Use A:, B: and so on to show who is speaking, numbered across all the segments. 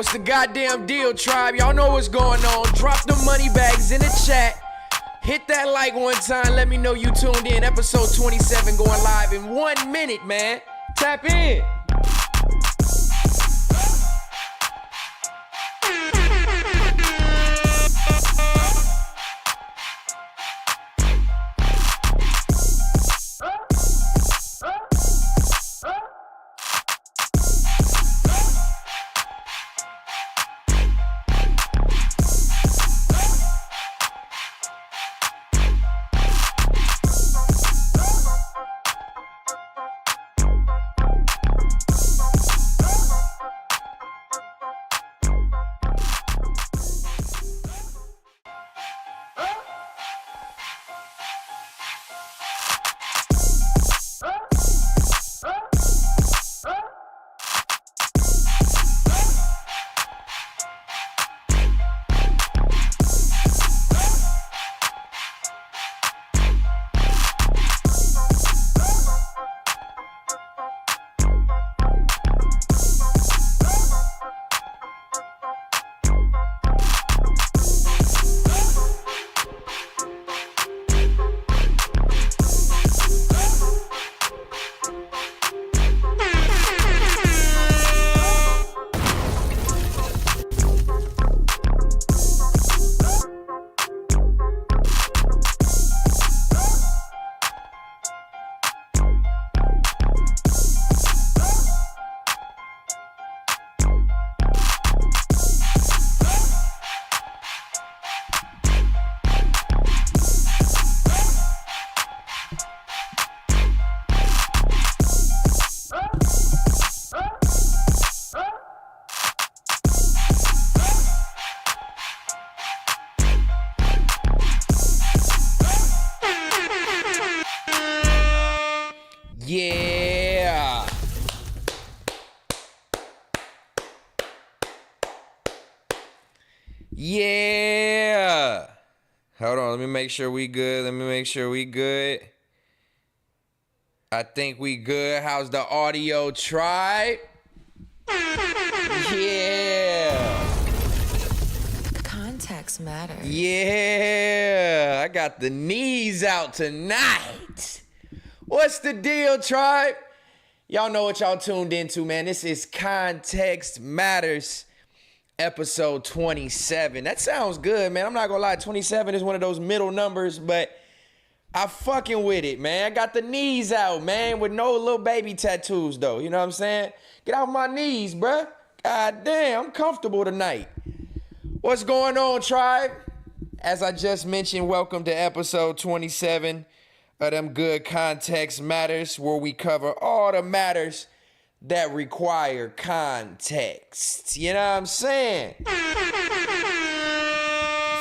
A: What's the goddamn deal, tribe? Y'all know what's going on. Drop the money bags in the chat. Hit that like one time. Let me know you tuned in. Episode 27 going live in 1 minute, man. Tap in. Yeah. Yeah. Hold on, let me make sure we good. I think we good. How's the audio, tribe? Yeah.
B: Context matters.
A: Yeah. I got the knees out tonight. What's the deal, tribe? Y'all know what y'all tuned into, man. This is Context Matters, episode 27. That sounds good, man. I'm not gonna lie, 27 is one of those middle numbers, but I fucking with it, man. I got the knees out, man, with no little baby tattoos, though. You know what I'm saying? Get off my knees, bruh. God damn, I'm comfortable tonight. What's going on, tribe? As I just mentioned, welcome to episode 27 of them good Context Matters, where we cover all the matters that require context. You know what I'm saying?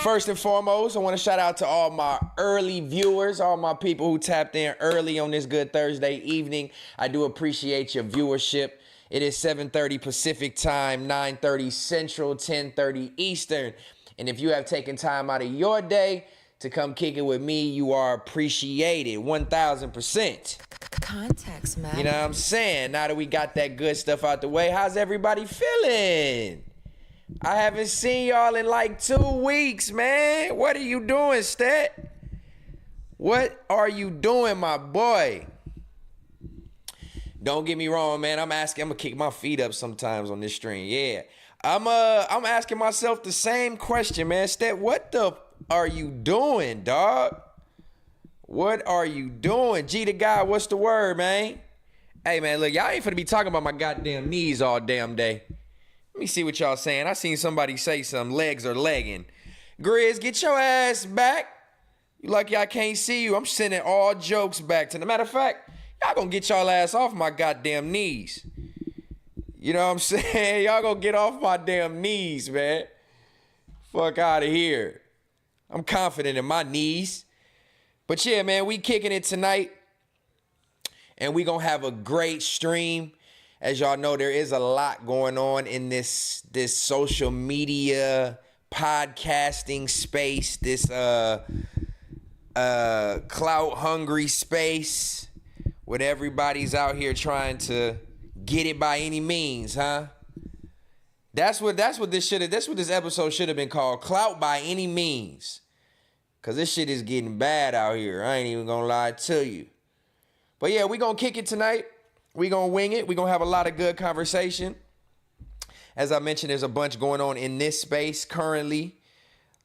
A: First and foremost, I want to shout out to all my early viewers, all my people who tapped in early on this good Thursday evening. I do appreciate your viewership. It is 7:30 Pacific time, 9:30 Central, 10:30 Eastern. And if you have taken time out of your day to come kick it with me, you are appreciated 1,000%.
B: Context matters.
A: You know what I'm saying? Now that we got that good stuff out the way, how's everybody feeling? I haven't seen y'all in like 2 weeks, man. What are you doing, Stet? What are you doing, my boy? Don't get me wrong, man. I'm gonna kick my feet up sometimes on this stream. Yeah. I'm asking myself the same question, man. Stet, what the are you doing, dog? What are you doing? G to God, what's the word, man? Hey, man, look, y'all ain't finna be talking about my goddamn knees all damn day. Let me see what y'all saying. I seen somebody say some legs are legging. Grizz, get your ass back. You lucky I can't see you. I'm sending all jokes back to the matter of fact, y'all gonna get y'all ass off my goddamn knees. You know what I'm saying? Y'all gonna get off my damn knees, man. Fuck out of here. I'm confident in my knees. But yeah, man, we kicking it tonight. And we gonna have a great stream. As y'all know, there is a lot going on in this social media podcasting space, this clout hungry space, where everybody's out here trying to get it by any means, huh? That's what this episode should have been called. Clout by any means. Cause this shit is getting bad out here. I ain't even gonna lie to you. But yeah, we gonna kick it tonight. We gonna wing it. We gonna have a lot of good conversation. As I mentioned, there's a bunch going on in this space currently.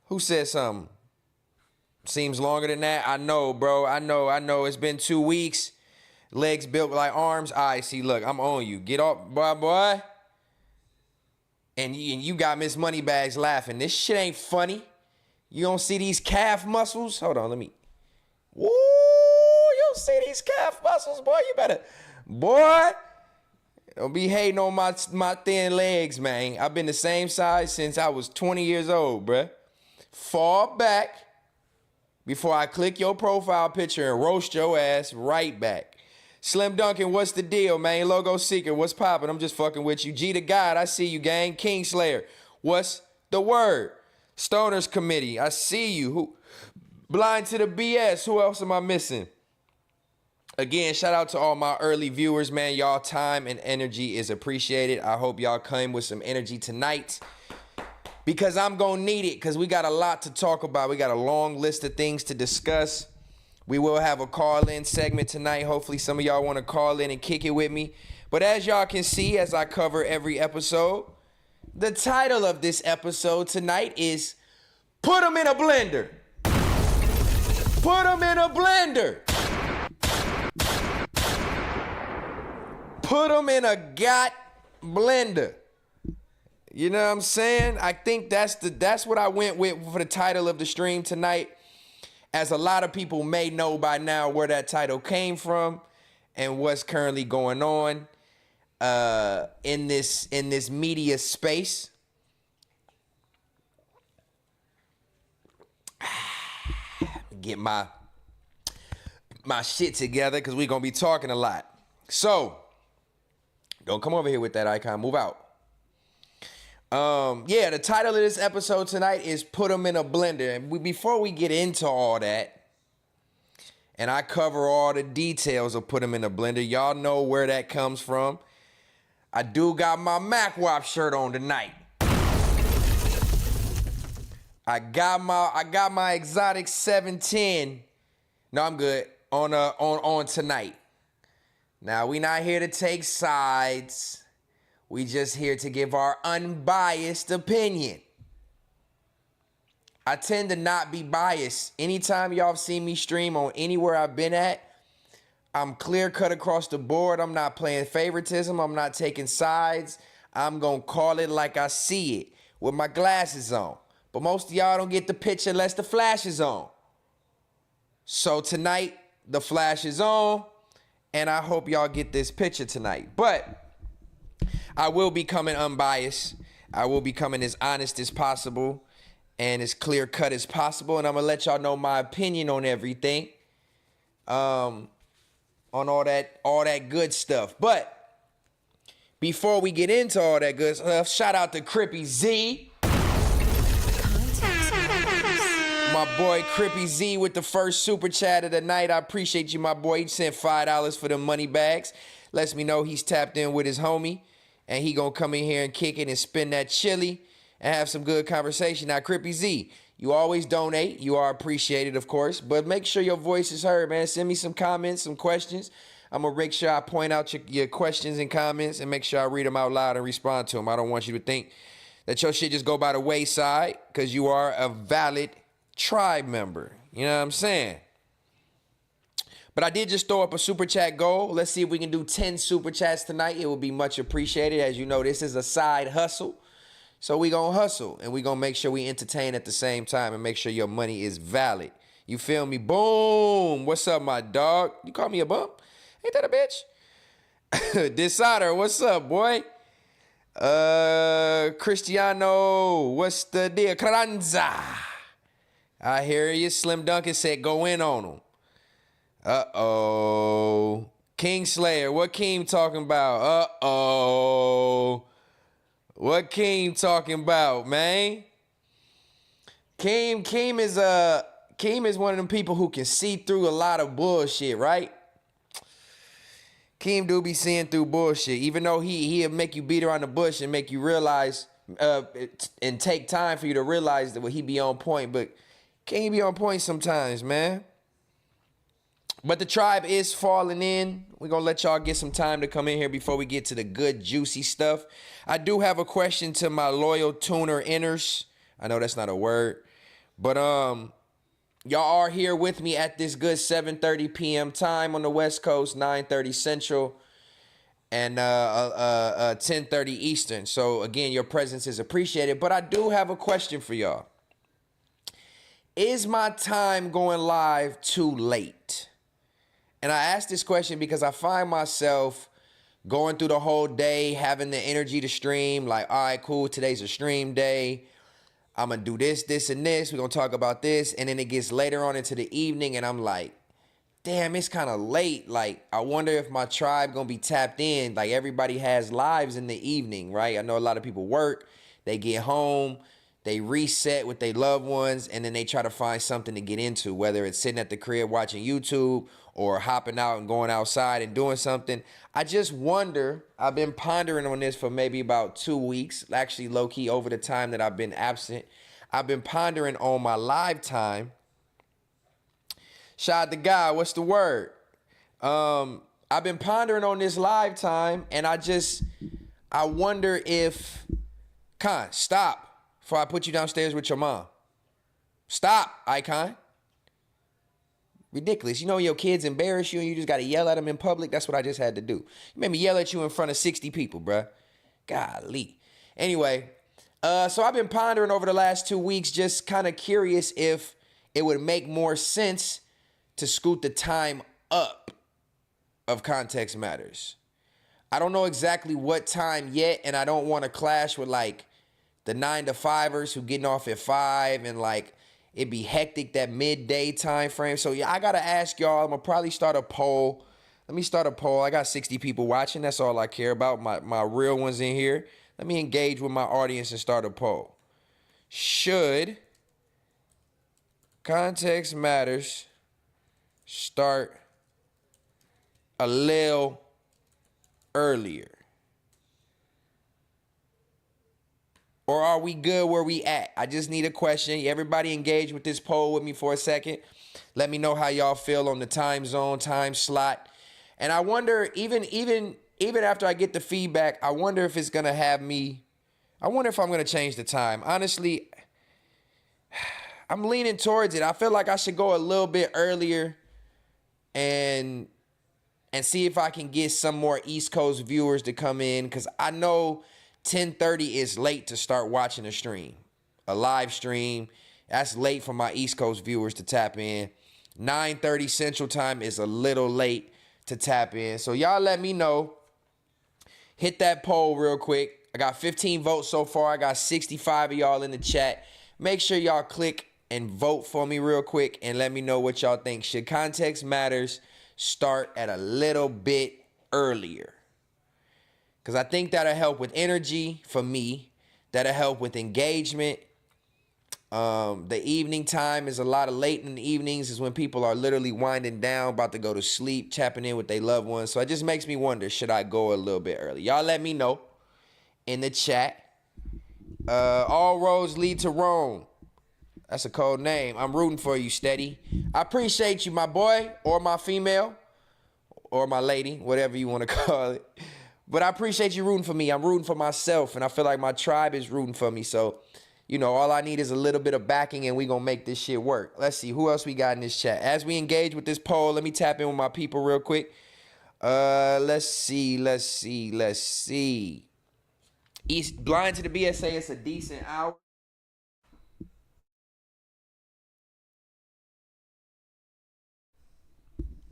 A: Who said something? Seems longer than that. I know, bro. I know. It's been 2 weeks. Legs built like arms. All right, see, look, I'm on you. Get off, boy. And you got Miss Moneybags laughing. This shit ain't funny. You don't see these calf muscles? Hold on, let me. Woo! You don't see these calf muscles, boy? You better, boy. Don't be hating on my thin legs, man. I've been the same size since I was 20 years old, bruh. Fall back before I click your profile picture and roast your ass right back. Slim Duncan, what's the deal, man? Logo Seeker, what's poppin'? I'm just fucking with you. G to God, I see you, gang. Kingslayer, what's the word? Stoners Committee, I see you. Who? Blind to the BS, who else am I missing? Again, shout out to all my early viewers, man. Y'all time and energy is appreciated. I hope y'all came with some energy tonight because I'm going to need it because we got a lot to talk about. We got a long list of things to discuss. We will have a call-in segment tonight. Hopefully some of y'all want to call in and kick it with me. But as y'all can see, as I cover every episode, the title of this episode tonight is Put 'em in a Blender. Put 'em in a blender. Put them in a blender. You know what I'm saying? I think that's what I went with for the title of the stream tonight. As a lot of people may know by now where that title came from and what's currently going on in this media space. Get my shit together because we're gonna be talking a lot. So don't come over here with that icon. Move out. Yeah, the title of this episode tonight is Put 'em in a Blender. And before we get into all that, and I cover all the details of Put 'em in a Blender, y'all know where that comes from. I do got my MacWop shirt on tonight. I got my exotic 710. No, I'm good. On tonight. Now, we not here to take sides. We just here to give our unbiased opinion. I tend to not be biased. Anytime y'all have seen me stream on anywhere I've been at, I'm clear cut across the board. I'm not playing favoritism. I'm not taking sides. I'm going to call it like I see it with my glasses on. But most of y'all don't get the picture unless the flash is on. So tonight, the flash is on. And I hope y'all get this picture tonight. But I will be coming unbiased. I will be coming as honest as possible and as clear cut as possible. And I'm going to let y'all know my opinion on everything. On all that good stuff. But before we get into all that good stuff, shout out to Crippy Z. My boy Crippy Z with the first super chat of the night. I appreciate you, my boy. He sent $5 for the money bags. Lets me know he's tapped in with his homie. And he gonna come in here and kick it and spin that chili and have some good conversation. Now, Crippy Z, you always donate. You are appreciated, of course. But make sure your voice is heard, man. Send me some comments, some questions. I'm gonna make sure I point out your questions and comments and make sure I read them out loud and respond to them. I don't want you to think that your shit just go by the wayside because you are a valid tribe member. You know what I'm saying? But I did just throw up a super chat goal. Let's see if we can do 10 super chats tonight. It would be much appreciated. As you know, this is a side hustle. So we gonna hustle and we gonna make sure we entertain at the same time and make sure your money is valid. You feel me? Boom. What's up, my dog? You call me a bump? Ain't that a bitch? Decider, what's up, boy? Cristiano, what's the deal? Carranza. I hear you. Slim Duncan said go in on him. Uh-oh. Kingslayer, what Keem talking about? Uh-oh. What Keem talking about, man? Keem is one of them people who can see through a lot of bullshit, right? Keem do be seeing through bullshit. Even though he'll make you beat around the bush and make you realize and take time for you to realize that he be on point, but can he be on point sometimes, man? But the tribe is falling in. We're going to let y'all get some time to come in here before we get to the good, juicy stuff. I do have a question to my loyal tuner inners. I know that's not a word. But y'all are here with me at this good 7:30 p.m. time on the West Coast, 9:30 Central, and 10:30 Eastern. So, again, your presence is appreciated. But I do have a question for y'all. Is my time going live too late? And I ask this question because I find myself going through the whole day, having the energy to stream. Like, all right, cool, today's a stream day. I'm going to do this, this, and this. We're going to talk about this. And then it gets later on into the evening, and I'm like, damn, it's kind of late. Like, I wonder if my tribe going to be tapped in. Like, everybody has lives in the evening, right? I know a lot of people work. They get home. They reset with their loved ones, and then they try to find something to get into, whether it's sitting at the crib watching YouTube or hopping out and going outside and doing something. I just wonder, I've been pondering on this for maybe about 2 weeks, actually low-key over the time that I've been absent. I've been pondering on my live time. Shout out to God, what's the word? I've been pondering on this live time, and I wonder if, stop before I put you downstairs with your mom. Stop, Icon. Ridiculous. You know when your kids embarrass you and you just got to yell at them in public? That's what I just had to do. You made me yell at you in front of 60 people, bruh. Golly. Anyway, so I've been pondering over the last 2 weeks, just kind of curious if it would make more sense to scoot the time up of Context Matters. I don't know exactly what time yet, and I don't want to clash with like the 9-to-5ers who getting off at 5 and like it'd be hectic that midday time frame. So yeah, I gotta ask y'all. I'm gonna probably start a poll. Let me start a poll. I got 60 people watching. That's all I care about. My real ones in here. Let me engage with my audience and start a poll. Should Context Matters start a little earlier? Or are we good where we at? I just need a question. Everybody engage with this poll with me for a second. Let me know how y'all feel on the time zone, time slot. And I wonder, even after I get the feedback, I wonder if it's going to have me, I wonder if I'm going to change the time. Honestly, I'm leaning towards it. I feel like I should go a little bit earlier and see if I can get some more East Coast viewers to come in, because I know 10:30 is late to start watching a stream, a live stream. That's late for my East Coast viewers to tap in. 9:30 Central Time is a little late to tap in. So y'all let me know. Hit that poll real quick. I got 15 votes so far. I got 65 of y'all in the chat. Make sure y'all click and vote for me real quick and let me know what y'all think. Should Context Matters start at a little bit earlier? Because I think that'll help with energy for me. That'll help with engagement. The evening time is a lot of late in the evenings is when people are literally winding down, about to go to sleep, tapping in with their loved ones. So it just makes me wonder, should I go a little bit early? Y'all let me know in the chat. All roads lead to Rome. That's a cold name. I'm rooting for you, Steady. I appreciate you, my boy, or my female, or my lady, whatever you want to call it. But I appreciate you rooting for me. I'm rooting for myself, and I feel like my tribe is rooting for me. So, you know, all I need is a little bit of backing, and we going to make this shit work. Let's see. Who else we got in this chat? As we engage with this poll, let me tap in with my people real quick. Let's see. East Blind to the BSA, it's a decent hour.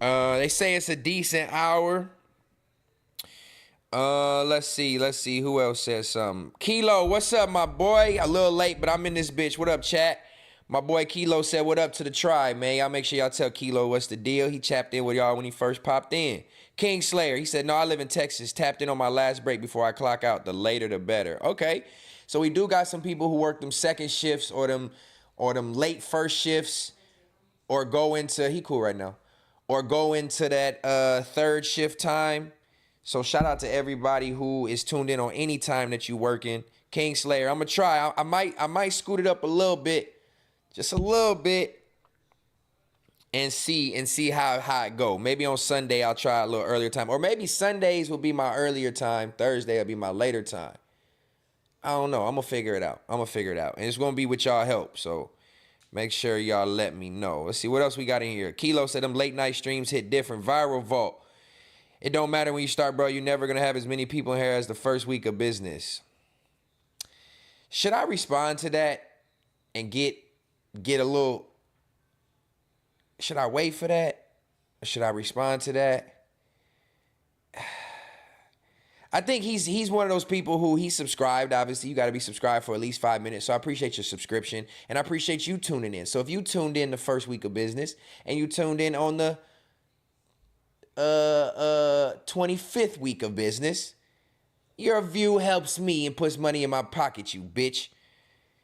A: They say it's a decent hour. Let's see. Who else says something? Kilo, what's up, my boy? A little late, but I'm in this bitch. What up, chat? My boy Kilo said, what up to the tribe, man? Y'all make sure y'all tell Kilo what's the deal. He tapped in with y'all when he first popped in. King Slayer, he said, no, I live in Texas. Tapped in on my last break before I clock out. The later, the better. Okay. So we do got some people who work them second shifts or them late first shifts, or go into, he cool right now, or go into that third shift time. So shout out to everybody who is tuned in on any time that you working. Kingslayer. I'm gonna try. I might scoot it up a little bit, just a little bit, and see how it go. Maybe on Sunday I'll try a little earlier time, or maybe Sundays will be my earlier time. Thursday will be my later time. I don't know. I'm gonna figure it out. And it's gonna be with y'all help. So make sure y'all let me know. Let's see what else we got in here. Kilo said them late night streams hit different. Viral Vault. It don't matter when you start, bro. You're never gonna have as many people in here as the first week of business. Should I respond to that and get a little? Should I wait for that? Or should I respond to that? I think he's one of those people who he subscribed. Obviously, you got to be subscribed for at least 5 minutes. So I appreciate your subscription, and I appreciate you tuning in. So if you tuned in the first week of business and you tuned in on the 25th week of business, your view helps me and puts money in my pocket, you bitch.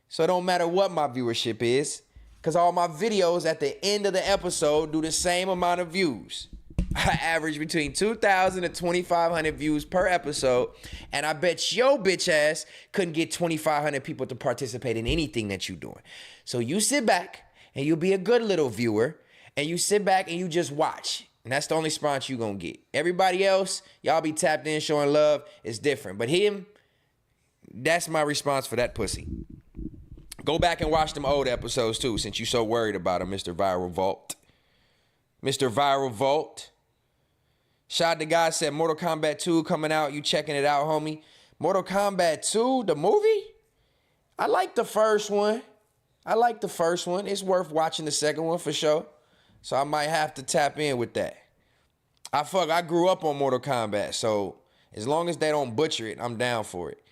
A: So it don't matter what my viewership is, because all my videos at the end of the episode do the same amount of views. I average between 2,000 and 2,500 views per episode, and I bet your bitch ass couldn't get 2,500 people to participate in anything that you're doing. So you sit back, and you'll be a good little viewer, and you sit back and you just watch. And that's the only response you're going to get. Everybody else, y'all be tapped in, showing love. It's different. But him, that's my response for that pussy. Go back and watch them old episodes, too, since you're so worried about him, Mr. Viral Vault. Mr. Viral Vault. Shout out to guy said Mortal Kombat 2 coming out. You checking it out, homie? Mortal Kombat 2, the movie? I like the first one. It's worth watching the second one for sure. So I might have to tap in with that. I grew up on Mortal Kombat, so as long as they don't butcher it, I'm down for it.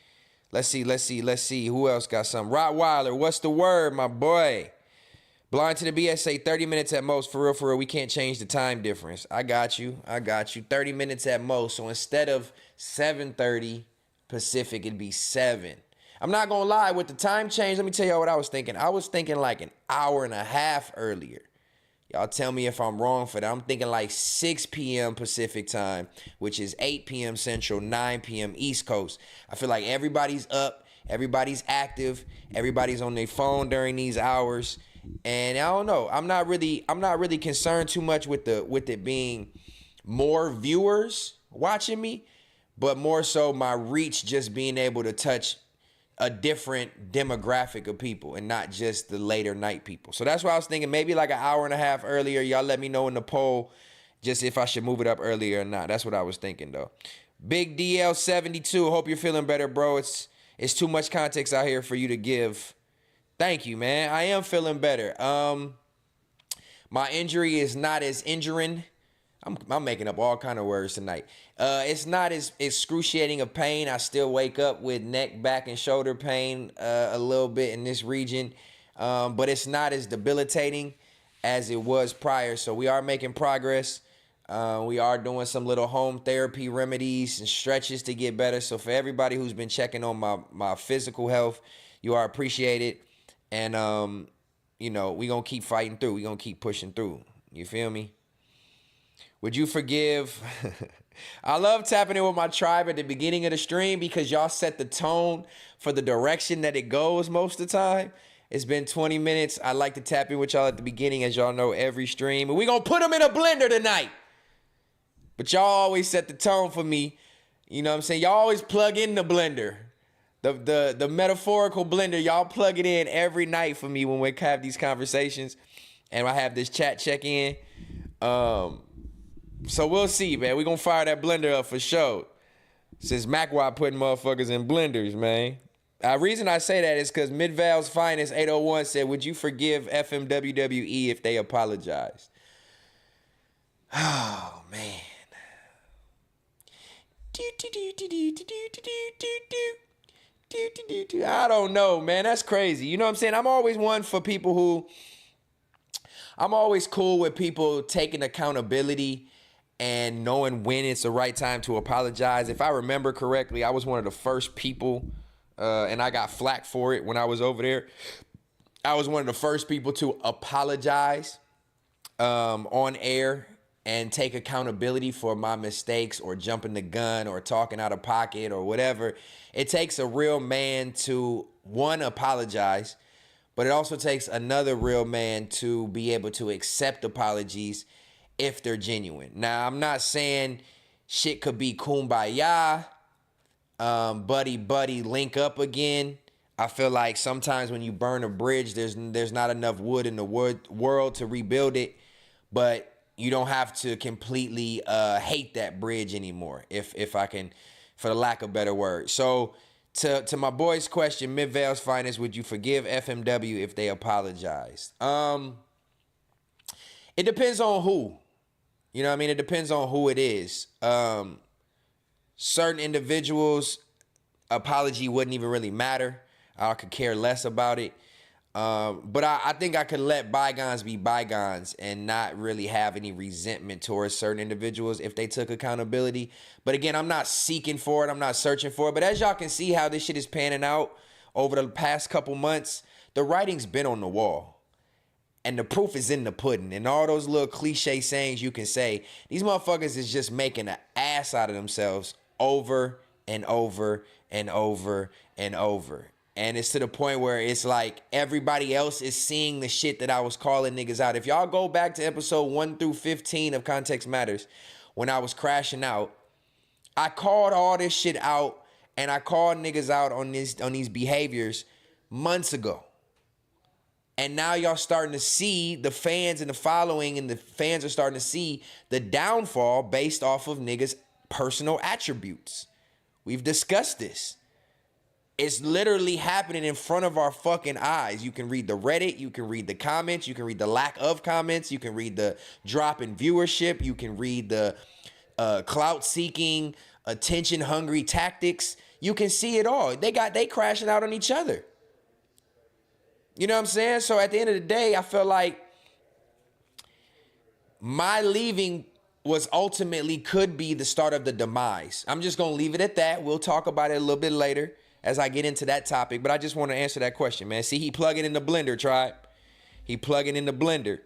A: Let's see. Who else got something? Rottweiler, what's the word, my boy? Blind to the BS say 30 minutes at most. For real, we can't change the time difference. I got you. 30 minutes at most. So instead of 7:30 Pacific, it'd be 7. I'm not going to lie. With the time change, let me tell y'all what I was thinking. I was thinking like an hour and a half earlier. Y'all tell me if I'm wrong for that. I'm thinking like 6 p.m. Pacific time, which is 8 p.m. Central, 9 p.m. East Coast. I feel like everybody's up, everybody's active, everybody's on their phone during these hours. And I don't know. I'm not really concerned too much with it being more viewers watching me, but more so my reach just being able to touch a different demographic of people and not just the later night people. So that's why I was thinking maybe like an hour and a half earlier. Y'all let me know in the poll just if I should move it up earlier or not. That's what I was thinking though. Big DL72, hope you're feeling better, bro. It's too much context out here for you to give. Thank you, man. I am feeling better. My injury is not as injuring. I'm making up all kind of words tonight. It's not as excruciating a pain. I still wake up with neck, back, and shoulder pain a little bit in this region. But it's not as debilitating as it was prior. So we are making progress. We are doing some little home therapy remedies and stretches to get better. So for everybody who's been checking on my physical health, you are appreciated. And, we're going to keep fighting through. We're going to keep pushing through. You feel me? Would you forgive? I love tapping in with my tribe at the beginning of the stream because y'all set the tone for the direction that it goes most of the time. It's been 20 minutes. I like to tap in with y'all at the beginning, as y'all know, every stream. And we're going to put them in a blender tonight. But y'all always set the tone for me. You know what I'm saying? Y'all always plug in the blender. The metaphorical blender. Y'all plug it in every night for me when we have these conversations. And I have this chat check-in. So we'll see, man. We're going to fire that blender up for sure. Since MacWa putting motherfuckers in blenders, man. The reason I say that is because Midval's Finest 801 said, would you forgive FMWWE if they apologized? Oh, man. I don't know, man. That's crazy. You know what I'm saying? I'm always one for people who... I'm always cool with people taking accountability and knowing when it's the right time to apologize. If I remember correctly, I was one of the first people, and I got flack for it when I was over there. I was one of the first people to apologize on air and take accountability for my mistakes or jumping the gun or talking out of pocket or whatever. It takes a real man to, one, apologize, but it also takes another real man to be able to accept apologies if they're genuine. Now, I'm not saying shit could be kumbaya, buddy, link up again. I feel like sometimes when you burn a bridge, there's not enough wood in the world to rebuild it, but you don't have to completely hate that bridge anymore, if I can, for the lack of a better word. So to my boy's question, Midvale's Finest, would you forgive FMW if they apologized? It depends on who. You know what I mean? It depends on who it is. Certain individuals, apology wouldn't even really matter. I could care less about it. But I think I could let bygones be bygones and not really have any resentment towards certain individuals if they took accountability. But again, I'm not seeking for it. I'm not searching for it. But as y'all can see how this shit is panning out over the past couple months, the writing's been on the wall. And the proof is in the pudding. And all those little cliche sayings you can say, these motherfuckers is just making an ass out of themselves over and over and over and over. And it's to the point where it's like everybody else is seeing the shit that I was calling niggas out. If y'all go back to episode 1 through 15 of Context Matters, when I was crashing out, I called all this shit out, and I called niggas out on these behaviors months ago. And now y'all starting to see the fans and the following, and the fans are starting to see the downfall based off of niggas' personal attributes. We've discussed this. It's literally happening in front of our fucking eyes. You can read the Reddit, you can read the comments, you can read the lack of comments, you can read the drop in viewership, you can read the clout-seeking, attention-hungry tactics. You can see it all. They crashing out on each other. You know what I'm saying? So at the end of the day, I feel like my leaving was ultimately could be the start of the demise. I'm just going to leave it at that. We'll talk about it a little bit later as I get into that topic, but I just want to answer that question, man. See, he plugging in the blender, tribe. He plugging in the blender.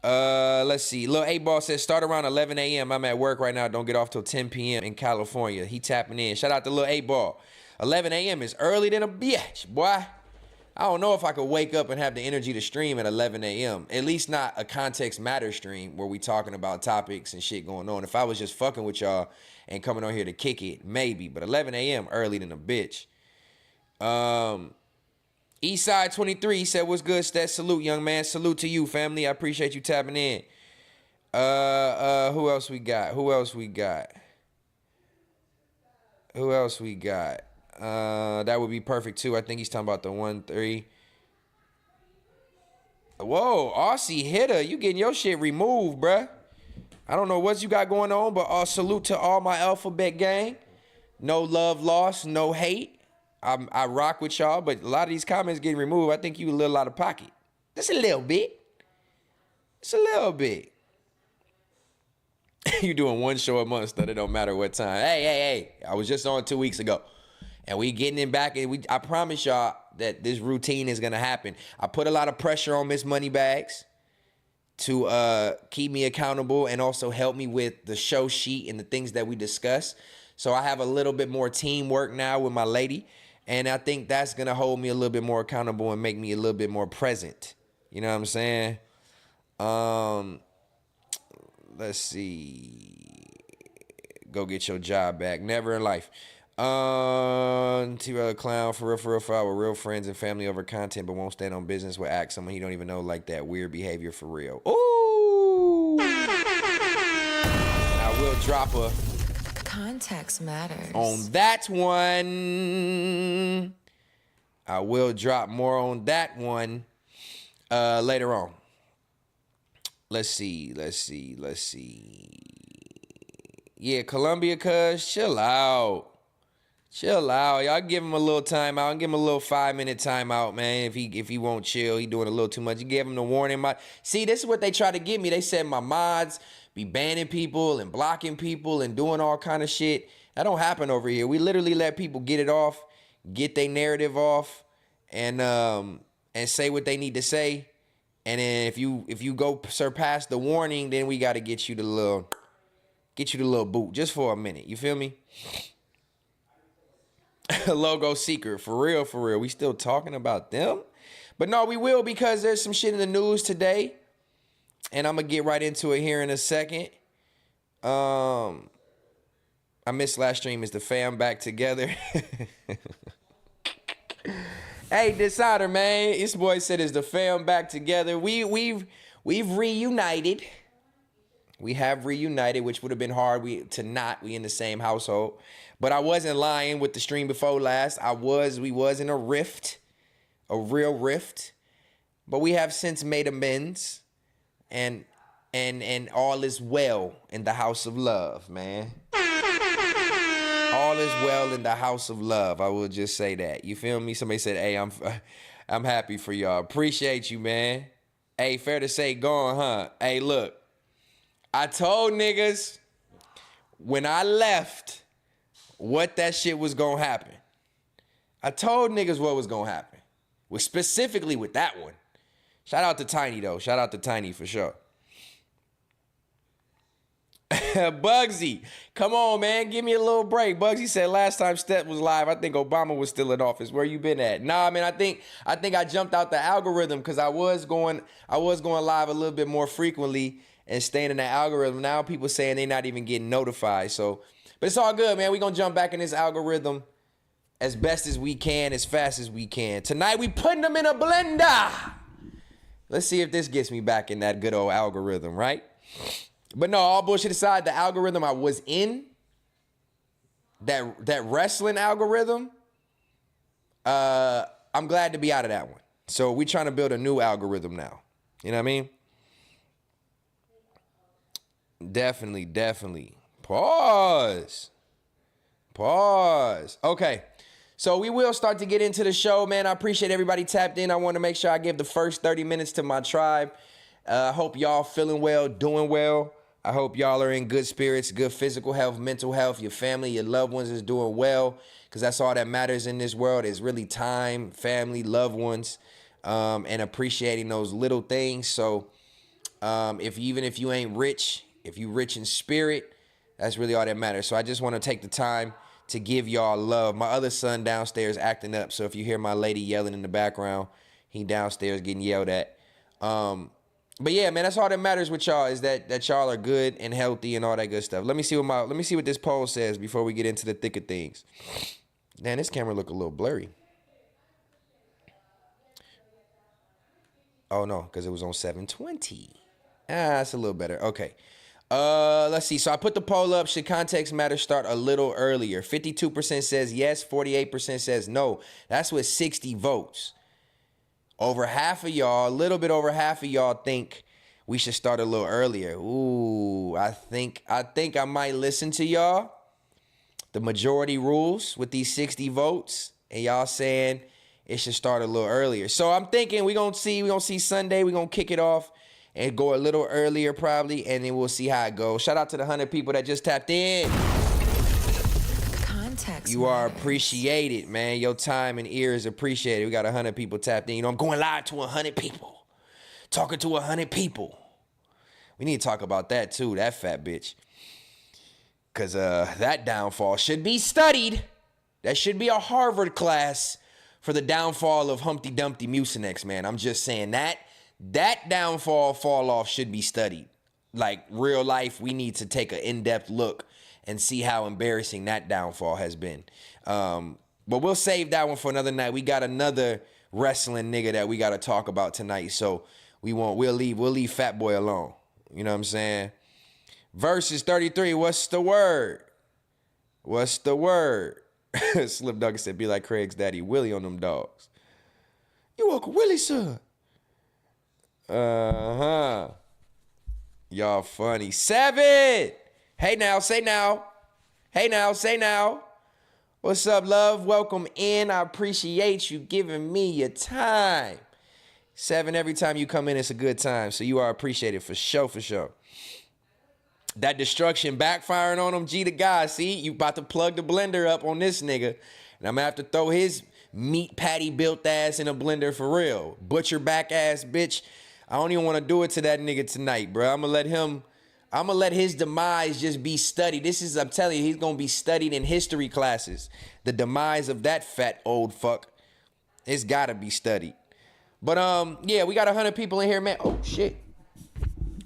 A: Let's see. Lil 8-Ball says, start around 11 a.m. I'm at work right now. Don't get off till 10 p.m. in California. He tapping in. Shout out to Lil 8-Ball. 11 a.m. is early than a bitch, boy. I don't know if I could wake up and have the energy to stream at 11 a.m. At least not a Context Matter stream where we talking about topics and shit going on. If I was just fucking with y'all and coming on here to kick it, maybe. But 11 a.m. early than a bitch. Eastside 23 said, what's good, Stet? Salute, young man. Salute to you, family. I appreciate you tapping in. Who else we got? That would be perfect too. I think he's talking about the 1-3. Whoa, Aussie hitter, you getting your shit removed, bruh. I don't know what you got going on, but salute to all my Alphabet gang. No love lost, no hate. I rock with y'all, but a lot of these comments getting removed. I think you a little out of pocket. Just a little bit. It's a little bit. You doing one show a month, so it don't matter what time. Hey. I was just on 2 weeks ago. And we getting it back, and I promise y'all that this routine is gonna happen. I put a lot of pressure on Miss Moneybags to keep me accountable and also help me with the show sheet and the things that we discuss. So I have a little bit more teamwork now with my lady, and I think that's gonna hold me a little bit more accountable and make me a little bit more present. You know what I'm saying? Let's see. Go get your job back. Never in life. T-Rail clown, for real, we're real friends and family over content, but won't stand on business with act someone he don't even know, like that weird behavior for real. Ooh! I will drop a
B: Context matters.
A: on that one. I will drop more on that one later on. Let's see. Yeah, Columbia, cuz, chill out. Y'all give him a little time out. Give him a little 5-minute timeout, man. If he won't chill, he doing a little too much. You gave him the warning. See, this is what they try to get me. They said my mods be banning people and blocking people and doing all kind of shit. That don't happen over here. We literally let people get it off, get their narrative off, and say what they need to say, And then if you go surpass the warning, then we got to get you the little boot just for a minute. You feel me? Logo secret, for real, for real. We still talking about them? But no, we will, because there's some shit in the news today. And I'm going to get right into it here in a second. I missed last stream. Is the fam back together? Hey, Decider, man. This boy said, is the fam back together? We've reunited. We have reunited, which would have been hard we in the same household. But I wasn't lying with the stream before last. We was in a rift, a real rift. But we have since made amends, and all is well in the house of love, man. All is well in the house of love. I will just say that. You feel me? Somebody said, hey, I'm happy for y'all. Appreciate you, man. Hey, fair to say, gone, huh? Hey, look. I told niggas when I left what that shit was gonna happen. I told niggas what was gonna happen. Well, specifically with that one. Shout out to Tiny, though. Shout out to Tiny for sure. Bugsy, come on, man. Give me a little break. Bugsy said last time Stet was live, I think Obama was still in office. Where you been at? Nah, man, I think I jumped out the algorithm because I was going live a little bit more frequently and staying in the algorithm. Now people saying they're not even getting notified. So, but it's all good, man. We're going to jump back in this algorithm as best as we can, as fast as we can. Tonight, we putting them in a blender. Let's see if this gets me back in that good old algorithm, right? But no, all bullshit aside, the algorithm I was in, that wrestling algorithm, I'm glad to be out of that one. So we trying to build a new algorithm now. You know what I mean? Definitely. Pause. Okay. So we will start to get into the show, man. I appreciate everybody tapped in. I want to make sure I give the first 30 minutes to my tribe. I hope y'all feeling well, doing well. I hope y'all are in good spirits, good physical health, mental health. Your family, your loved ones is doing well, because that's all that matters in this world is really time, family, loved ones, and appreciating those little things. So even if you ain't rich, if you rich in spirit, that's really all that matters. So I just want to take the time to give y'all love. My other son downstairs acting up, so if you hear my lady yelling in the background, he downstairs getting yelled at. But yeah, man, that's all that matters with y'all is that y'all are good and healthy and all that good stuff. Let me see what this poll says before we get into the thick of things. Man, this camera look a little blurry. Oh no, because it was on 720. That's a little better. Okay. Let's see. So I put the poll up. Should context matter start a little earlier? 52% says yes, 48% says no. That's with 60 votes. Over half of y'all, a little bit over half of y'all think we should start a little earlier. Ooh, I think I might listen to y'all. The majority rules with these 60 votes, and y'all saying it should start a little earlier. So I'm thinking we're gonna see Sunday, we're gonna kick it off and go a little earlier probably, and then we'll see how it goes. Shout out to the 100 people that just tapped in. You are appreciated, man. Your time and ear is appreciated. We got 100 people tapped in. You know, I'm going live to 100 people. Talking to 100 people. We need to talk about that too, that fat bitch. Because that downfall should be studied. That should be a Harvard class for the downfall of Humpty Dumpty Mucinex, man. I'm just saying that fall off should be studied. Like real life, we need to take an in-depth look and see how embarrassing that downfall has been. But we'll save that one for another night. We got another wrestling nigga that we got to talk about tonight. So we'll leave Fat Boy alone. You know what I'm saying? Versus 33, what's the word? Slip Duggan said, be like Craig's daddy Willie on them dogs. You Uncle Willie, son. Uh-huh. Y'all funny. 7! Hey now, say now. What's up, love? Welcome in. I appreciate you giving me your time. 7, every time you come in, it's a good time. So you are appreciated for sure. That destruction backfiring on him, G to God. See, you about to plug the blender up on this nigga. And I'm going to have to throw his meat patty built ass in a blender for real. Butcher back ass bitch. I don't even want to do it to that nigga tonight, bro. I'm gonna let his demise just be studied. I'm telling you, he's gonna be studied in history classes. The demise of that fat old fuck. It's gotta be studied. But yeah, we got 100 people in here, man. Oh shit.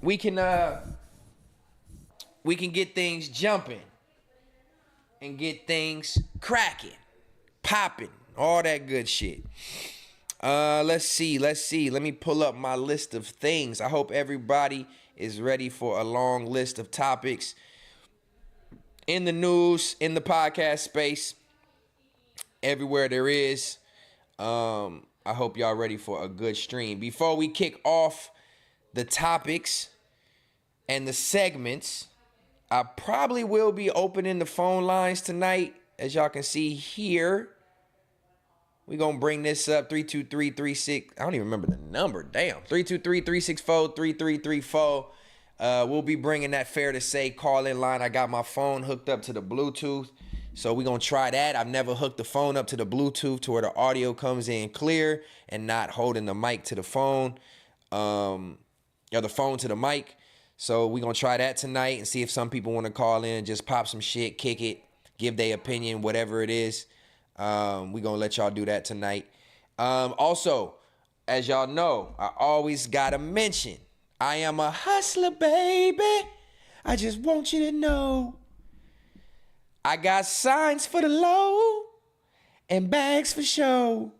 A: We can get things jumping and get things cracking, popping, all that good shit. Let's see. Let me pull up my list of things. I hope everybody is ready for a long list of topics in the news, in the podcast space, everywhere there is. I hope y'all ready for a good stream. Before we kick off the topics and the segments, I probably will be opening the phone lines tonight. As y'all can see here, we're going to bring this up, 323-36. I don't even remember the number. Damn. 323-364-3334. We'll be bringing that fair to say call-in line. I got my phone hooked up to the Bluetooth, so we're going to try that. I've never hooked the phone up to the Bluetooth to where the audio comes in clear and not holding the mic to the phone, or the phone to the mic. So we're going to try that tonight and see if some people want to call in and just pop some shit, kick it, give their opinion, whatever it is. We're going to let y'all do that tonight. Also, as y'all know, I always got to mention, I am a hustler, baby. I just want you to know. I got signs for the low and bags for show.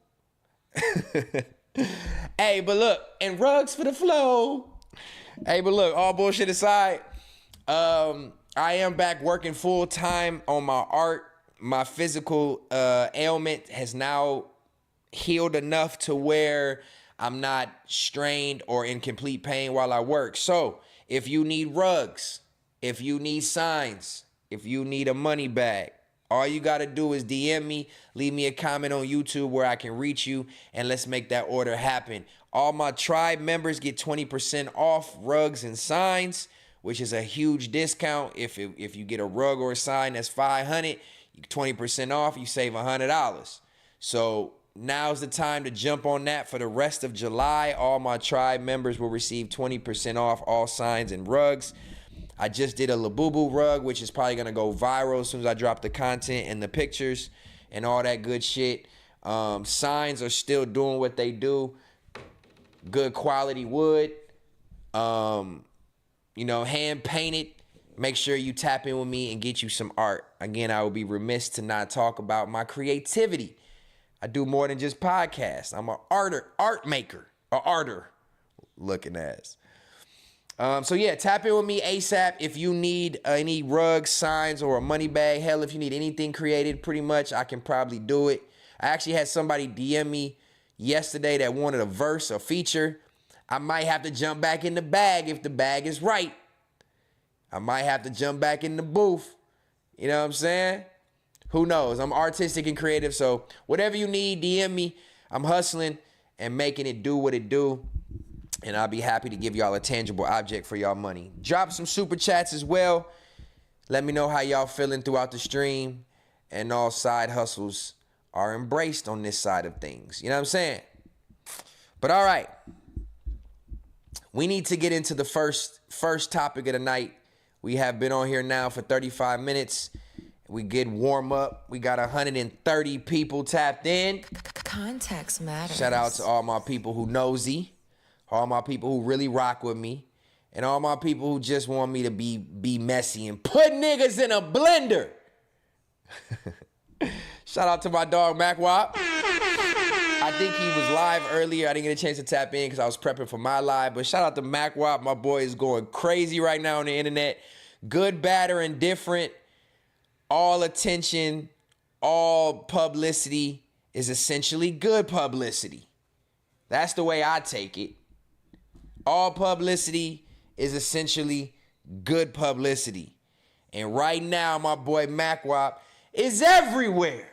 A: Hey, but look, and rugs for the flow. Hey, but look, all bullshit aside, I am back working full time on my art. My physical ailment has now healed enough to where I'm not strained or in complete pain while I work. So if you need rugs, if you need signs, if you need a money bag, all you got to do is DM me, leave me a comment on YouTube where I can reach you, and let's make that order happen. All my tribe members get 20% off rugs and signs, which is a huge discount. If you get a rug or a sign that's $500, 20% off, you save $100. So now's the time to jump on that for the rest of July. All my tribe members will receive 20% off all signs and rugs. I just did a Labubu rug, which is probably going to go viral as soon as I drop the content and the pictures and all that good shit. Signs are still doing what they do. Good quality wood. Hand painted. Make sure you tap in with me and get you some art. Again, I would be remiss to not talk about my creativity. I do more than just podcasts. I'm an art maker, an arter looking ass. So yeah, tap in with me ASAP if you need any rugs, signs, or a money bag. Hell, if you need anything created, pretty much I can probably do it. I actually had somebody DM me yesterday that wanted a verse, a feature. I might have to jump back in the bag if the bag is right. I might have to jump back in the booth. You know what I'm saying? Who knows? I'm artistic and creative, so whatever you need, DM me. I'm hustling and making it do what it do, and I'll be happy to give y'all a tangible object for y'all money. Drop some super chats as well. Let me know how y'all feeling throughout the stream, and all side hustles are embraced on this side of things. You know what I'm saying? But all right, we need to get into the first topic of the night. We have been on here now for 35 minutes. We get warm up. We got 130 people tapped in.
B: Context matters.
A: Shout out to all my people who nosy, all my people who really rock with me, and all my people who just want me to be messy and put niggas in a blender. Shout out to my dog Mac Wop. I think he was live earlier. I didn't get a chance to tap in because I was prepping for my live. But shout out to Mac Wop. My boy is going crazy right now on the internet. Good, bad, or indifferent. All attention, all publicity is essentially good publicity. That's the way I take it. All publicity is essentially good publicity. And right now, my boy Mac Wop is everywhere.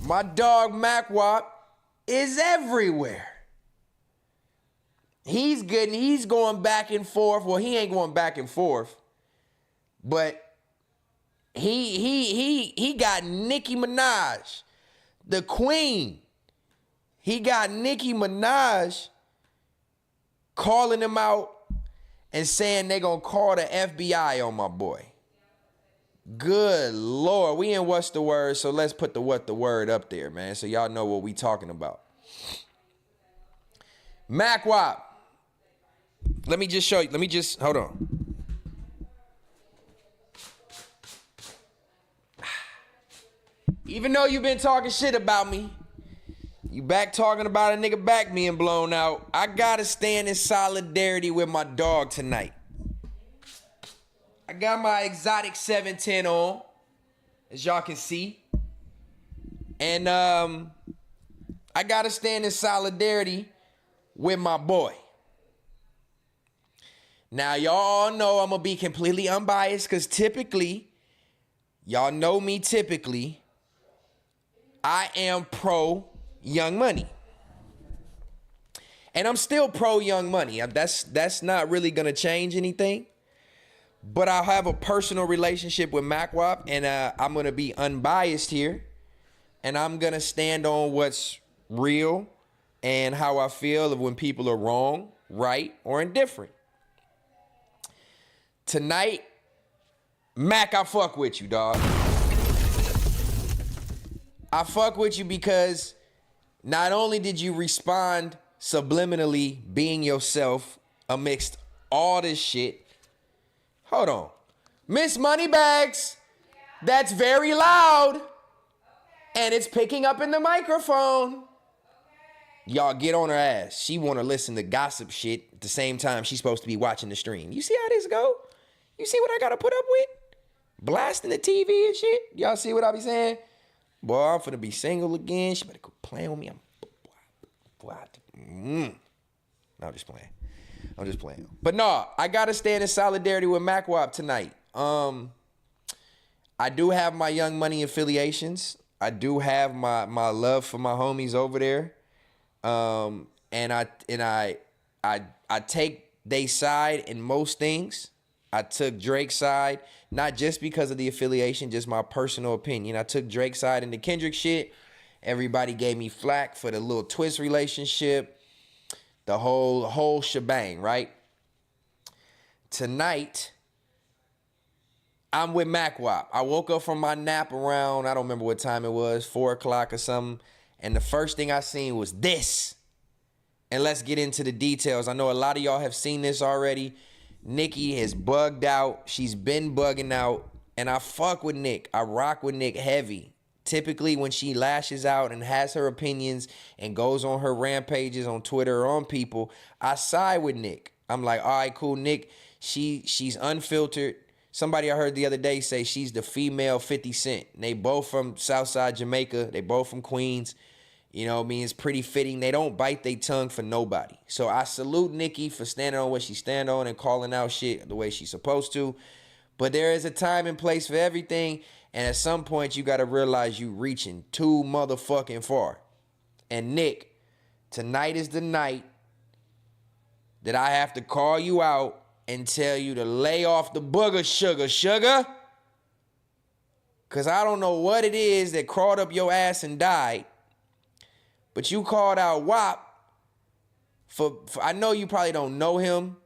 A: My dog Mac Wop is everywhere. He's going back and forth. Well, he ain't going back and forth, but he got Nicki Minaj, the queen. He got Nicki Minaj calling him out and saying they gonna call the FBI on my boy. Good Lord. We in What's the Word, so let's put the What the Word up there, man, so y'all know what we talking about. Mac Wop. Let me just show you. Hold on. Even though you've been talking shit about me, you back talking about a nigga back being blown out, I gotta stand in solidarity with my dog tonight. I got my exotic 710 on, as y'all can see. And I gotta stand in solidarity with my boy. Now, y'all know I'm gonna be completely unbiased because typically, y'all know me typically, I am pro Young Money. And I'm still pro Young Money. That's not really gonna change anything. But I have a personal relationship with Mac Wop, and I'm gonna be unbiased here. And I'm gonna stand on what's real and how I feel of when people are wrong, right, or indifferent. Tonight, Mac, I fuck with you, dog. I fuck with you because not only did you respond subliminally being yourself amidst all this shit. Hold on. Miss Moneybags, that's very loud. And it's picking up in the microphone. Y'all get on her ass. She want to listen to gossip shit at the same time she's supposed to be watching the stream. You see how this go? You see what I got to put up with? Blasting the TV and shit? Y'all see what I be saying? Boy, I'm finna be single again. She better go playing with me. No, I'm just playing. But no, I got to stand in solidarity with Mac Wop tonight. I do have my Young Money affiliations. I do have my love for my homies over there. And I take they side in most things. I took Drake's side, not just because of the affiliation, just my personal opinion. I took Drake's side in the Kendrick shit. Everybody gave me flack for the little twist relationship, the whole shebang, right? Tonight, I'm with Mac Wop. I woke up from my nap around, I don't remember what time it was, 4 o'clock or something. And the first thing I seen was this. And let's get into the details. I know a lot of y'all have seen this already. Nicki has bugged out. She's been bugging out. And I fuck with Nick. I rock with Nick heavy. Typically when she lashes out and has her opinions and goes on her rampages on Twitter or on people, I side with Nick. I'm like, all right, cool, Nick. She's unfiltered. Somebody I heard the other day say she's the female 50 Cent. They both from Southside Jamaica. They both from Queens. You know what I mean? It's pretty fitting. They don't bite their tongue for nobody. So I salute Nicki for standing on what she stand on and calling out shit the way she's supposed to. But there is a time and place for everything. And at some point, you got to realize you reaching too motherfucking far. And Nick, tonight is the night that I have to call you out and tell you to lay off the booger sugar. Because I don't know what it is that crawled up your ass and died. But you called out WAP for I know you probably don't know him.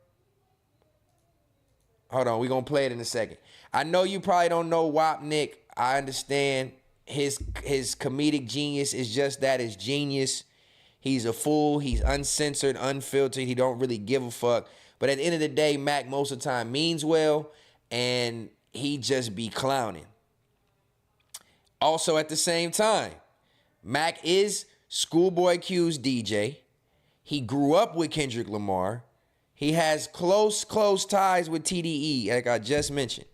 A: Hold on, we're going to play it in a second. I know you probably don't know WAP, Nick. I understand his comedic genius is just that, is genius. He's a fool. He's uncensored, unfiltered. He don't really give a fuck. But at the end of the day, Mac most of the time means well, and he just be clowning. Also, at the same time, Mac is Schoolboy Q's DJ. He grew up with Kendrick Lamar. He has close ties with TDE, like I just mentioned.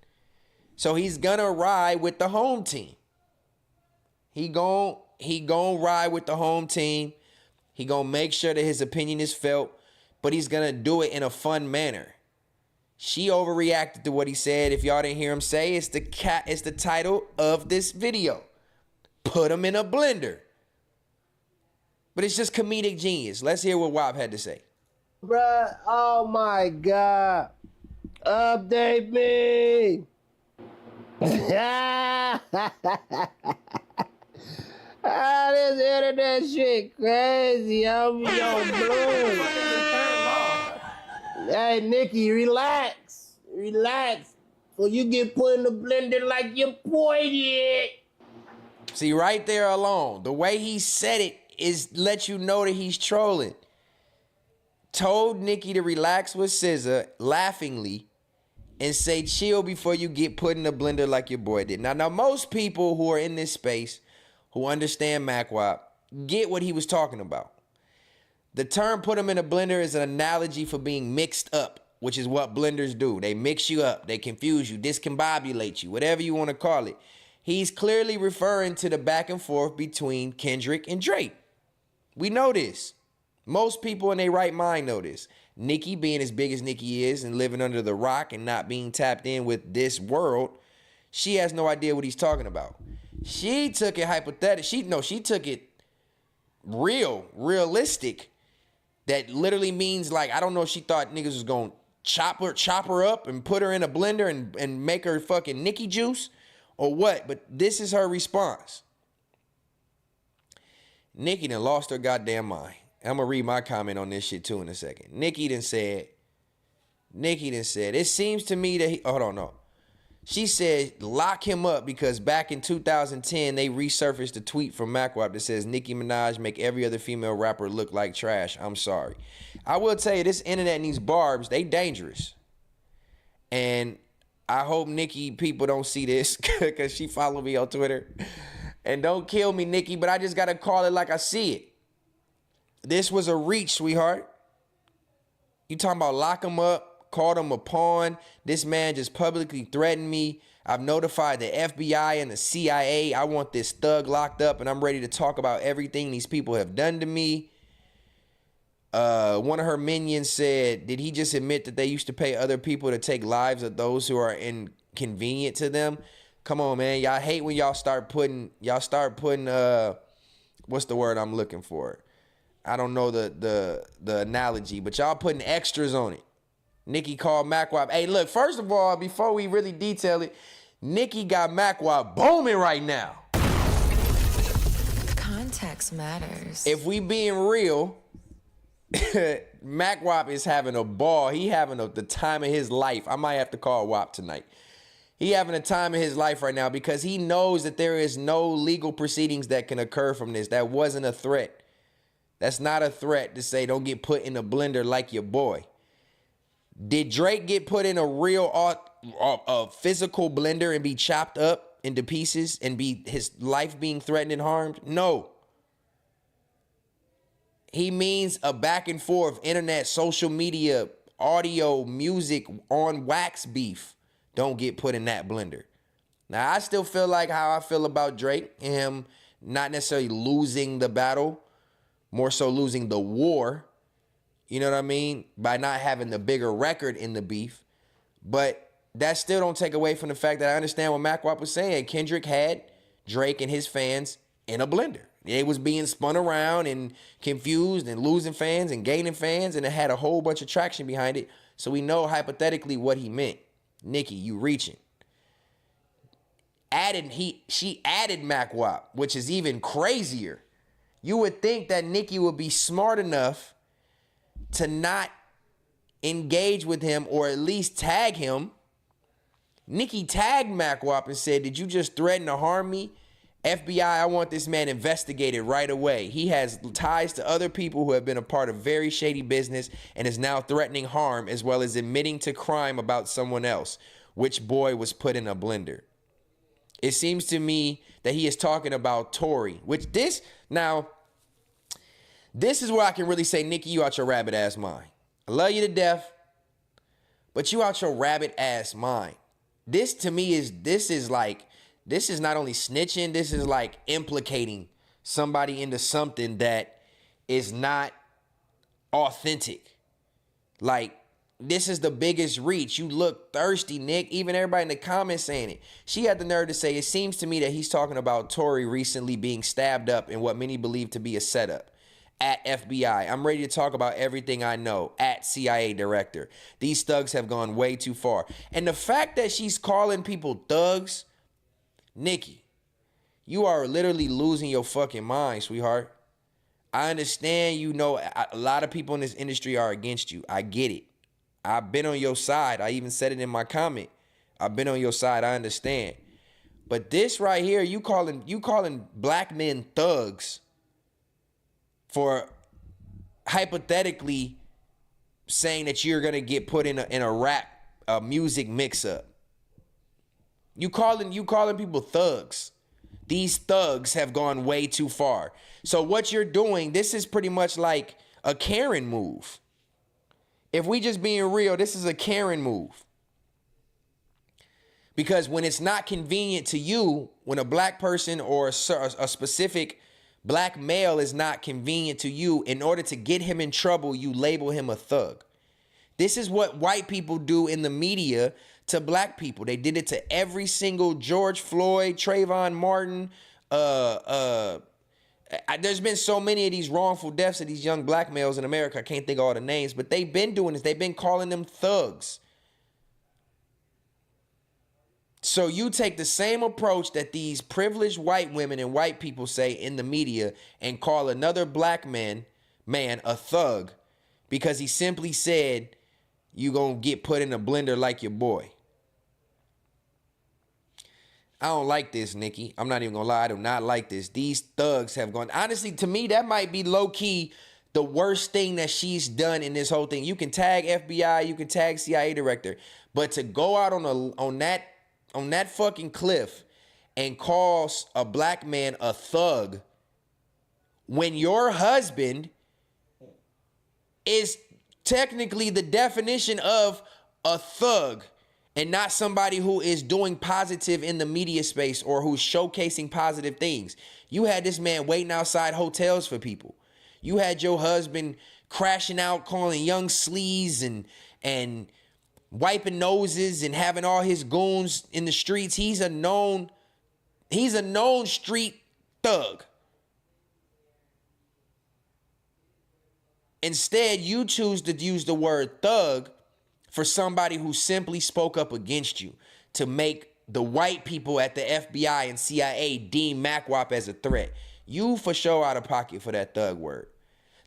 A: So he's gonna ride with the home team. He gon' ride with the home team. He gonna make sure that his opinion is felt, but he's gonna do it in a fun manner. She overreacted to what he said. If y'all didn't hear him say, it's the title of this video. Put him in a blender. But it's just comedic genius. Let's hear what WAP had to say.
C: Bruh, oh my God. Update me. Ah, this internet shit crazy. I'm yo blue. Hey, Nikki, relax. Relax. Or you get put in the blender like your boy did.
A: See, right there alone, the way he said it is let you know that he's trolling. Told Nikki to relax with SZA laughingly and say chill before you get put in the blender like your boy did. Now, most people who are in this space who understand MacWop get what he was talking about. The term put him in a blender is an analogy for being mixed up, which is what blenders do. They mix you up, they confuse you, discombobulate you, whatever you want to call it. He's clearly referring to the back and forth between Kendrick and Drake. We know this. Most people in their right mind know this. Nicki, being as big as Nicki is and living under the rock and not being tapped in with this world, she has no idea what he's talking about. She took it hypothetical. She took it realistic. That literally means, like, I don't know if she thought niggas was gonna chop her up and put her in a blender and make her fucking Nicki juice or what, but this is her response. Nicki done lost her goddamn mind. I'm gonna read my comment on this shit too in a second. Nicki done said, it seems to me that she said, lock him up because back in 2010, they resurfaced a tweet from MacWap that says, Nicki Minaj make every other female rapper look like trash. I'm sorry. I will tell you, this internet and these barbs, they dangerous. And I hope Nicki people don't see this because she follow me on Twitter. And don't kill me, Nicki, but I just got to call it like I see it. This was a reach, sweetheart. You talking about lock him up, called him a pawn. This man just publicly threatened me. I've notified the FBI and the CIA. I want this thug locked up, and I'm ready to talk about everything these people have done to me. One of her minions said, did he just admit that they used to pay other people to take lives of those who are inconvenient to them? Come on, man. Y'all hate when y'all start putting, what's the word I'm looking for? I don't know the analogy, but y'all putting extras on it. Nicki called MacWap. Hey, look, first of all, before we really detail it, Nicki got MacWap booming right now.
B: Context matters.
A: If we being real, MacWap is having a ball. He having the time of his life. I might have to call WAP tonight. He having a time of his life right now because he knows that there is no legal proceedings that can occur from this. That wasn't a threat. That's not a threat to say don't get put in a blender like your boy. Did Drake get put in a real a physical blender and be chopped up into pieces and be his life being threatened and harmed? No. He means a back and forth internet, social media, audio, music on wax beef. Don't get put in that blender. Now, I still feel like how I feel about Drake and him not necessarily losing the battle, more so losing the war. You know what I mean? By not having the bigger record in the beef. But that still don't take away from the fact that I understand what MacWap was saying. Kendrick had Drake and his fans in a blender. They was being spun around and confused and losing fans and gaining fans, and it had a whole bunch of traction behind it. So we know hypothetically what he meant. Nicki, you reaching. She added MacWap, which is even crazier. You would think that Nicki would be smart enough to not engage with him or at least tag him. Nicki tagged MacWap and said, did you just threaten to harm me? FBI, I want this man investigated right away. He has ties to other people who have been a part of very shady business and is now threatening harm as well as admitting to crime about someone else. Which boy was put in a blender? It seems to me that he is talking about Tory, which this is where I can really say, Nicki, you out your rabbit ass mind. I love you to death, but you out your rabbit ass mind. This to me is not only snitching, this is like implicating somebody into something that is not authentic. Like, this is the biggest reach. You look thirsty, Nick. Even everybody in the comments saying it. She had the nerve to say, it seems to me that he's talking about Tory recently being stabbed up in what many believe to be a setup. At FBI, I'm ready to talk about everything I know. At CIA director. These thugs have gone way too far. And the fact that she's calling people thugs, Nicki, You are literally losing your fucking mind, sweetheart. I understand, you know, a lot of people in this industry are against you. I get it. I've been on your side. I even said it in my comment. I've been on your side. I understand. But this right here, you calling black men thugs for hypothetically saying that you're gonna get put in a rap, a music mix-up. You calling people thugs. These thugs have gone way too far. So what you're doing, this is pretty much like a Karen move. If we just being real, this is a Karen move. Because when it's not convenient to you, when a black person or a specific black male is not convenient to you, in order to get him in trouble, you label him a thug. This is what white people do in the media to black people. They did it to every single George Floyd, Trayvon Martin. There's been so many of these wrongful deaths of these young black males in America. I can't think of all the names, but they've been doing this. They've been calling them thugs. So you take the same approach that these privileged white women and white people say in the media and call another black man a thug because he simply said you gonna get put in a blender like your boy. I don't like this, Nikki. I'm not even gonna lie. I do not like this. These thugs have gone. Honestly, to me, that might be low-key the worst thing that she's done in this whole thing. You can tag FBI, you can tag CIA director, but to go out on that fucking cliff and call a black man a thug when your husband is technically the definition of a thug and not somebody who is doing positive in the media space or who's showcasing positive things. You had this man waiting outside hotels for people. You had your husband crashing out, calling young sleaze and wiping noses and having all his goons in the streets. He's a known street thug. Instead, you choose to use the word thug for somebody who simply spoke up against you to make the white people at the FBI and CIA deem MacWop as a threat. You for sure out of pocket for that thug word.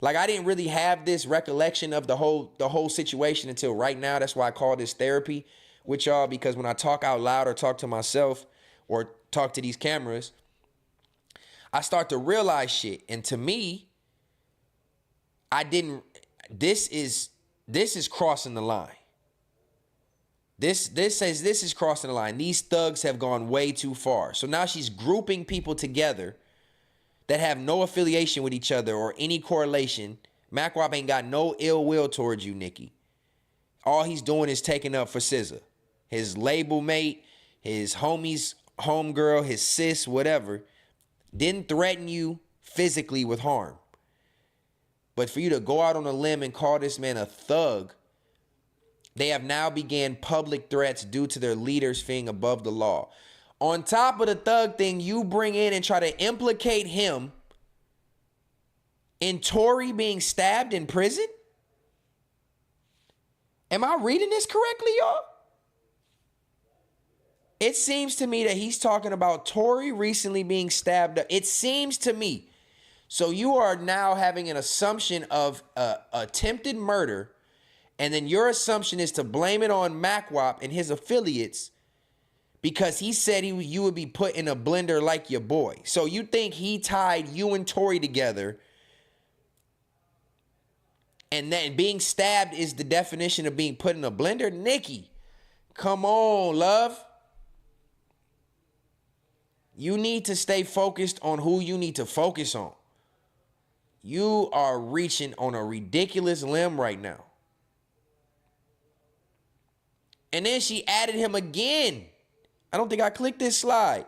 A: Like, I didn't really have this recollection of the whole situation until right now. That's why I call this therapy with y'all, because when I talk out loud or talk to myself or talk to these cameras, I start to realize shit. And to me, this is crossing the line. This is crossing the line. These thugs have gone way too far. So now she's grouping people together that have no affiliation with each other or any correlation. MacWop ain't got no ill will towards you, Nikki. All he's doing is taking up for SZA. His label mate, his homie's homegirl, his sis, whatever, didn't threaten you physically with harm. But for you to go out on a limb and call this man a thug, they have now began public threats due to their leaders being above the law. On top of the thug thing, you bring in and try to implicate him in Tory being stabbed in prison? Am I reading this correctly, y'all? It seems to me that he's talking about Tory recently being stabbed. It seems to me. So you are now having an assumption of attempted murder, and then your assumption is to blame it on MacWop and his affiliates because he said you would be put in a blender like your boy. So you think he tied you and Tory together, and then being stabbed is the definition of being put in a blender? Nikki, come on, love. You need to stay focused on who you need to focus on. You are reaching on a ridiculous limb right now. And then she added him again. I don't think I clicked this slide.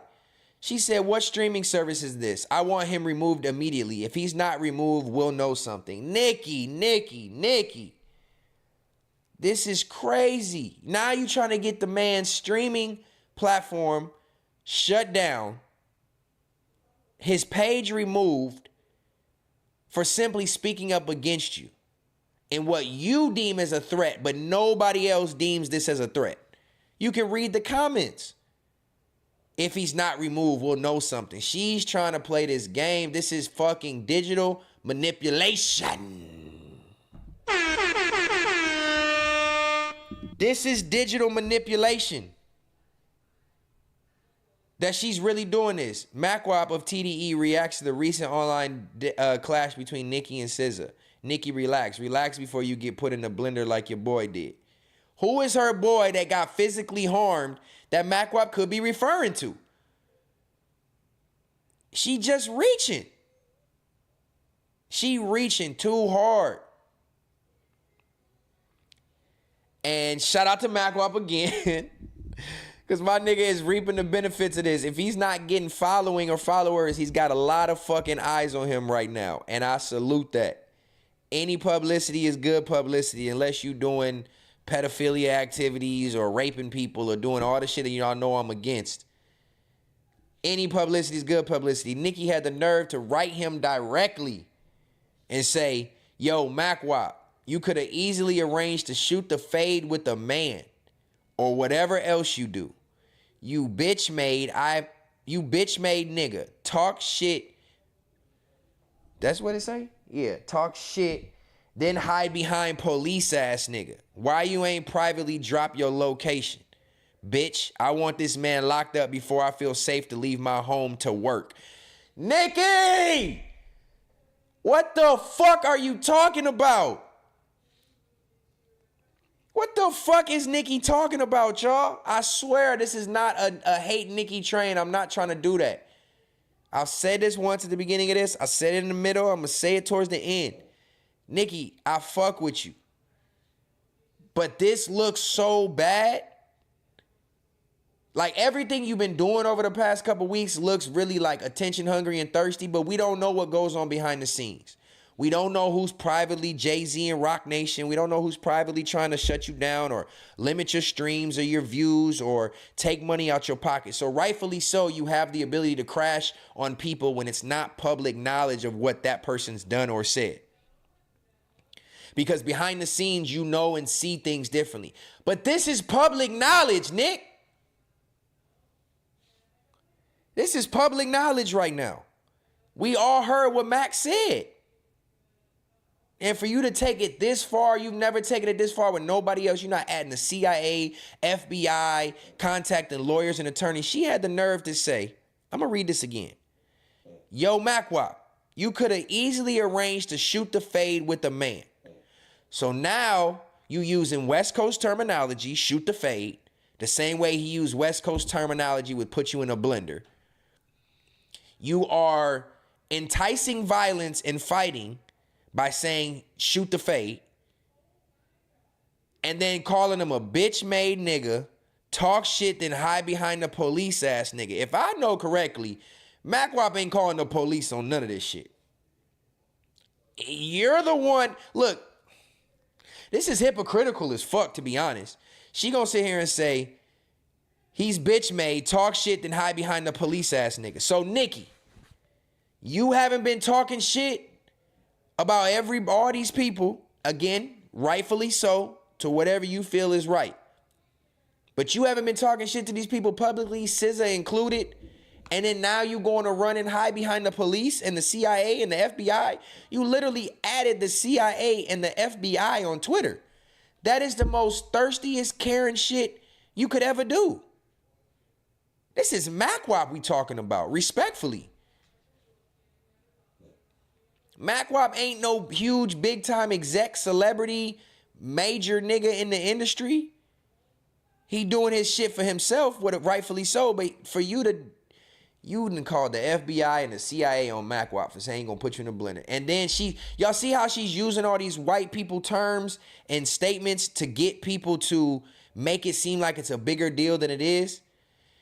A: She said, what streaming service is this? I want him removed immediately. If he's not removed, we'll know something. Nikki. This is crazy. Now you trying to get the man's streaming platform shut down, his page removed for simply speaking up against you in what you deem as a threat, but nobody else deems this as a threat. You can read the comments. If he's not removed, we'll know something. She's trying to play this game. This is fucking digital manipulation. This is digital manipulation. That she's really doing this. MacWop of TDE reacts to the recent online clash between Nicki and SZA. Nicki, relax. Relax before you get put in the blender like your boy did. Who is her boy that got physically harmed that MacWop could be referring to? She just reaching. She reaching too hard. And shout out to MacWop again. Because my nigga is reaping the benefits of this. If he's not getting following or followers, he's got a lot of fucking eyes on him right now. And I salute that. Any publicity is good publicity unless you doing pedophilia activities or raping people or doing all the shit that y'all know I'm against. Any publicity is good publicity. Nicki had the nerve to write him directly and say, yo, MacWop, you could have easily arranged to shoot the fade with a man. Or whatever else you do. You bitch made nigga. Talk shit. That's what it say? Yeah, talk shit. Then hide behind police ass nigga. Why you ain't privately drop your location? Bitch, I want this man locked up before I feel safe to leave my home to work. Nicki! What the fuck are you talking about? What the fuck is Nicki talking about, y'all? I swear this is not a hate Nicki train. I'm not trying to do that. I've said this once at the beginning of this. I said it in the middle. I'm going to say it towards the end. Nicki, I fuck with you. But this looks so bad. Like everything you've been doing over the past couple weeks looks really like attention hungry and thirsty, but we don't know what goes on behind the scenes. We don't know who's privately Jay-Z and Rock Nation. We don't know who's privately trying to shut you down or limit your streams or your views or take money out your pocket. So rightfully so, you have the ability to crash on people when it's not public knowledge of what that person's done or said. Because behind the scenes, you know and see things differently. But this is public knowledge, Nick. This is public knowledge right now. We all heard what Mac said. And for you to take it this far, you've never taken it this far with nobody else. You're not adding the CIA, FBI, contacting lawyers and attorneys. She had the nerve to say, I'm going to read this again. Yo, MacWop, you could have easily arranged to shoot the fade with a man. So now you using West Coast terminology, shoot the fade, the same way he used West Coast terminology would put you in a blender. You are enticing violence and fighting by saying shoot the fade and then calling him a bitch made nigga, talk shit, then hide behind the police ass nigga. If I know correctly, MacWop ain't calling the police on none of this shit. You're the one, look, this is hypocritical as fuck, to be honest. She gonna sit here and say, he's bitch made, talk shit, then hide behind the police ass nigga. So Nicki, you haven't been talking shit about all these people, again, rightfully so, to whatever you feel is right. But you haven't been talking shit to these people publicly, SZA included, and then now you going to run and hide behind the police and the CIA and the FBI. You literally added the CIA and the FBI on Twitter. That is the most thirstiest Karen shit you could ever do. This is MacWop we talking about, respectfully. MacWop ain't no huge big time exec celebrity major nigga in the industry. He doing his shit for himself, rightfully so, but for you done called the FBI and the CIA on MacWop for saying gonna put you in a blender. And then y'all see how she's using all these white people terms and statements to get people to make it seem like it's a bigger deal than it is?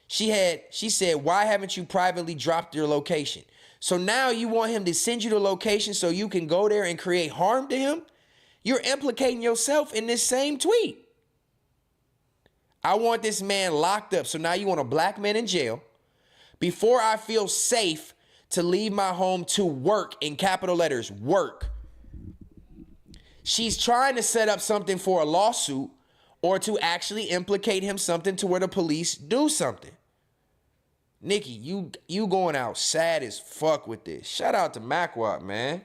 A: She said, why haven't you privately dropped your location? So now you want him to send you the location so you can go there and create harm to him? You're implicating yourself in this same tweet. I want this man locked up. So now you want a black man in jail before I feel safe to leave my home to work, in capital letters, work. She's trying to set up something for a lawsuit or to actually implicate him something to where the police do something. Nikki, you going out sad as fuck with this. Shout out to MacWap, man.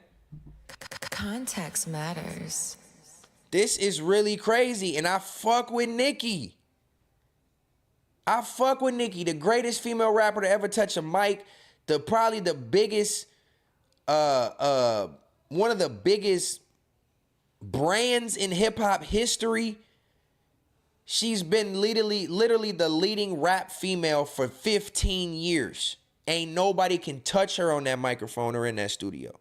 B: Context matters.
A: This is really crazy, and I fuck with Nikki. I fuck with Nikki, the greatest female rapper to ever touch a mic, probably the biggest, one of the biggest brands in hip hop history. She's been literally the leading rap female for 15 years. Ain't nobody can touch her on that microphone or in that studio.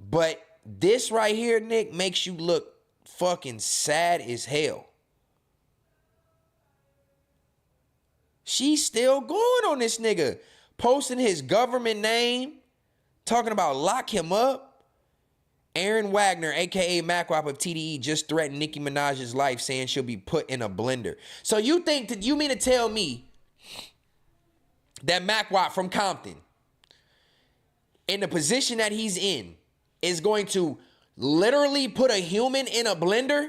A: But this right here, Nick, makes you look fucking sad as hell. She's still going on this nigga, posting his government name, talking about lock him up. Aaron Wagner, a.k.a. MacWap of TDE, just threatened Nicki Minaj's life, saying she'll be put in a blender. So you mean to tell me that MacWap from Compton, in the position that he's in, is going to literally put a human in a blender?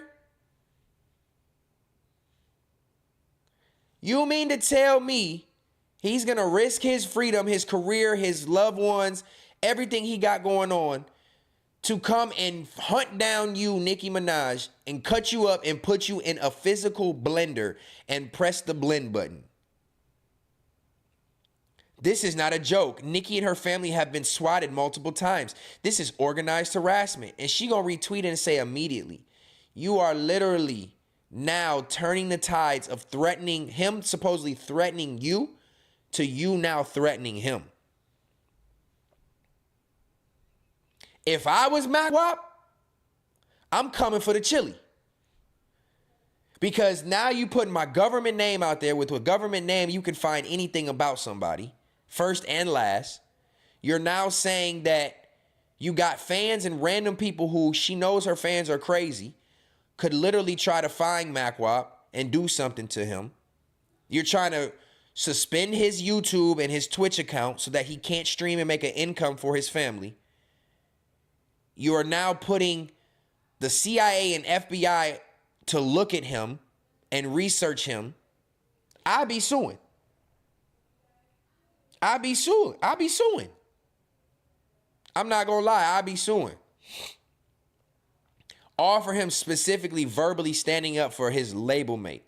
A: You mean to tell me he's going to risk his freedom, his career, his loved ones, everything he got going on, to come and hunt down you, Nicki Minaj, and cut you up and put you in a physical blender and press the blend button? This is not a joke. Nicki and her family have been swatted multiple times. This is organized harassment. And she gonna retweet and say immediately, you are literally now turning the tides of threatening him, supposedly threatening you, to you now threatening him. If I was MacWap, I'm coming for the chili. Because now you putting my government name out there. With a government name, you can find anything about somebody, first and last. You're now saying that you got fans and random people who she knows her fans are crazy, could literally try to find MacWap and do something to him. You're trying to suspend his YouTube and his Twitch account so that he can't stream and make an income for his family. You are now putting the CIA and FBI to look at him and research him. I'll be suing. I'm not gonna lie, I'll be suing. All for him specifically verbally standing up for his label mate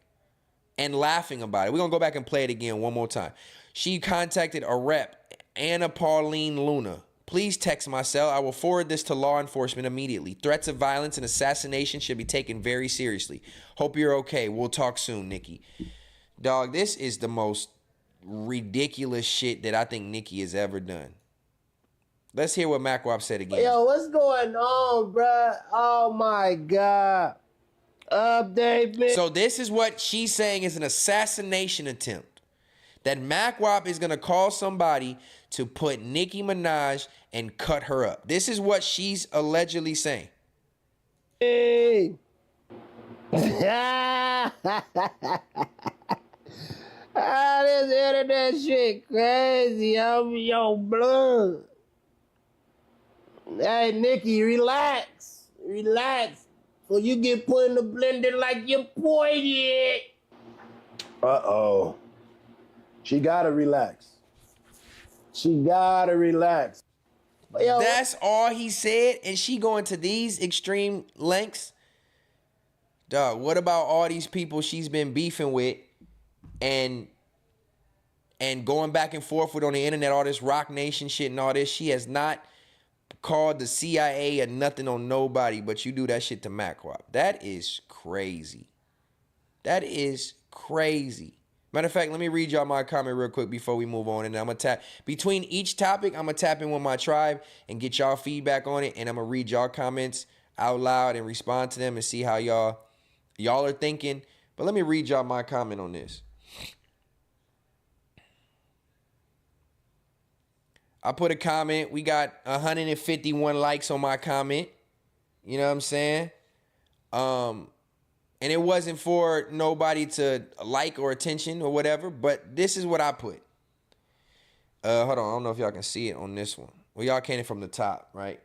A: and laughing about it. We're gonna go back and play it again one more time. She contacted a rep, Anna Pauline Luna. Please text my cell. I will forward this to law enforcement immediately. Threats of violence and assassination should be taken very seriously. Hope you're okay. We'll talk soon, Nikki. Dog, this is the most ridiculous shit that I think Nikki has ever done. Let's hear what MacWap said again.
C: Yo, what's going on, bruh? Oh my God. Update me.
A: So this is what she's saying is an assassination attempt. That MacWap is going to call somebody to put Nicki Minaj and cut her up. This is what she's allegedly saying.
C: Hey. This internet shit crazy. I'm your blood. Hey, Nicki, relax. Before you get put in the blender like your boy did.
D: Uh-oh. She gotta relax.
C: Yo,
A: That's all he said, and she going to these extreme lengths? Dog, what about all these people she's been beefing with and going back and forth with on the internet, all this Rock Nation shit and all this? She has not called the CIA or nothing on nobody, but you do that shit to MacWap. That is crazy. Matter of fact, let me read y'all my comment real quick before we move on. And I'm going to tap between each topic. I'm going to tap in with my tribe and get y'all feedback on it. And I'm going to read y'all comments out loud and respond to them and see how y'all are thinking. But let me read y'all my comment on this. I put a comment. We got 151 likes on my comment. You know what I'm saying? And it wasn't for nobody to like or attention or whatever, but this is what I put. Hold on, I don't know if y'all can see it on this one. Well, y'all can it from the top, right?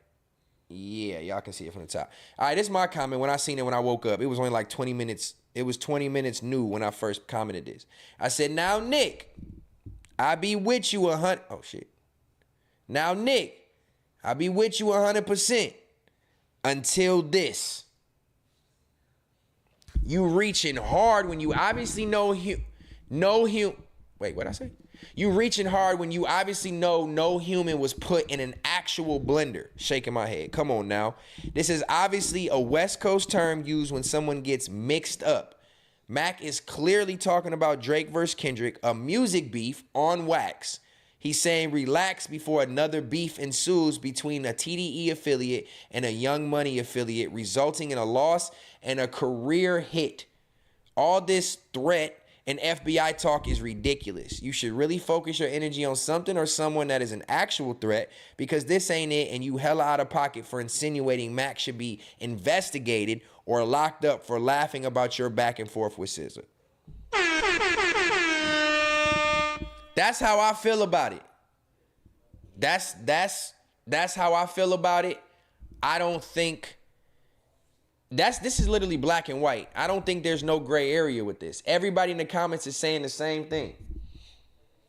A: Yeah, y'all can see it from the top. All right, this is my comment when I seen it when I woke up. It was only like 20 minutes. It was 20 minutes new when I first commented this. I said, now, Nick, I be with you 100. Oh shit. Now Nick, I be with you 100% until this. You reaching hard when you obviously wait, what'd I say? You reaching hard when you obviously know no human was put in an actual blender. Shaking my head. Come on now. This is obviously a West Coast term used when someone gets mixed up. Mac is clearly talking about Drake versus Kendrick, a music beef on wax. He's saying relax before another beef ensues between a TDE affiliate and a Young Money affiliate, resulting in a loss and a career hit. All this threat and FBI talk is ridiculous. You should really focus your energy on something or someone that is an actual threat, because this ain't it, and you hella out of pocket for insinuating Mac should be investigated or locked up for laughing about your back and forth with SZA. That's how I feel about it. That's how I feel about it. I don't think this is literally black and white. I don't think there's no gray area with this. Everybody in the comments is saying the same thing.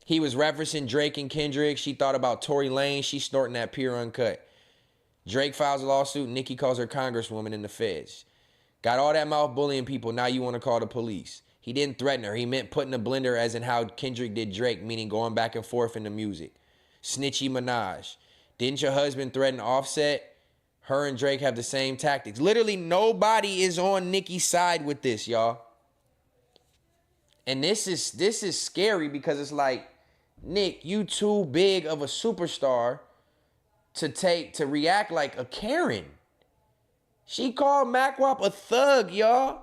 A: He was referencing Drake and Kendrick. She thought about Tory Lanez. She's snorting that pure uncut. Drake files a lawsuit. Nicki calls her congresswoman in the feds. Got all that mouth bullying people. Now you want to call the police. He didn't threaten her. He meant putting a blender, as in how Kendrick did Drake, meaning going back and forth in the music. Snitchy Minaj. Didn't your husband threaten Offset? Her and Drake have the same tactics. Literally nobody is on Nicki's side with this, y'all. And this is scary, because it's like, Nick, you too big of a superstar to react like a Karen. She called Macwop a thug, y'all.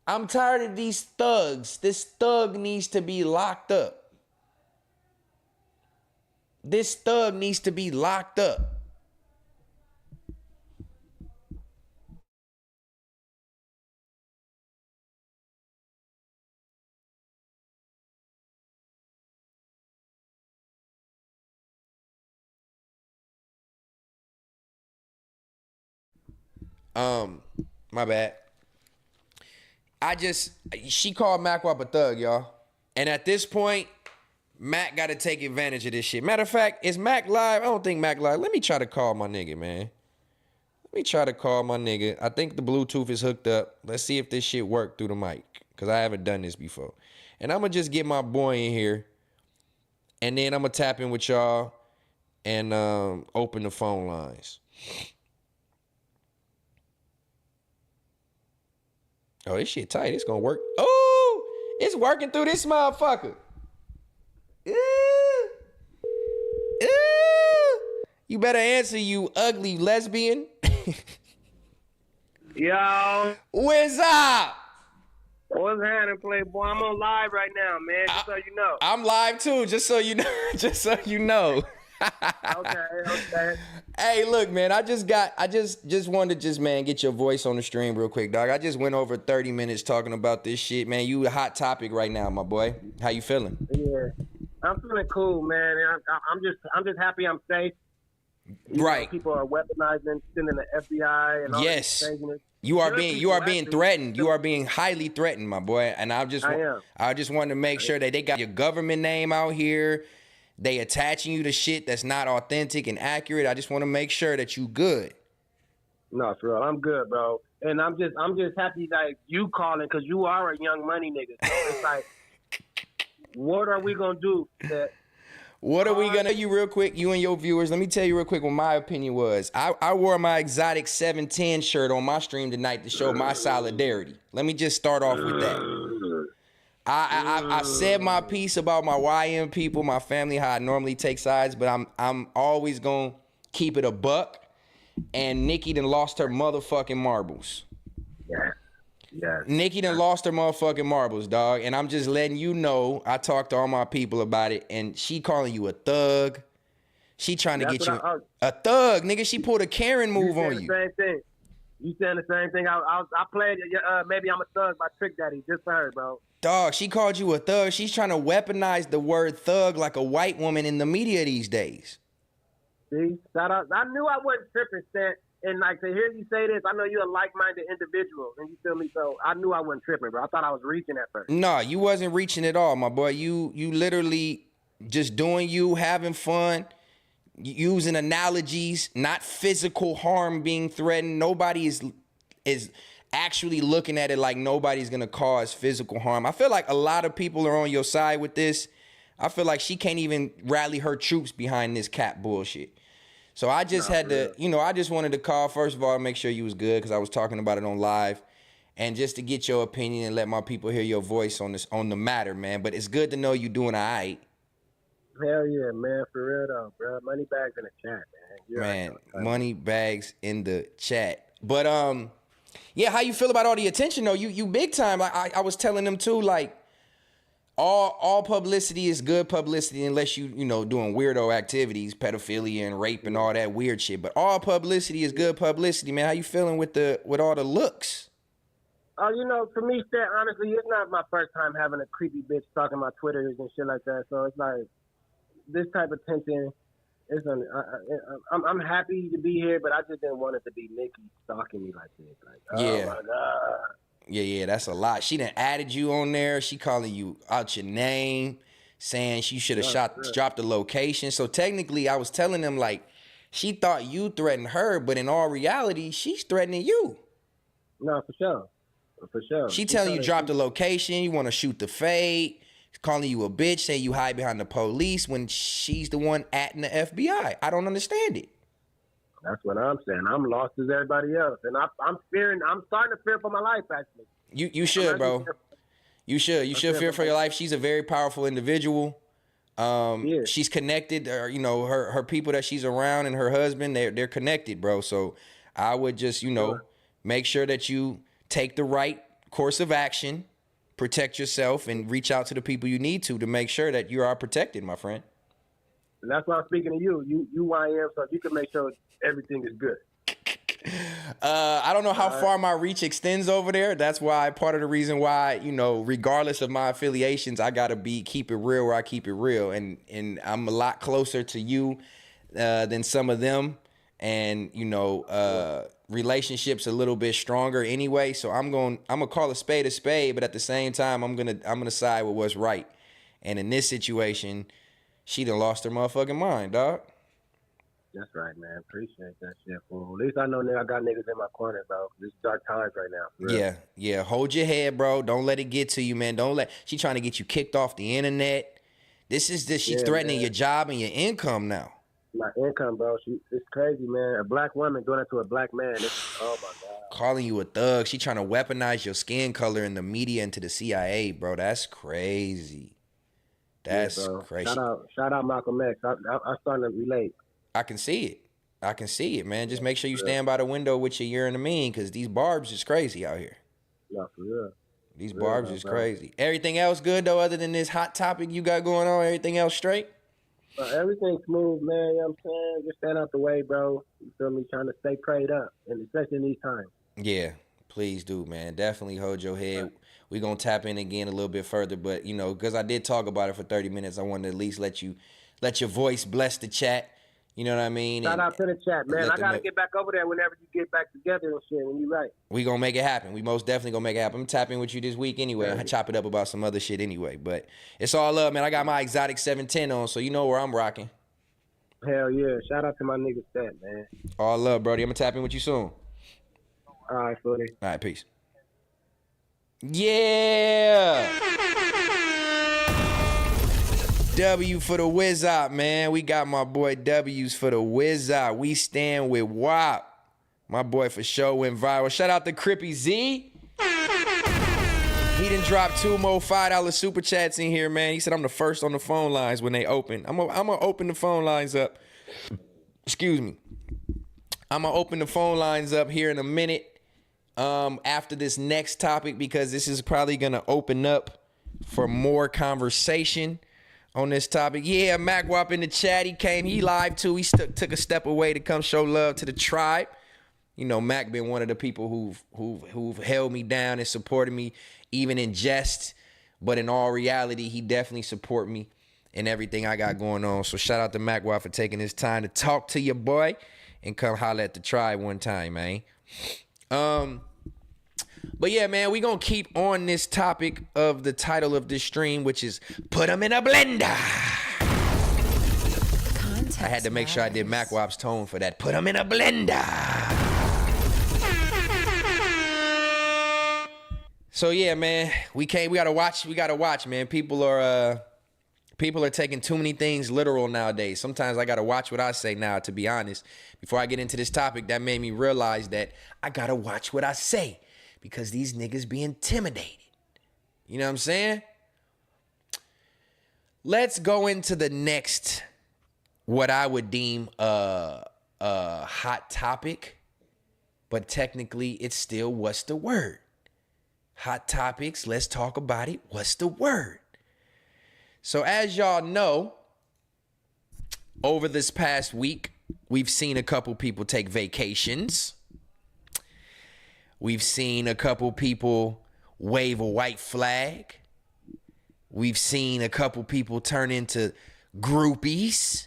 A: I'm tired of these thugs. This thug needs to be locked up. This thug needs to be locked up. My bad. She called Macwop a thug, y'all. And at this point, Mac got to take advantage of this shit. Matter of fact, is Mac live? I don't think Mac live. Let me try to call my nigga, man. Let me try to call my nigga. I think the Bluetooth is hooked up. Let's see if this shit worked through the mic, because I haven't done this before. And I'm going to just get my boy in here, and then I'm going to tap in with y'all and open the phone lines. Oh, this shit tight. It's gonna work. Oh, it's working through this motherfucker. You better answer, you ugly lesbian.
E: Yo.
A: What's up?
E: What's happening, Playboy? I'm on live right now, man, just so you know.
A: I'm live too, just so you know. Just so you know.
E: Okay.
A: Hey, look, man, I just wanted to man, get your voice on the stream real quick, dog. I just went over 30 minutes talking about this shit, man. You a hot topic right now, my boy. How you feeling?
E: Yeah. I'm feeling cool, man. I'm just happy I'm safe.
A: Right.
E: People are weaponizing, sending the FBI and all
A: yes.
E: this craziness.
A: You are being threatened. You are being highly threatened, my boy. And I just wanted to make sure that they got your government name out here. They attaching you to shit that's not authentic and accurate. I just want to make sure that you good.
E: No, for real, I'm good, bro. And I'm just happy that you calling, because you are a Young Money nigga. So it's like, what are we gonna do?
A: What are we gonna do real quick, you and your viewers? Let me tell you real quick what my opinion was. I wore my exotic 710 shirt on my stream tonight to show my solidarity. Let me just start off with that. I said my piece about my YM people, my family, how I normally take sides, but I'm always gonna keep it a buck. And Nicki done lost her motherfucking marbles.
E: Yeah.
A: Nicki done lost her motherfucking marbles, dog. And I'm just letting you know, I talked to all my people about it, and she calling you a thug. She trying to get you a thug, nigga. She pulled a Karen move on you.
E: Same thing. You saying the same thing. I played Maybe I'm a Thug by Trick Daddy just for her, bro.
A: Dog, she called you a thug. She's trying to weaponize the word thug like a white woman in the media these days.
E: See, shout out. I knew I wasn't tripping, Stet. And like to hear you say this, I know you're a like-minded individual, and you feel me. So I knew I wasn't tripping, bro. I thought I was reaching at first.
A: No, you wasn't reaching at all, my boy. You literally just doing you, having fun, using analogies, not physical harm being threatened. Nobody is actually looking at it like nobody's gonna cause physical harm. I feel like a lot of people are on your side with this. I feel like she can't even rally her troops behind this cat bullshit. So I just had to, I just wanted to call, first of all, to make sure you was good, because I was talking about it on live, and just to get your opinion and let my people hear your voice on the matter, man. But it's good to know you doing all right.
E: Hell yeah, man, for real though, bro. Money bags in the chat, man.
A: Man, money bags in the chat. But yeah, how you feel about all the attention though? You big time. Like I was telling them too, like all publicity is good publicity unless you doing weirdo activities, pedophilia and rape and all that weird shit. But all publicity is good publicity, man. How you feeling with all the looks?
E: Oh, for me, Stet, honestly, it's not my first time having a creepy bitch stalking my Twitters and shit like that. So it's like this type of tension. I'm happy to be here, but I just didn't want it to be Nikki stalking me like this. Like, oh my God. Yeah,
A: that's a lot. She done added you on there. She calling you out your name, saying she should have dropped the location. So technically, I was telling them, like, she thought you threatened her, but in all reality, she's threatening you.
E: No, for sure. For sure.
A: She telling you drop the location, you want to shoot the fade, calling you a bitch, saying you hide behind the police when she's the one atting the FBI. I don't understand it.
E: That's what I'm saying. I'm lost as everybody else, and I'm fearing. I'm starting to fear for my life. Actually,
A: you should, bro. You should fear for your life. She's a very powerful individual. She's connected. Her people that she's around and her husband, they're connected, bro. So I would just make sure that you take the right course of action, protect yourself, and reach out to the people you need to make sure that you are protected, my friend.
E: And that's why I'm speaking to you. You YM, so you can make sure everything is good.
A: I don't know how far my reach extends over there. That's why part of the reason why, regardless of my affiliations, I gotta keep it real where I keep it real. And I'm a lot closer to you than some of them. And, relationships a little bit stronger anyway. So I'm gonna call a spade, but at the same time, I'm gonna side with what's right. And in this situation, she done lost her motherfucking mind, dog.
E: That's right, man. Appreciate that shit, fool. At least I know I got niggas in my corner, bro. This is dark times right now. Really.
A: Yeah. Hold your head, bro. Don't let it get to you, man. She trying to get you kicked off the internet. She's threatening your job and your income now.
E: My income, bro. It's crazy, man. A black woman doing it to a black man. Oh my God.
A: Calling you a thug. She trying to weaponize your skin color in the media and to the CIA, bro. That's crazy. That's crazy.
E: Shout out Malcolm X. I'm starting to relate.
A: I can see it, man. Just make sure you stand by the window with your ear in the mean, because these barbs is crazy out here.
E: No, for real.
A: These barbs is crazy. Everything else good, though, other than this hot topic you got going on? Everything else straight?
E: Everything's smooth, man. You know what I'm saying? Just stand out the way, bro. You feel me? Trying to stay prayed up, and especially in these times.
A: Yeah, please do, man. Definitely hold your head. We're going to tap in again a little bit further, but, because I did talk about it for 30 minutes, I wanted to at least let your voice bless the chat. You know what I mean?
E: Shout out to the chat, man. I got to get back over there whenever you get back together and shit, when you right.
A: We going to make it happen. We most definitely going to make it happen. I'm tapping with you this week anyway. I chop it up about some other shit anyway. But it's all love, man. I got my exotic 710 on, so you know where I'm rocking.
E: Hell yeah. Shout out to my nigga Stet, man.
A: All love, Brody. I'm going to tap in with you soon.
E: All right, buddy.
A: All right, peace. Yeah. W for the Wizard, man. We got my boy W's for the Wizard. We stand with WAP. My boy for sure went viral. Shout out to Crippy Z. He done dropped 2 more $5 super chats in here, man. He said I'm the first on the phone lines when they open. I'm gonna open the phone lines up. Excuse me. I'm gonna open the phone lines up here in a minute after this next topic, because this is probably gonna open up for more conversation on this topic. Yeah, Mac Wap in the chat. He live too. He took a step away to come show love to the tribe. Mac been one of the people who've held me down and supported me, even in jest, but in all reality, he definitely support me in everything I got going on. So shout out to Mac Wap for taking his time to talk to your boy and come holler at the tribe one time, man. But yeah, man, we gonna keep on this topic of the title of this stream, which is put them in a blender.
B: Context
A: I had to make sure I did
B: matters.
A: MacWop's tone for that. Put them in a blender. So yeah, man, we gotta watch, man. People are taking too many things literal nowadays. Sometimes I gotta watch what I say now, to be honest. Before I get into this topic, that made me realize that I gotta watch what I say because these niggas be intimidated. You know what I'm saying? Let's go into the next, what I would deem a hot topic, but technically it's still what's the word? Hot topics, let's talk about it. What's the word? So as y'all know, over this past week, we've seen a couple people take vacations. We've seen a couple people wave a white flag. We've seen a couple people turn into groupies.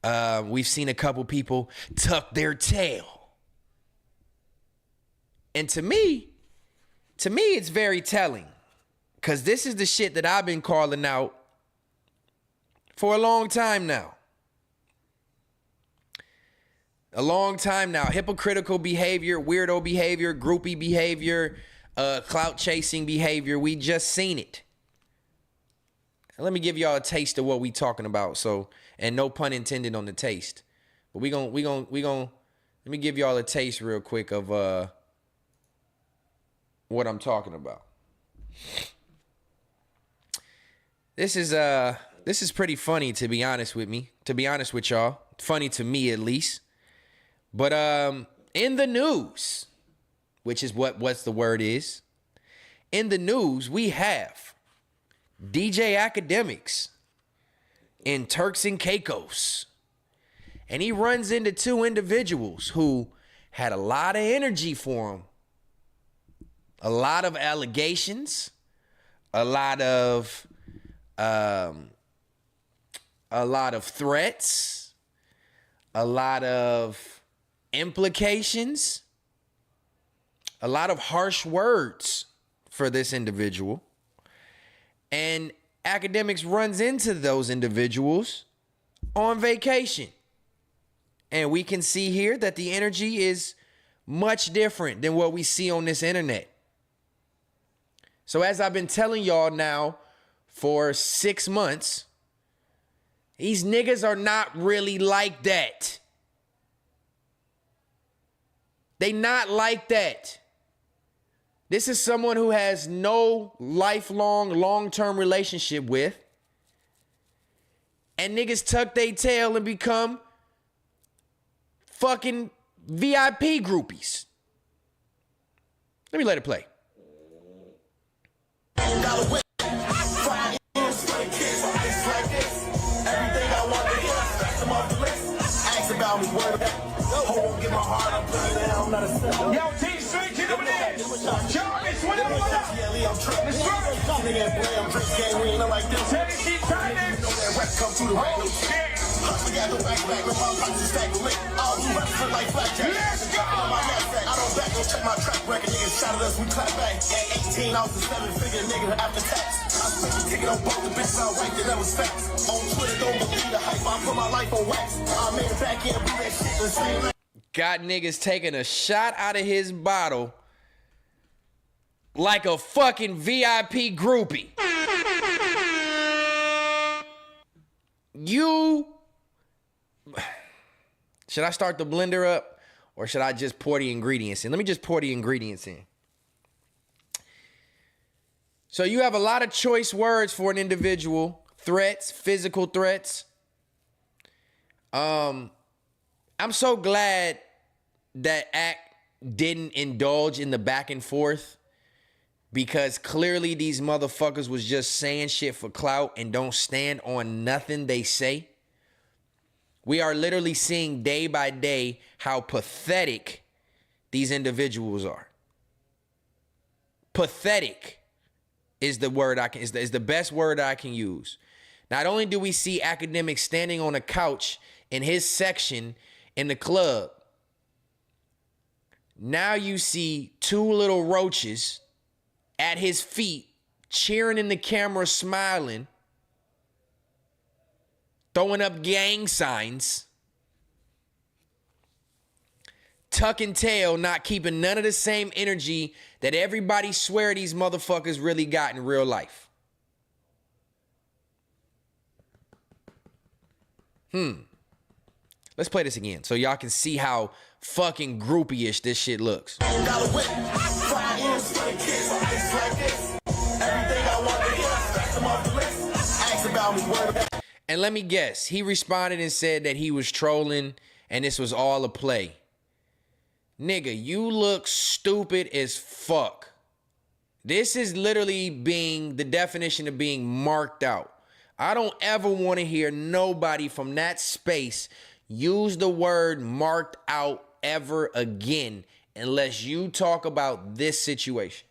A: We've seen a couple people tuck their tail. And to me, it's very telling. Because this is the shit that I've been calling out for a long time now. A long time now. Hypocritical behavior, weirdo behavior, groupie behavior, clout chasing behavior. We just seen it. Let me give y'all a taste of what we talking about. So, and no pun intended on the taste. But we gon' let me give y'all a taste real quick of what I'm talking about. This is pretty funny, to be honest with y'all. Funny to me, at least. But in the news, which is what's the word is. In the news, we have DJ Academics in Turks and Caicos. And he runs into two individuals who had a lot of energy for him. A lot of allegations, a lot of threats, a lot of implications, a lot of harsh words for this individual. And Academics runs into those individuals on vacation. And we can see here that the energy is much different than what we see on this internet. So as I've been telling y'all now for 6 months, these niggas are not really like that. They not like that. This is someone who has no lifelong, long-term relationship with. And niggas tuck their tail and become fucking VIP groupies. Let me let it play.
F: Yo, T straight to the man. Jarvis, what up, what up? Let's go. Teddy, keep timing. Oh, shit. Let's go.
G: I don't back, don't check my track record. Niggas shot at us, we clap back. At 18, I was a 7-figure nigga after tax. I spent the ticket on both the bitches I ranked, and that was facts. On Twitter, don't believe the hype. I put my life on wax. I made it back in and blew that shit the same night.
A: Got niggas taking a shot out of his bottle like a fucking VIP groupie. Should I start the blender up or should I just pour the ingredients in? Let me just pour the ingredients in. So you have a lot of choice words for an individual. Threats, physical threats. I'm so glad that Act didn't indulge in the back and forth because clearly these motherfuckers was just saying shit for clout and don't stand on nothing they say. We are literally seeing day by day how pathetic these individuals are. Pathetic is the word is the best word I can use. Not only do we see Academics standing on a couch in his section in the club. Now you see two little roaches at his feet, cheering in the camera, smiling, throwing up gang signs, tucking tail, not keeping none of the same energy that everybody swear these motherfuckers really got in real life. Let's play this again so y'all can see how fucking groupie-ish this shit looks. And let me guess, he responded and said that he was trolling and this was all a play. Nigga, you look stupid as fuck. This is literally being the definition of being marked out. I don't ever want to hear nobody from that space use the word marked out ever again unless you talk about this situation.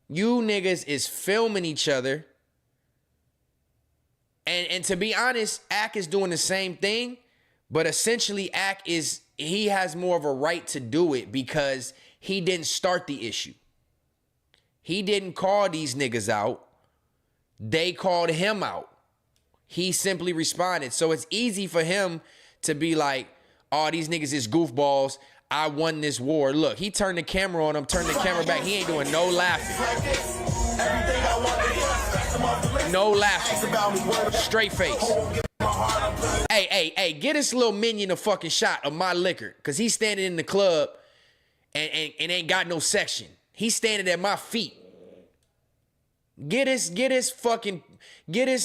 A: You niggas is filming each other. And to be honest, Ak is doing the same thing, but essentially he has more of a right to do it because he didn't start the issue. He didn't call these niggas out. They called him out. He simply responded. So it's easy for him to be like, oh, these niggas is goofballs. I won this war. Look, he turned the camera on him, turned the camera back. He ain't doing no laughing. No laughing. Straight face. Hey, get this little minion a fucking shot of my liquor. Because he's standing in the club and ain't got no section. He's standing at my feet. Get this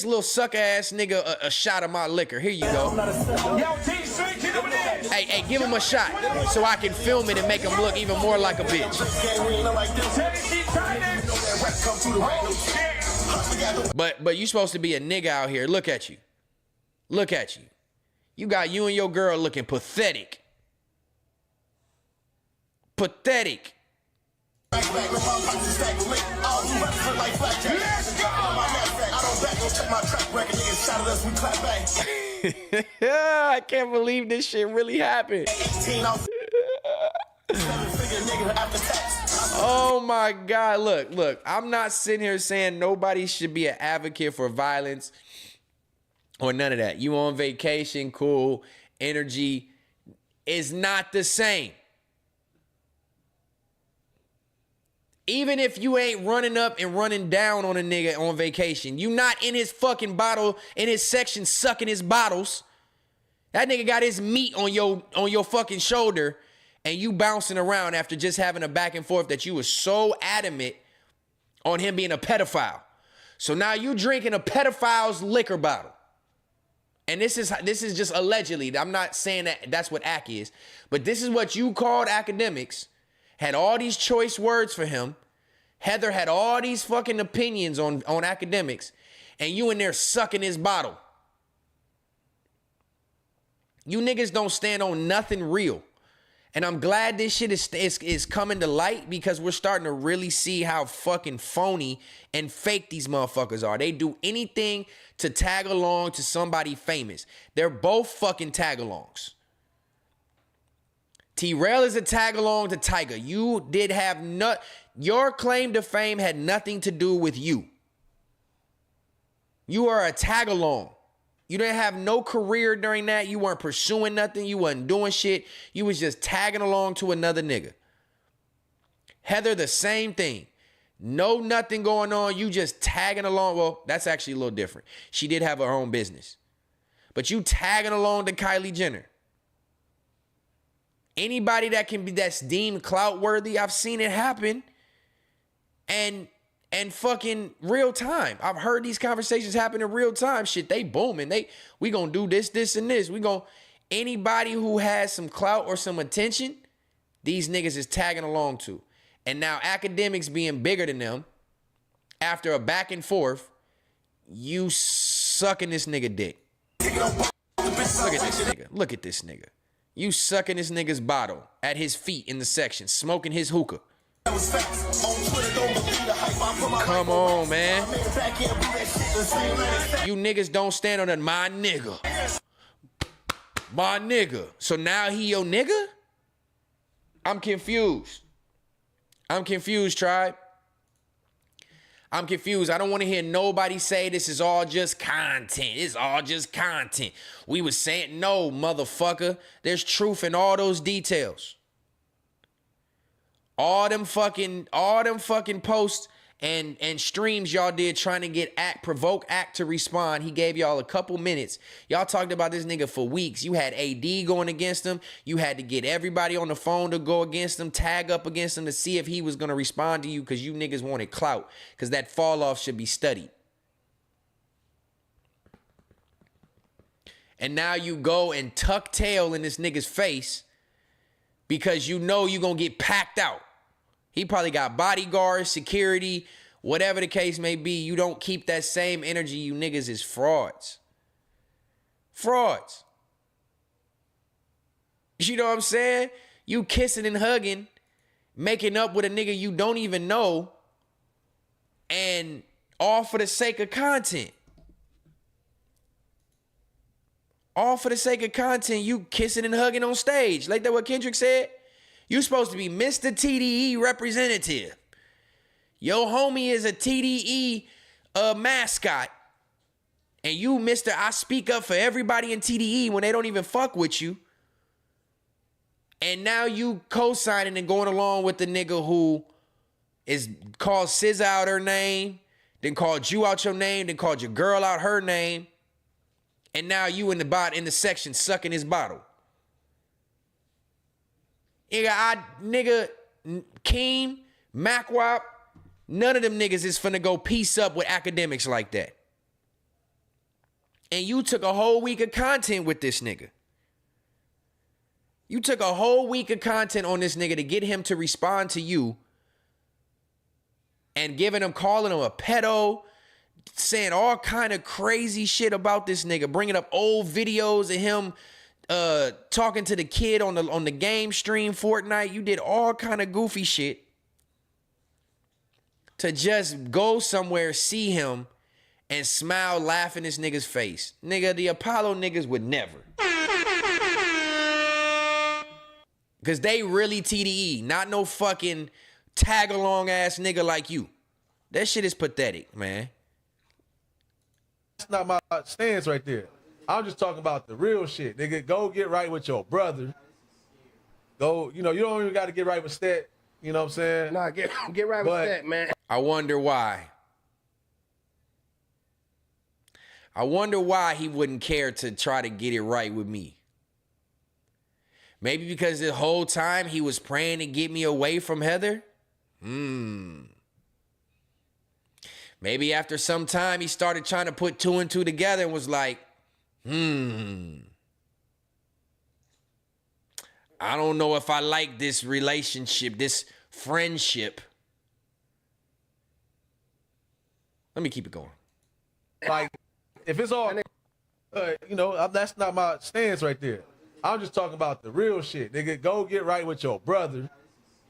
A: little sucker ass nigga a shot of my liquor. Here you go. Hey, give him a shot so I can film it and make him look even more like a bitch. But you supposed to be a nigga out here. Look at you. Look at you. You got you and your girl looking pathetic. Pathetic.
F: Let's go!
A: I can't believe this shit really happened. Oh my God, look, I'm not sitting here saying nobody should be an advocate for violence or none of that. You on vacation, cool. Energy is not the same. Even if you ain't running up and running down on a nigga on vacation, you not in his fucking bottle, in his section sucking his bottles. That nigga got his meat on your fucking shoulder and you bouncing around after just having a back and forth that you was so adamant on him being a pedophile. So now you drinking a pedophile's liquor bottle. And this is just allegedly. I'm not saying that that's what Ak is, but this is what you called academics. Had all these choice words for him. Heather had all these fucking opinions on academics, and you in there sucking his bottle. You niggas don't stand on nothing real. And I'm glad this shit is coming to light because we're starting to really see how fucking phony and fake these motherfuckers are. They do anything to tag along to somebody famous. They're both fucking tag-alongs. T-Rail is a tag-along to Tiger. You did have your claim to fame had nothing to do with you. You are a tag-along. You didn't have no career during that. You weren't pursuing nothing. You wasn't doing shit. You was just tagging along to another nigga. Heather, the same thing. No nothing going on. You just tagging along. Well, that's actually a little different. She did have her own business. But you tagging along to Kylie Jenner. Anybody that's deemed clout worthy, I've seen it happen. And fucking real time. I've heard these conversations happen in real time. Shit, they booming. We gonna do this, and this. Anybody who has some clout or some attention, these niggas is tagging along to. And now academics being bigger than them, after a back and forth, you sucking this nigga dick. Look at this nigga. You sucking this nigga's bottle at his feet in the section, smoking his hookah. Come on, man. You niggas don't stand on it. My nigga. My nigga. So now he your nigga? I'm confused. I'm confused, tribe. I'm confused. I don't want to hear nobody say this is all just content. It's all just content. We was saying, no, motherfucker. There's truth in all those details. All them fucking posts and streams y'all did trying to get provoke Act to respond. He gave y'all a couple minutes. Y'all talked about this nigga for weeks. You had AD going against him. You had to get everybody on the phone to go against him, tag up against him to see if he was going to respond to you because you niggas wanted clout, because that fall off should be studied. And now you go and tuck tail in this nigga's face because you know you're going to get packed out. He probably got bodyguards, security, whatever the case may be. You don't keep that same energy. You niggas is frauds. Frauds. You know what I'm saying? You kissing and hugging, making up with a nigga you don't even know, and all for the sake of content. All for the sake of content, you kissing and hugging on stage. Like that what Kendrick said? You supposed to be Mr. TDE representative. Your homie is a TDE mascot. And you, Mr. I speak up for everybody in TDE when they don't even fuck with you. And now you co-signing and going along with the nigga who is called SZA out her name, then called you out your name, then called your girl out her name. And now you in the section sucking his bottle. Nigga, Keem, Macwop, none of them niggas is finna go piece up with academics like that. And you took a whole week of content with this nigga. You took a whole week of content on this nigga to get him to respond to you and calling him a pedo, saying all kind of crazy shit about this nigga, bringing up old videos of him talking to the kid on the game stream Fortnite. You did all kind of goofy shit to just go somewhere, see him, and smile, laugh in this nigga's face. Nigga, the Apollo niggas would never. Because they really TDE, not no fucking tag-along ass nigga like you. That shit is pathetic, man.
H: That's not my stance right there. I'm just talking about the real shit. Nigga, go get right with your brother. Go, you don't even got to get right with Stet. You know what I'm saying?
C: Nah, get right with Stet, man.
A: I wonder why. I wonder why he wouldn't care to try to get it right with me. Maybe because the whole time he was praying to get me away from Heather? Maybe after some time he started trying to put two and two together and was like, I don't know if I like this relationship, this friendship. Let me keep it going.
H: Like, if it's all, that's not my stance right there. I'm just talking about the real shit. Nigga, go get right with your brother.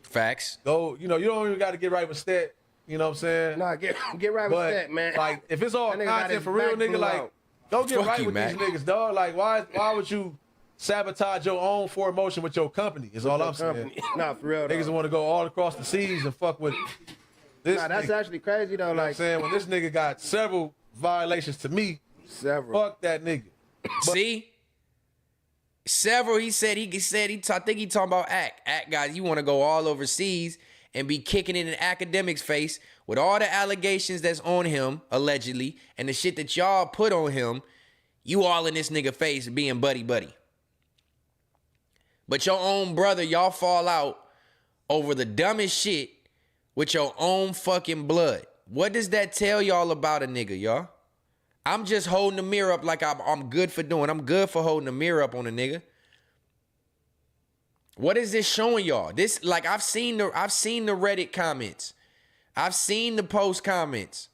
A: Facts.
H: Go, you don't even got to get right with Stet. You know what I'm saying?
C: Nah, get right with Stet, man.
H: Like, if it's all content for real, nigga, like, go get
A: Fuck
H: right
A: you,
H: with
A: Mac.
H: these niggas, dog. Like, why would you sabotage your own promotion with your company? Is all I'm saying.
C: Nah, for real.
H: Niggas want to go all across the seas and fuck with this.
C: Nah, that's
H: nigga.
C: actually crazy though.
H: You know what I'm
C: Like,
H: saying? When this nigga got several violations to me, fuck that nigga.
A: See? Several, I think he talking about Act. Act, guys, you want to go all overseas and be kicking it in academics' face with all the allegations that's on him, allegedly, and the shit that y'all put on him, you all in this nigga face being buddy-buddy. But your own brother, y'all fall out over the dumbest shit with your own fucking blood. What does that tell y'all about a nigga, y'all? I'm just holding the mirror up like I'm good for doing. I'm good for holding the mirror up on a nigga. What is this showing y'all? This, like, I've seen the Reddit comments. I've seen the post comments.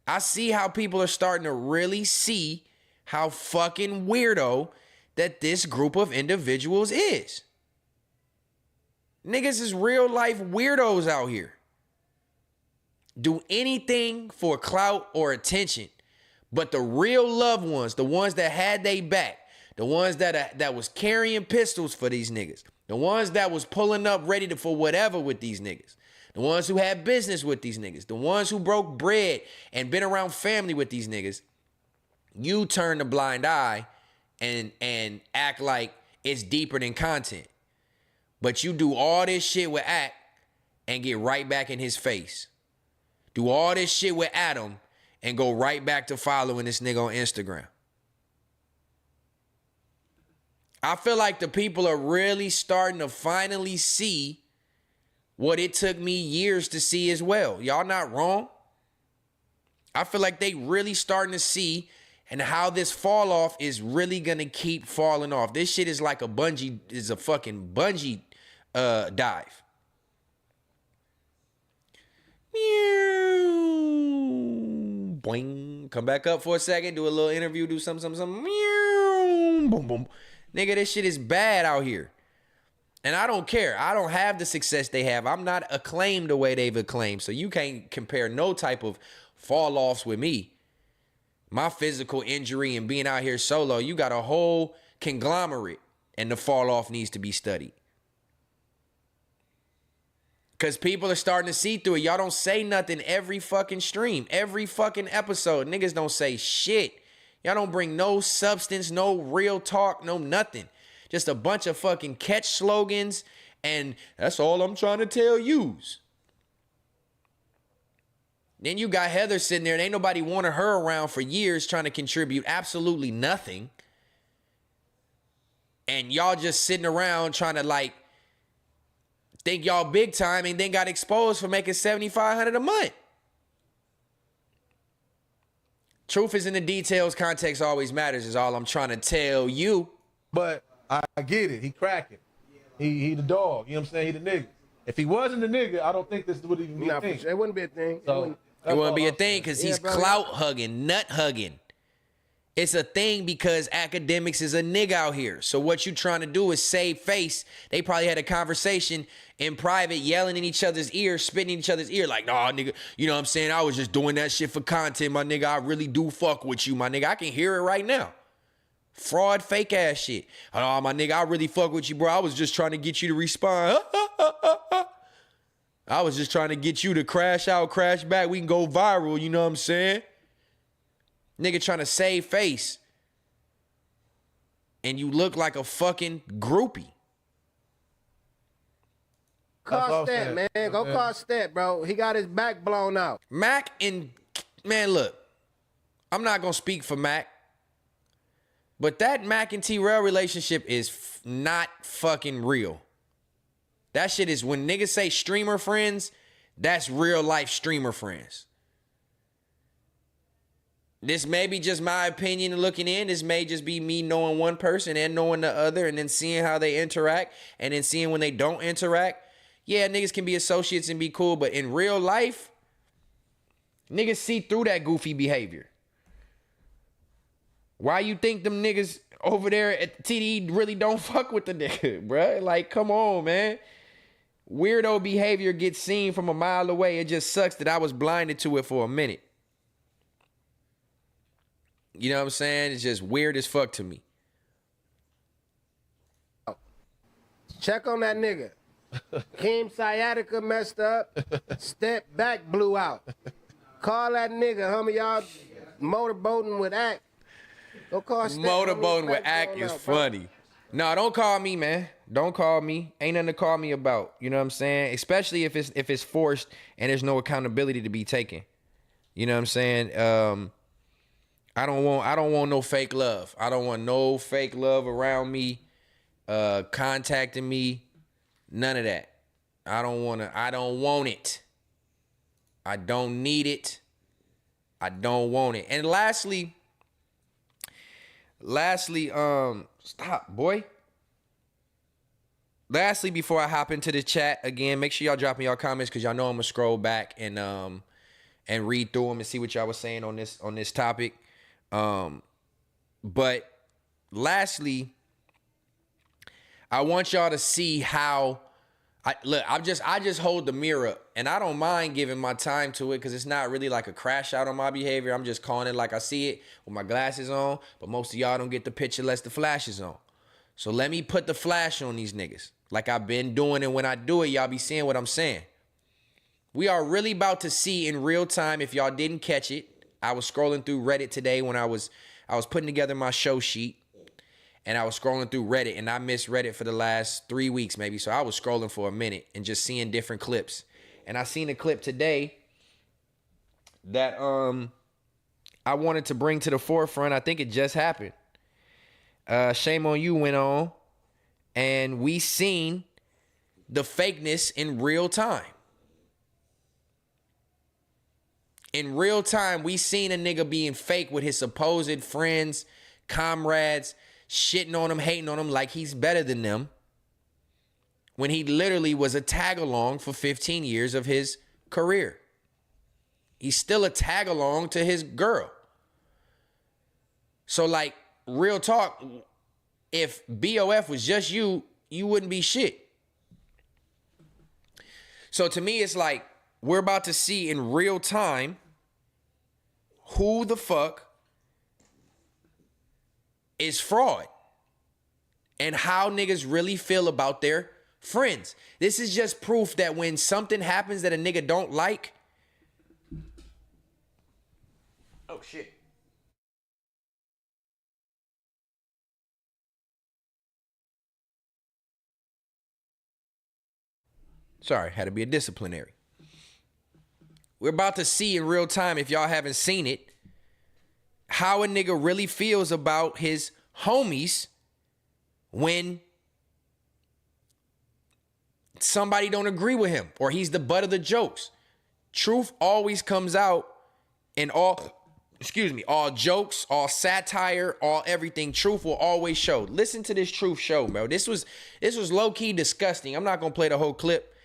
A: I see how people are starting to really see how fucking weirdo that this group of individuals is. Niggas is real life weirdos out here. Do anything for clout or attention. But the real loved ones, the ones that had they back, the ones that was carrying pistols for these niggas, the ones that was pulling up ready for whatever with these niggas, the ones who had business with these niggas, the ones who broke bread and been around family with these niggas, you turn the blind eye and act like it's deeper than content. But you do all this shit with Act and get right back in his face. Do all this shit with Adam and go right back to following this nigga on Instagram. I feel like the people are really starting to finally see what it took me years to see as well. Y'all not wrong. I feel like they really starting to see and how this fall off is really gonna keep falling off. This shit is like a fucking bungee dive. Meow. Boing. Come back up for a second, do a little interview, do something. Meow. Boom, boom. Nigga, this shit is bad out here. And I don't care. I don't have the success they have. I'm not acclaimed the way they've acclaimed. So you can't compare no type of fall offs with me. My physical injury and being out here solo, you got a whole conglomerate, and the fall off needs to be studied. Because people are starting to see through it. Y'all don't say nothing every fucking stream, every fucking episode. Niggas don't say shit. Y'all don't bring no substance, no real talk, no nothing. Just a bunch of fucking catch slogans, and that's all I'm trying to tell yous. Then you got Heather sitting there, and ain't nobody wanted her around for years trying to contribute absolutely nothing. And y'all just sitting around trying to like think y'all big time and then got exposed for making $7,500 a month. Truth is in the details. Context always matters is all I'm trying to tell you.
H: But I get it. He cracking. He the dog. You know what I'm saying? He the nigga. If he wasn't the nigga, I don't think this would even be a thing.
C: It wouldn't be a thing.
H: So,
A: it wouldn't be a thing because he's clout hugging, nut hugging. It's a thing because academics is a nigga out here. So what you trying to do is save face. They probably had a conversation in private, yelling in each other's ear, spitting in each other's ear like, nah, nigga, you know what I'm saying? I was just doing that shit for content, my nigga. I really do fuck with you, my nigga. I can hear it right now. Fraud, fake ass shit. Oh, my nigga, I really fuck with you, bro. I was just trying to get you to respond. I was just trying to get you to crash out, crash back. We can go viral, you know what I'm saying? Nigga trying to save face. And you look like a fucking groupie.
C: Call Stet, man. Go call Stet, bro. He got his back blown out.
A: Mac and... Man, look. I'm not going to speak for Mac. But that Mac and T-Rail relationship is not fucking real. That shit is... When niggas say streamer friends, that's real life streamer friends. This may be just my opinion looking in. This may just be me knowing one person and knowing the other and then seeing how they interact and then seeing when they don't interact. Yeah, niggas can be associates and be cool, but in real life, niggas see through that goofy behavior. Why you think them niggas over there at TDE really don't fuck with the nigga, bruh? Like, come on, man. Weirdo behavior gets seen from a mile away. It just sucks that I was blinded to it for a minute. You know what I'm saying? It's just weird as fuck to me.
C: Check on that nigga. Kim sciatica messed up. Step back blew out. Call that nigga. Homie, y'all motorboating with Act. Go call Step.
A: Motorboating with Act is funny. No, don't call me, man. Don't call me. Ain't nothing to call me about. You know what I'm saying? Especially if it's forced and there's no accountability to be taken. You know what I'm saying? I don't want no fake love. I don't want no fake love around me, contacting me, none of that. I don't want it. I don't need it. I don't want it. And lastly, stop, boy. Lastly, before I hop into the chat again, make sure y'all drop me y'all comments because y'all know I'm gonna scroll back and read through them and see what y'all was saying on this topic. But lastly, I want y'all to see how I just hold the mirror, and I don't mind giving my time to it because it's not really like a crash out on my behavior. I'm just calling it like I see it with my glasses on, but most of y'all don't get the picture unless the flash is on. So let me put the flash on these niggas like I've been doing, and when I do it, y'all be seeing what I'm saying. We are really about to see in real time, if y'all didn't catch it, I was scrolling through Reddit today when I was putting together my show sheet. And I was scrolling through Reddit, and I missed Reddit for the last 3 weeks maybe. So I was scrolling for a minute and just seeing different clips. And I seen a clip today that I wanted to bring to the forefront. I think it just happened. Shame on You went on, and we seen the fakeness in real time. In real time, we seen a nigga being fake with his supposed friends, comrades, shitting on him, hating on him like he's better than them, when he literally was a tag-along for 15 years of his career. He's still a tag-along to his girl. So, like, real talk, if BOF was just you, you wouldn't be shit. So to me, it's like, we're about to see in real time who the fuck is fraud and how niggas really feel about their friends. This is just proof that when something happens that a nigga don't like, oh shit. Sorry, had to be a disciplinary. We're about to see in real time, if y'all haven't seen it, how a nigga really feels about his homies when somebody don't agree with him or he's the butt of the jokes. Truth always comes out in all jokes, all satire, all everything. Truth will always show. Listen to this truth show, bro. This was low-key disgusting. I'm not gonna play the whole clip,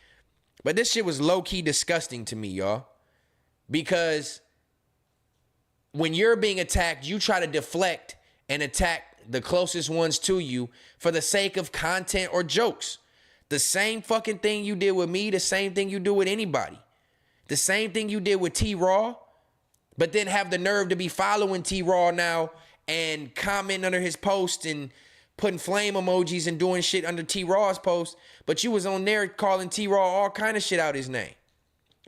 A: but this shit was low-key disgusting to me, y'all. Because when you're being attacked, you try to deflect and attack the closest ones to you for the sake of content or jokes. The same fucking thing you did with me, the same thing you do with anybody. The same thing you did with T-Raw, but then have the nerve to be following T-Raw now and comment under his post and putting flame emojis and doing shit under T-Raw's post, but you was on there calling T-Raw all kind of shit out his name.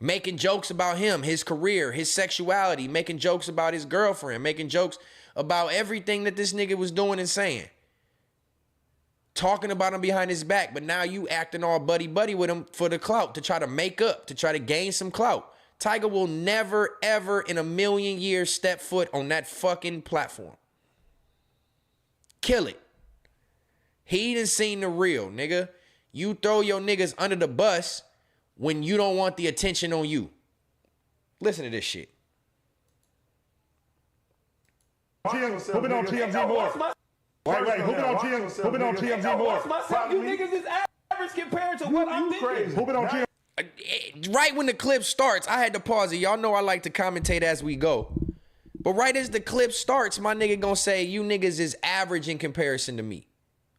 A: Making jokes about him, his career, his sexuality, making jokes about his girlfriend, making jokes about everything that this nigga was doing and saying. Talking about him behind his back, but now you acting all buddy-buddy with him for the clout, to try to make up, to try to gain some clout. Tiger will never, ever in a million years step foot on that fucking platform. Kill it. He done seen the real, nigga. You throw your niggas under the bus when you don't want the attention on you. Listen to this shit.
F: Who been on TMZ more? Wait, who been on TMZ more?
I: You niggas is average compared to what I'm thinking.
F: Who been on TMZ?
A: Right when the clip starts, I had to pause it. Y'all know I like to commentate as we go. But right as the clip starts, my nigga gonna say, you niggas is average in comparison to me.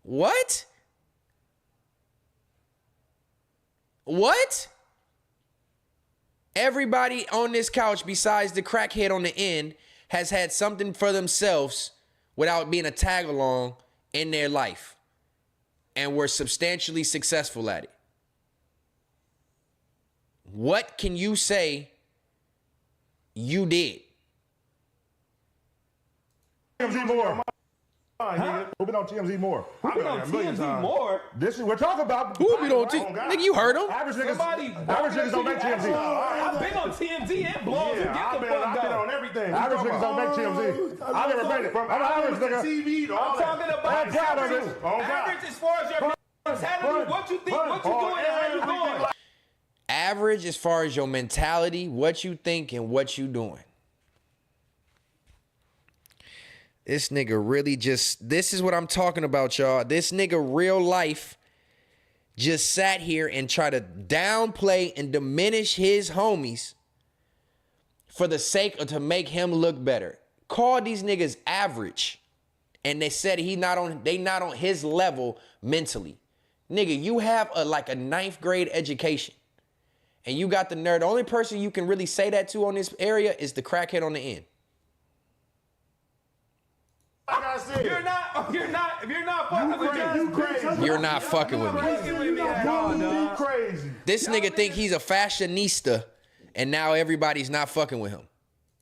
A: What? What? Everybody on this couch besides the crackhead on the end has had something for themselves without being a tag along in their life. And were substantially successful at it. What can you say you did?
F: TMZ more. Who been on TMZ more?
I: Who been on TMZ more?
F: This is we're talking about.
A: Who been on TMZ? Nigga, you heard him.
F: Average niggas don't make TMZ.
I: I've been on TMZ and blogs.
F: I've been on everything. Average niggas don't make TMZ. I never made it. I'm an average nigga.
I: I'm talking about average as far as your mentality, what you think, what you doing, and how you going.
A: Average as far as your mentality, what you think, and what you doing. This nigga really this is what I'm talking about, y'all. This nigga real life just sat here and tried to downplay and diminish his homies for the sake of to make him look better. Called these niggas average. And they said they not on his level mentally. Nigga, you have like a 9th grade education. And you got the nerve. The only person you can really say that to on this area is the crackhead on the end.
D: Like I said,
I: You're not fucking with me.
D: you crazy.
A: You're not fucking with me.
D: You crazy.
A: This nigga think he's a fashionista, and now everybody's not fucking with him.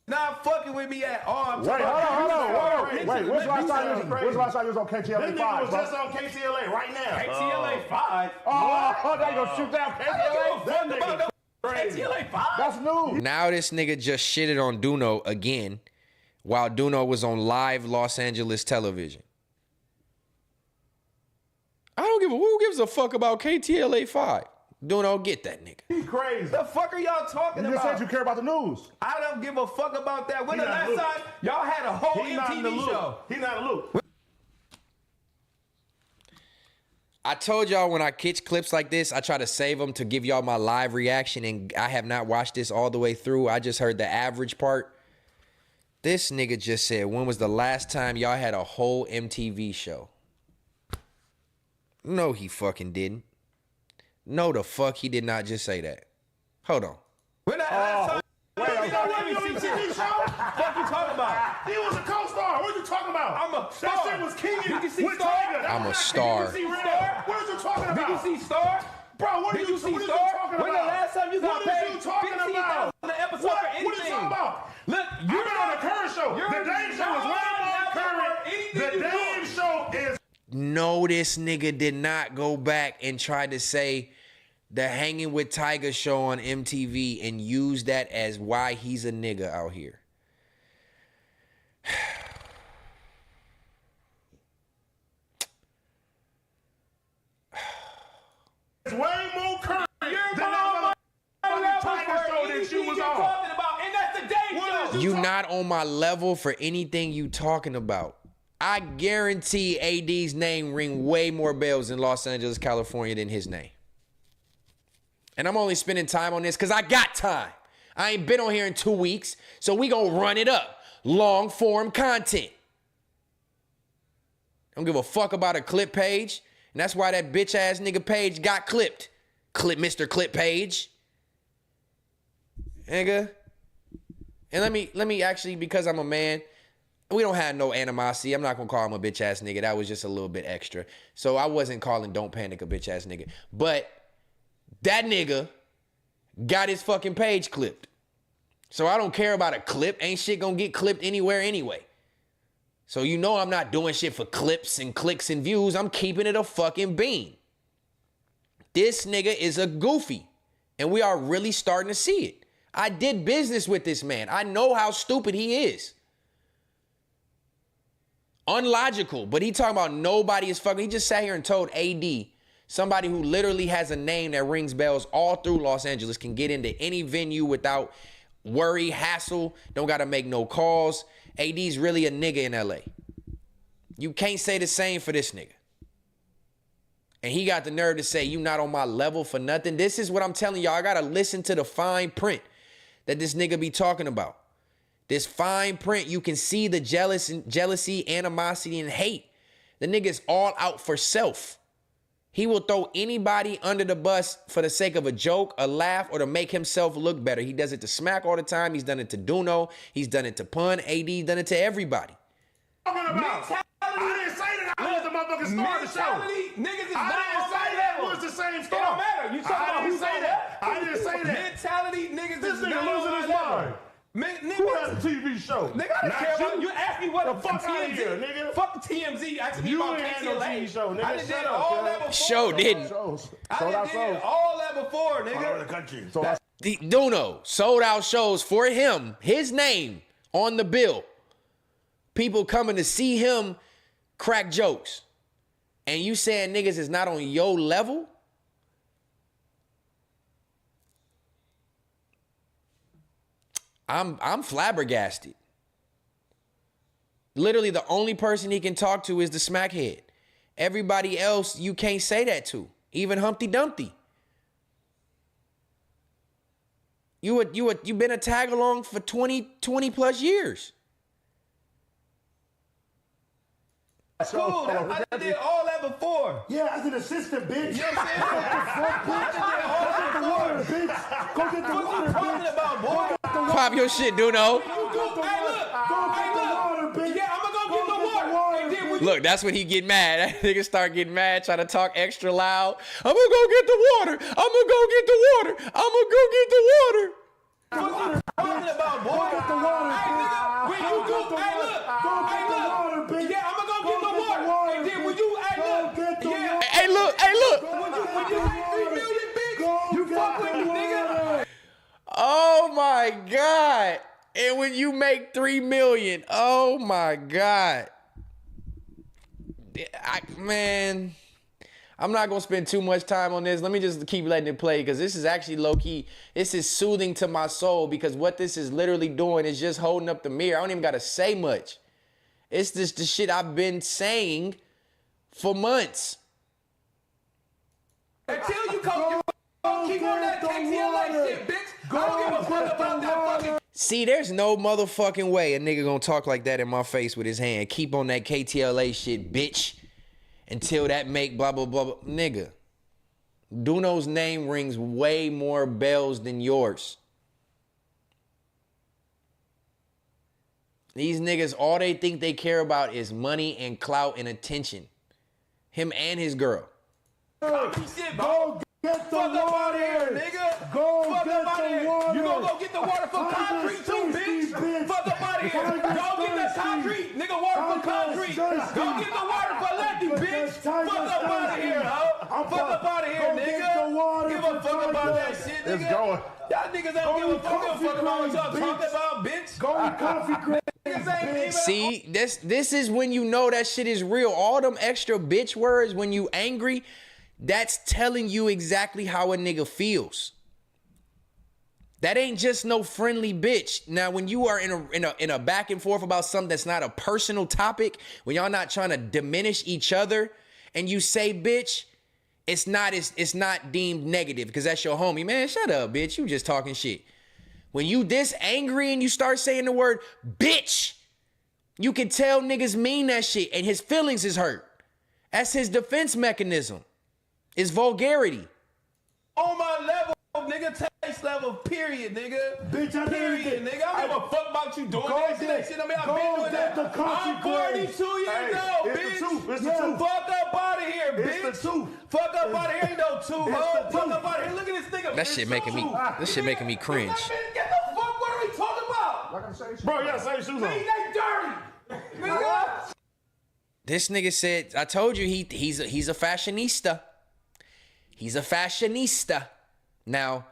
I: Not fucking with me at all. I'm
D: Wait, hold on. Wait, when's the last time you was on KTLA 5?
F: This nigga was just on KTLA right now.
I: KTLA 5.
D: Oh, they gonna shoot down KTLA?
I: That nigga crazy. KTLA 5.
D: That's new.
A: Now this nigga just shitted on Duno again, while Duno was on live Los Angeles television. I don't give a who gives a fuck about KTLA 5. Duno, get that nigga.
D: He crazy.
I: The fuck are y'all talking
D: You just
I: about?
D: said you care about the news.
I: I don't give a fuck about that. When
D: He
I: the
D: not
I: last
D: Luke.
I: time y'all had a whole
D: He not in the
I: MTV
D: loop.
I: show?
D: He not in the loop.
A: I told y'all when I catch clips like this, I try to save them to give y'all my live reaction, and I have not watched this all the way through. I just heard the average part. This nigga just said, when was the last time y'all had a whole MTV show? No, he fucking didn't. No, the fuck he did not just say that. Hold on.
I: When the last time?
D: Wait,
I: You know what?
D: you
I: You
D: on
I: see
D: the TV
I: shit.
D: show?
I: Fuck you talking about?
D: He was a co-star. What are you talking about?
I: I'm a star.
D: That shit was king.
I: You can see
D: with
I: Star?
D: Tiger. That
A: I'm
D: was
A: a
D: not
A: star.
D: King. You can see Star? What are you talking about?
I: Did you see Star?
D: Bro, what are
I: Did
D: you
I: you see
D: what are you
I: Star?
D: talking
I: When the
D: about?
I: last time you got
D: What is
I: paid
D: you talking about?
I: 15,000 an episode
D: What?
I: for anything?
D: What are you talking about?
I: Look,
D: You're on the current show.
I: you're
D: The Dame show is
I: not
D: way more
I: never
D: current.
I: anything
D: The
I: you
D: Dame
I: do.
D: show is.
A: No, this nigga did not go back and try to say the Hanging with Tiger show on MTV and use that as why he's a nigga out here.
D: It's way more current than
I: You're
D: that
I: on my
D: motherfucking Tiger show that you was on.
I: talking about, and that's the Dame
D: What
I: show.
D: is
A: You not on my level for anything you talking about. I guarantee AD's name ring way more bells in Los Angeles, California than his name. And I'm only spending time on this because I got time. I ain't been on here in 2 weeks, so we gonna run it up. Long form content. Don't give a fuck about a clip page. And that's why that bitch ass nigga page got clipped. Clip Mr. Clip Page. Nigga. And let me actually, because I'm a man, we don't have no animosity. I'm not gonna call him a bitch ass nigga. That was just a little bit extra. So I wasn't calling Don't Panic a bitch ass nigga. But that nigga got his fucking page clipped. So I don't care about a clip. Ain't shit gonna get clipped anywhere anyway. So you know I'm not doing shit for clips and clicks and views. I'm keeping it a fucking bean. This nigga is a goofy. And we are really starting to see it. I did business with this man. I know how stupid he is. Unlogical. But he talking about nobody is fucking. He just sat here and told AD, somebody who literally has a name that rings bells all through Los Angeles, can get into any venue without worry, hassle, don't gotta make no calls. AD's really a nigga in LA. You can't say the same for this nigga. And he got the nerve to say, you not on my level for nothing. This is what I'm telling y'all. I gotta listen to the fine print that this nigga be talking about. This fine print, you can see the jealousy, animosity, and hate. The nigga's all out for self. He will throw anybody under the bus for the sake of a joke, a laugh, or to make himself look better. He does it to Smack all the time. He's done it to Duno. He's done it to Pun. AD done it to everybody.
D: I didn't say that I was the motherfucking star of the show.
I: Mentality, niggas is
D: I
I: not
D: didn't
I: on
D: say
I: my
D: that
I: level.
D: was the same
I: It
D: star.
I: don't matter. You talking
D: I
I: about
D: didn't
I: who's
D: say
I: on
D: that.
I: what?
D: I didn't say that.
I: Mentality, niggas
D: This
I: is
D: nigga
I: not
D: losing
I: on
D: his
I: my level.
D: mind.
I: Niggas,
D: Who has a TV show?
I: Nigga, I don't
D: Not
I: care about you. Ask me what
D: The fuck
I: TMZ.
D: outta here, nigga.
I: Fuck TMZ. Ask me
D: You
I: about
D: ain't had no
I: KTLA.
D: TV show, nigga.
I: I done
D: Shut
I: did
D: up,
I: all
D: cuz.
I: that before.
A: Show didn't.
D: Shows.
I: I
D: Sold
I: done
D: out
I: did
D: shows.
I: all that before,
D: All over the
I: nigga.
D: country. So that's
A: The Duno sold out shows for him, his name on the bill. People coming to see him crack jokes. And you saying niggas is not on your level? I'm flabbergasted. Literally the only person he can talk to is the smackhead. Everybody else you can't say that to. Even Humpty Dumpty. You've been a tag along for 20 plus years.
I: Cool. I did all that before.
D: Yeah, as an assistant, bitch.
I: You know what I'm saying? I did all that before.
D: Go get the water, bitch. Go get the
I: What
D: water,
I: you talking
D: bitch.
I: about, boy?
A: Pop your shit, Duno.
I: Hey, look. Yeah, I'm gonna go get the water. And then when
A: Look, that's when he get mad. That nigga start getting mad, try to talk extra loud. I'm gonna go get the water. I'm gonna go get the water. I'm gonna go get the water.
I: what you talking about, boy?
D: Go get the water,
I: Hey, nigga, when you
D: Go
I: do,
D: get the
I: hey,
D: water.
I: look.
D: Go get
I: Hey,
D: the
I: look.
D: water, bitch.
I: Yeah, I'm gonna go get the
D: get the
I: water.
D: water,
I: And then when
D: bitch.
I: you, hey,
D: Go
I: look.
D: get the
I: Yeah.
D: water.
A: Hey, look. Hey, look.
I: When you make 3 million, bitch, you fuck with me, nigga.
A: Oh my God. And when you make 3 million, oh my God. Man, I'm not gonna spend too much time on this. Let me just keep letting it play because this is actually low key. This is soothing to my soul because what this is literally doing is just holding up the mirror. I don't even gotta say much. It's just the shit I've been saying for months.
I: Until you come, keep on that KTLA shit, bitch. I don't give a fuck about that fucking.
A: See, there's no motherfucking way a nigga gonna talk like that in my face with his hand. Keep on that KTLA shit, bitch. Until that make blah, blah, blah, blah. Nigga. Duno's name rings way more bells than yours. These niggas, all they think they care about is money and clout and attention. Him and his girl.
I: Shit,
D: Go get the
I: fuck up out of here,
D: water.
I: nigga.
D: Go
I: fuck
D: get
I: up out of
D: the
I: here.
D: water.
I: You gonna go get the water for
D: Tiger
I: concrete too,
D: thirsty,
I: bitch.
D: bitch.
I: Fuck up out of here.
D: Tiger
I: Go get the
D: thirsty.
I: concrete, nigga. Water for
D: Tiger
I: concrete.
D: thirsty.
I: Go get the water for Lefty, bitch.
D: Tiger
I: Fuck up out of
D: thirsty.
I: here, ho.
D: I'm
I: Fuck up out of here,
D: Go
I: nigga.
D: get the water
I: Give a
D: for
I: fuck about that
D: Tiger.
I: shit,
H: It's
I: nigga.
H: going.
I: Y'all niggas don't give a fuck about what y'all
D: Bitch.
I: talking about, bitch.
D: Go eat coffee grains,
I: Niggas ain't
D: bitch.
I: even.
A: See, this is when you know that shit is real. All them extra bitch words when you angry, that's telling you exactly how a nigga feels. That ain't just no friendly bitch. Now, when you are in a back and forth about something that's not a personal topic, when y'all not trying to diminish each other, and you say bitch, it's not deemed negative because that's your homie. Man, shut up, bitch. You just talking shit. When you this angry and you start saying the word bitch, you can tell niggas mean that shit and his feelings is hurt. That's his defense mechanism. It's vulgarity.
I: On my level, nigga, taste level, period, nigga.
D: Bitch, I
I: period,
D: did it.
I: nigga. I don't give a fuck about you doing
D: Go
I: that
D: get-
I: shit. I mean, I've
D: go
I: been doing
D: get
I: that.
D: the coffee
I: I'm 42
D: grains.
I: years
H: Hey,
I: old,
H: it's the
I: bitch.
H: truth. It's the
D: Yeah.
H: truth.
I: Fuck up out of here, bitch.
H: It's the truth.
I: Fuck up out of here. Ain't no two,
D: It's
I: ho.
D: the
I: Fuck
D: truth.
I: up out of here. Look at this nigga.
A: That
I: It's
A: shit
I: the
A: making me.
I: truth.
A: This shit making me cringe.
I: Get the fuck. What are we talking about?
D: Bro, you gotta say shoes on.
I: Nigga, they dirty. Nigga.
A: This nigga said, I told you he's a fashionista. He's a fashionista. Now,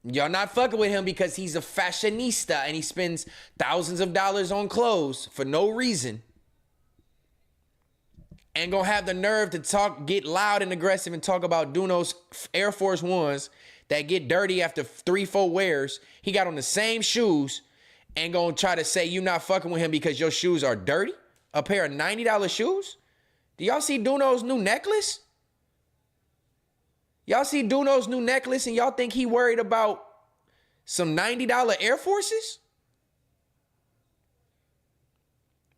A: y'all not fucking with him because he's a fashionista and he spends thousands of dollars on clothes for no reason. And gonna have the nerve to get loud and aggressive and talk about Duno's Air Force Ones that get dirty after 3-4 wears. He got on the same shoes and gonna try to say you not fucking with him because your shoes are dirty? A pair of $90 shoes? Do y'all see Duno's new necklace? Y'all see Duno's new necklace and y'all think he worried about some $90 Air Forces?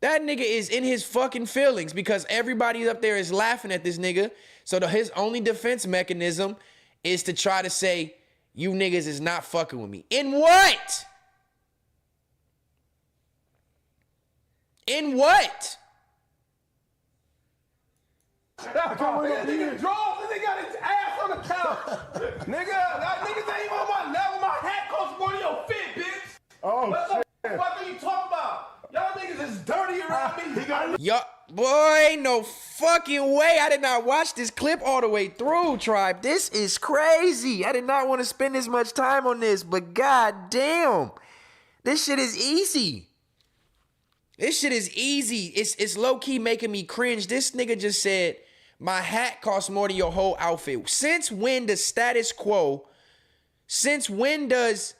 A: That nigga is in his fucking feelings because everybody up there is laughing at this nigga. So his only defense mechanism is to try to say, you niggas is not fucking with me. In what? In what?
I: Nigga draws and they got his ass on the couch. Nigga, that niggas ain't even on my level. My hat costs more than your fit, bitch.
H: Oh,
I: What
H: shit.
I: the fuck are you talking about? Y'all niggas is dirty around me.
A: Y'all, boy, ain't no fucking way. I did not watch this clip all the way through, Tribe. This is crazy. I did not want to spend this much time on this, but god damn. This shit is easy. This shit is easy. It's low-key making me cringe. This nigga just said, my hat costs more than your whole outfit. Since when does status quo, since when does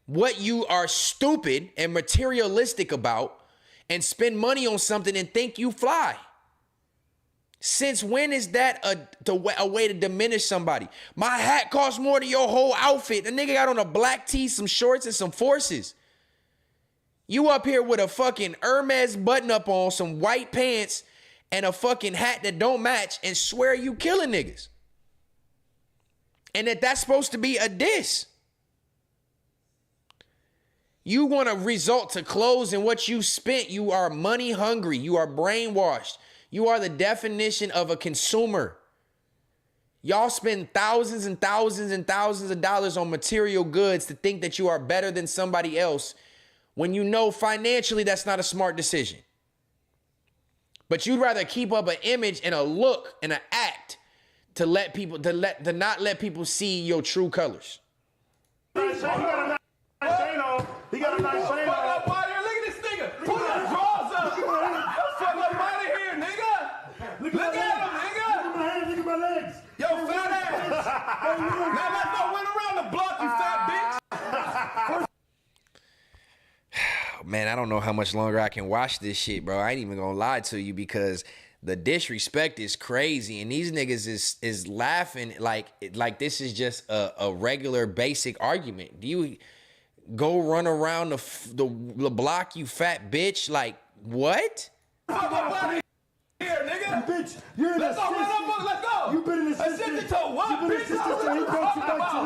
A: what you are stupid and materialistic about and spend money on something and think you fly? Since when is that a way to diminish somebody? My hat costs more than your whole outfit. The nigga got on a black tee, some shorts, and some forces. You up here with a fucking Hermes button up on, some white pants, and a fucking hat that don't match and swear you killing niggas. And that's supposed to be a diss. You want to resort to clothes and what you spent. You are money hungry. You are brainwashed. You are the definition of a consumer. Y'all spend thousands and thousands and thousands of dollars on material goods to think that you are better than somebody else when you know financially that's not a smart decision. But you'd rather keep up an image and a look and an act to not let people see your true colors.
D: He got a nice chain on. He got a nice chain on.
I: Fuck up out here. Look at this nigga. Pull your drawers up. Fuck up out of here, nigga. Look at him, nigga.
D: Look at my hands. Look at my legs.
I: Yo, fat ass. Now let's go win around the block, you fat bitch.
A: Man, I don't know how much longer I can watch this shit, bro. I ain't even gonna lie to you because the disrespect is crazy, and these niggas is laughing like this is just a regular basic argument. Do you go run around the block, you fat bitch? Like what?
I: Fuck up out of here, nigga.
D: Bitch, you're an
I: Let's go, run up, let's go.
D: You've been an assistant.
I: Assistant to what,
D: You've been
I: bitch?
D: an assistant. He brought you back to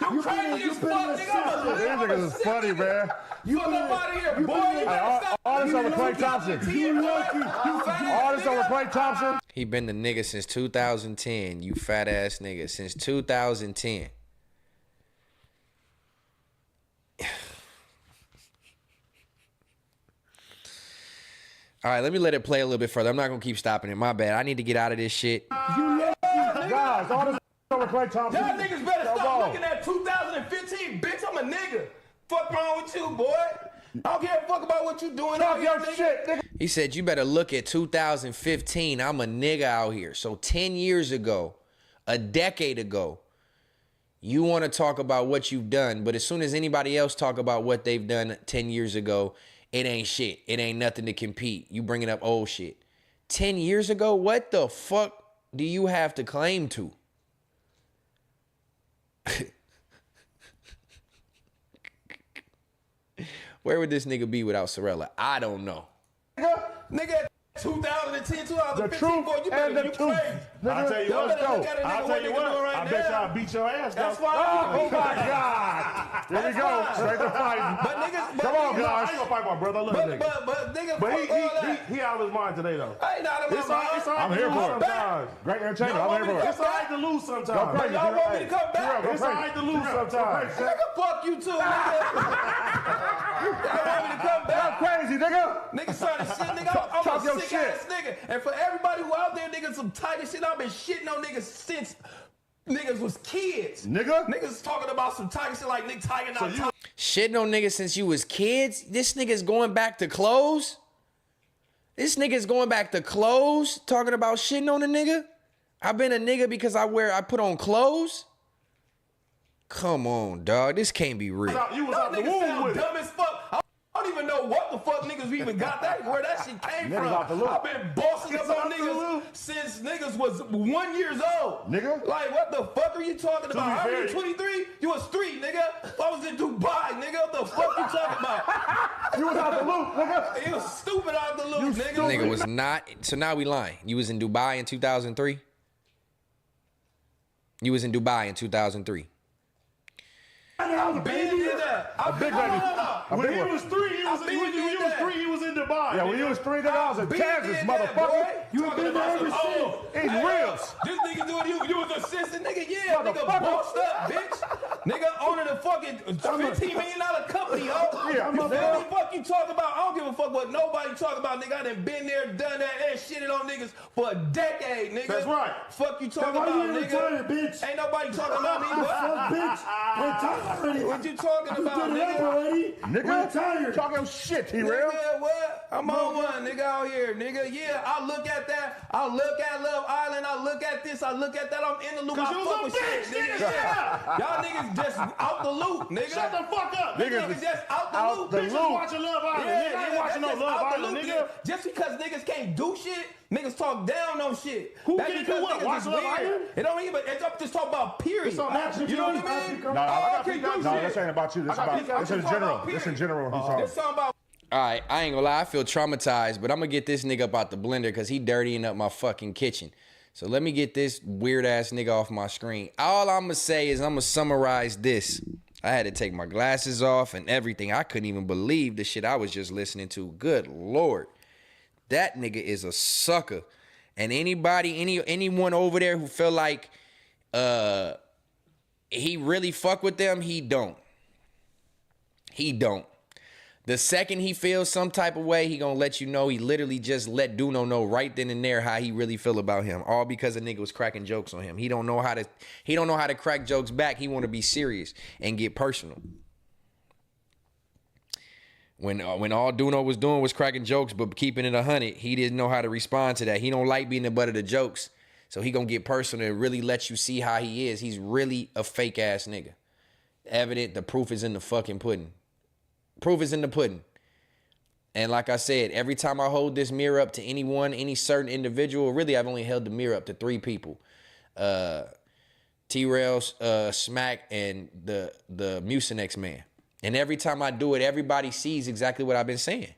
D: him.
I: You crazy as fuck, nigga.
J: These niggas is funny, man.
I: Fuck up out of here, boy.
J: All this over Clay Thompson.
I: You lucky. You fat
J: All this over Clay Thompson.
A: He been the nigga since 2010, you fat ass nigga. Since 2010. All right, let me let it play a little bit further. I'm not going to keep stopping it. My bad. I need to get out of this shit.
J: Guys, all this over Clay Thompson.
I: Y'all niggas better stop looking at 2015, bitch. I'm a nigga. Fuck wrong with you, boy. I don't care a fuck about what you doing out here, nigga.
J: Shit, nigga.
A: He said, you better look at 2015. I'm a nigga out here. So 10 years ago, a decade ago, you want to talk about what you've done. But as soon as anybody else talk about what they've done 10 years ago, it ain't shit. It ain't nothing to compete. You bringing up old shit. 10 years ago, what the fuck do you have to claim to? Where would this nigga be without Sorella? I don't know.
I: Nigga, 2010, 2015,
J: The truth
I: boy, you
J: and
I: better
J: the
I: you
J: truth.
I: crazy.
D: I'll tell you
I: Y'all
D: what,
I: better look at a nigga
D: I'll tell you
I: what nigga doing
D: what.
I: right
D: I bet
I: now.
D: y'all beat your ass.
I: That's
D: though.
I: why.
J: Oh my God. Here we go. Straight to fighting.
I: But niggas,
J: Come on,
D: I
J: guys.
D: ain't gonna fight my brother. I love nigga.
I: But nigga,
D: But
I: fuck all that.
D: he out of his mind today though.
I: I ain't out of my
D: It's all
I: mind.
D: right
J: I'm here
D: to
J: for
D: lose
J: it.
D: sometimes.
J: Great entertainment.
I: Y'all
J: I'm
I: want
J: here
I: me
J: for
I: to
J: it.
D: It's all right to lose
J: Go
D: sometimes.
J: crazy.
I: Y'all want me to come back?
D: It's all right to lose sometimes.
I: Nigga, fuck you too, nigga. Y'all want me to come
J: Go
I: back?
J: crazy, nigga.
I: Niggas trying to shit, nigga. I'm
J: Talk your
I: a sick
J: shit.
I: ass nigga. And for everybody who out there, niggas, some tiger shit, I've been shitting on niggas since niggas was kids.
J: Nigga.
I: Niggas talking about some tiger shit like Nick Tiger not tiger.
A: Shitting on niggas since you was kids? This nigga's going back to clothes? This nigga's going back to clothes? Talking about shitting on a nigga? I've been a nigga because I put on clothes? Come on, dog. This can't be real.
D: You was
I: Y'all
D: out the
I: niggas
D: womb
I: sound
D: with it.
I: dumb as fuck. I don't even know what the fuck niggas even got that, where that shit came
J: Niggas off the
I: from.
J: loop.
I: I've been bossing up
D: Niggas
I: on
D: off the
I: niggas
D: loop.
I: since niggas was 1 year old.
J: Nigga.
I: Like, what the fuck are you talking about? How
D: fair,
I: you 23? You a street, nigga. I was in Dubai, nigga. What the fuck you talking about?
J: You was out the loop, nigga.
I: You was stupid out the loop, nigga.
A: Nigga was not. So now we lying. You was in Dubai in 2003? You was in Dubai in 2003.
I: I've been in that.
J: A big baby.
D: When he was 3, he was in Dubai.
J: Yeah, when you was 3, nigga, I was in Kansas, motherfucker.
I: You been there ever since.
J: Eating ribs.
I: This nigga doing you was assistant, nigga. Yeah, nigga
J: Motherfucker.
I: bossed up, bitch. Nigga owning a fucking $15 million company, yo.
J: Yeah,
I: You feel
J: motherfucker.
I: me? Fuck you talking about? I don't give a fuck what nobody talking about, nigga. I done been there, done that, and shitted on niggas for a decade, nigga.
D: That's right.
I: Fuck you talking
D: That's why
I: about,
D: you
I: nigga.
D: retired, bitch.
I: Ain't nobody talking about me,
D: Fuck,
I: what?
D: bitch. Retired already.
I: What you talking about,
D: did it up
I: nigga?
D: already.
J: Nigga.
D: Retired.
J: Talking shit, T-Rail.
I: Nigga, what? I'm on one, nigga, out here, nigga. Yeah, I look at that. I look at Love Island. I look at this. I look at that. I'm in the loop. I
D: you was
I: fuck
D: a
I: with
D: bitch,
I: shit,
D: nigga.
I: Yeah. Y'all niggas just out the loop, nigga.
D: Shut the fuck up.
I: Niggas just out the
J: out
I: loop.
J: the
I: Bitches
J: loop.
D: Watching Love Island.
I: Yeah,
D: Nigga, I ain't
I: yeah,
D: watching no
I: that's
D: Love
I: out the
D: Island,
I: loop,
D: nigga.
I: Just because niggas can't do shit, niggas talk down on shit.
D: Who
I: That's
D: can't
I: because
D: do what?
I: niggas
D: Watch
I: is
D: Love
I: weird.
D: Island?
I: It don't even. It's up. Just talk about period.
D: It's on national
I: You know what
D: TV.
I: I mean?
J: No,
I: Oh, I can't do
J: no,
I: shit.
J: this ain't about you. This
I: I got
J: about
I: people-
J: this in
I: I'm talking
J: general.
I: about
J: This in
I: period.
J: general. He's
I: It's
J: talking.
I: something about.
A: All right, I ain't gonna lie, I feel traumatized, but I'm gonna get this nigga up out the blender because he dirtying up my fucking kitchen. So let me get this weird ass nigga off my screen. All I'm gonna say is I'm gonna summarize this. I had to take my glasses off and everything. I couldn't even believe the shit I was just listening to. Good Lord. That nigga is a sucker. And anyone over there who feel like he really fuck with them, he don't. He don't. The second he feels some type of way, he gonna let you know. He literally just let Duno know right then and there how he really feel about him. All because a nigga was cracking jokes on him. He don't know how to crack jokes back. He want to be serious and get personal. When all Duno was doing was cracking jokes but keeping it 100, he didn't know how to respond to that. He don't like being the butt of the jokes. So he gonna get personal and really let you see how he is. He's really a fake ass nigga. Evident, the proof is in the fucking pudding. Proof is in the pudding. And like I said, every time I hold this mirror up to anyone, any certain individual, really I've only held the mirror up to 3 people. T-Rail, Smack, and the Mucinex man. And every time I do it, everybody sees exactly what I've been saying.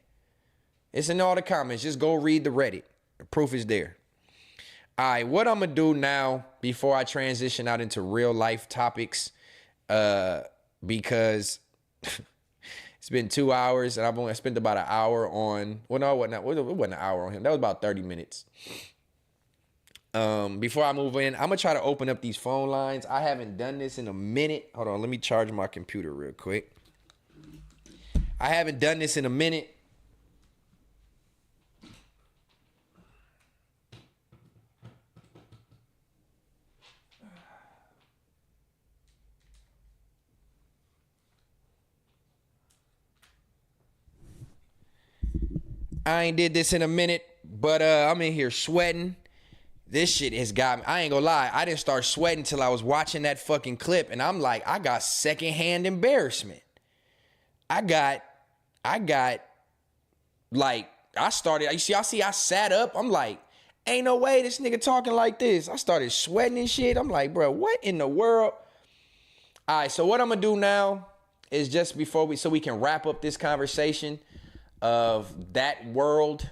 A: It's in all the comments. Just go read the Reddit. The proof is there. All right, what I'm going to do now before I transition out into real life topics, because it's been 2 hours and I've only spent about an hour on, well, no, it wasn't an hour on him. That was about 30 minutes. Before I move in, I'm going to try to open up these phone lines. I haven't done this in a minute. Hold on, let me charge my computer real quick. I haven't done this in a minute. I ain't did this in a minute, but I'm in here sweating. This shit has got me. I ain't gonna lie. I didn't start sweating till I was watching that fucking clip, and I'm like, I got secondhand embarrassment. I got, like, I started, I sat up. I'm like, ain't no way this nigga talking like this. I started sweating and shit. I'm like, bro, what in the world? All right, so what I'm gonna do now is just so we can wrap up this conversation of that world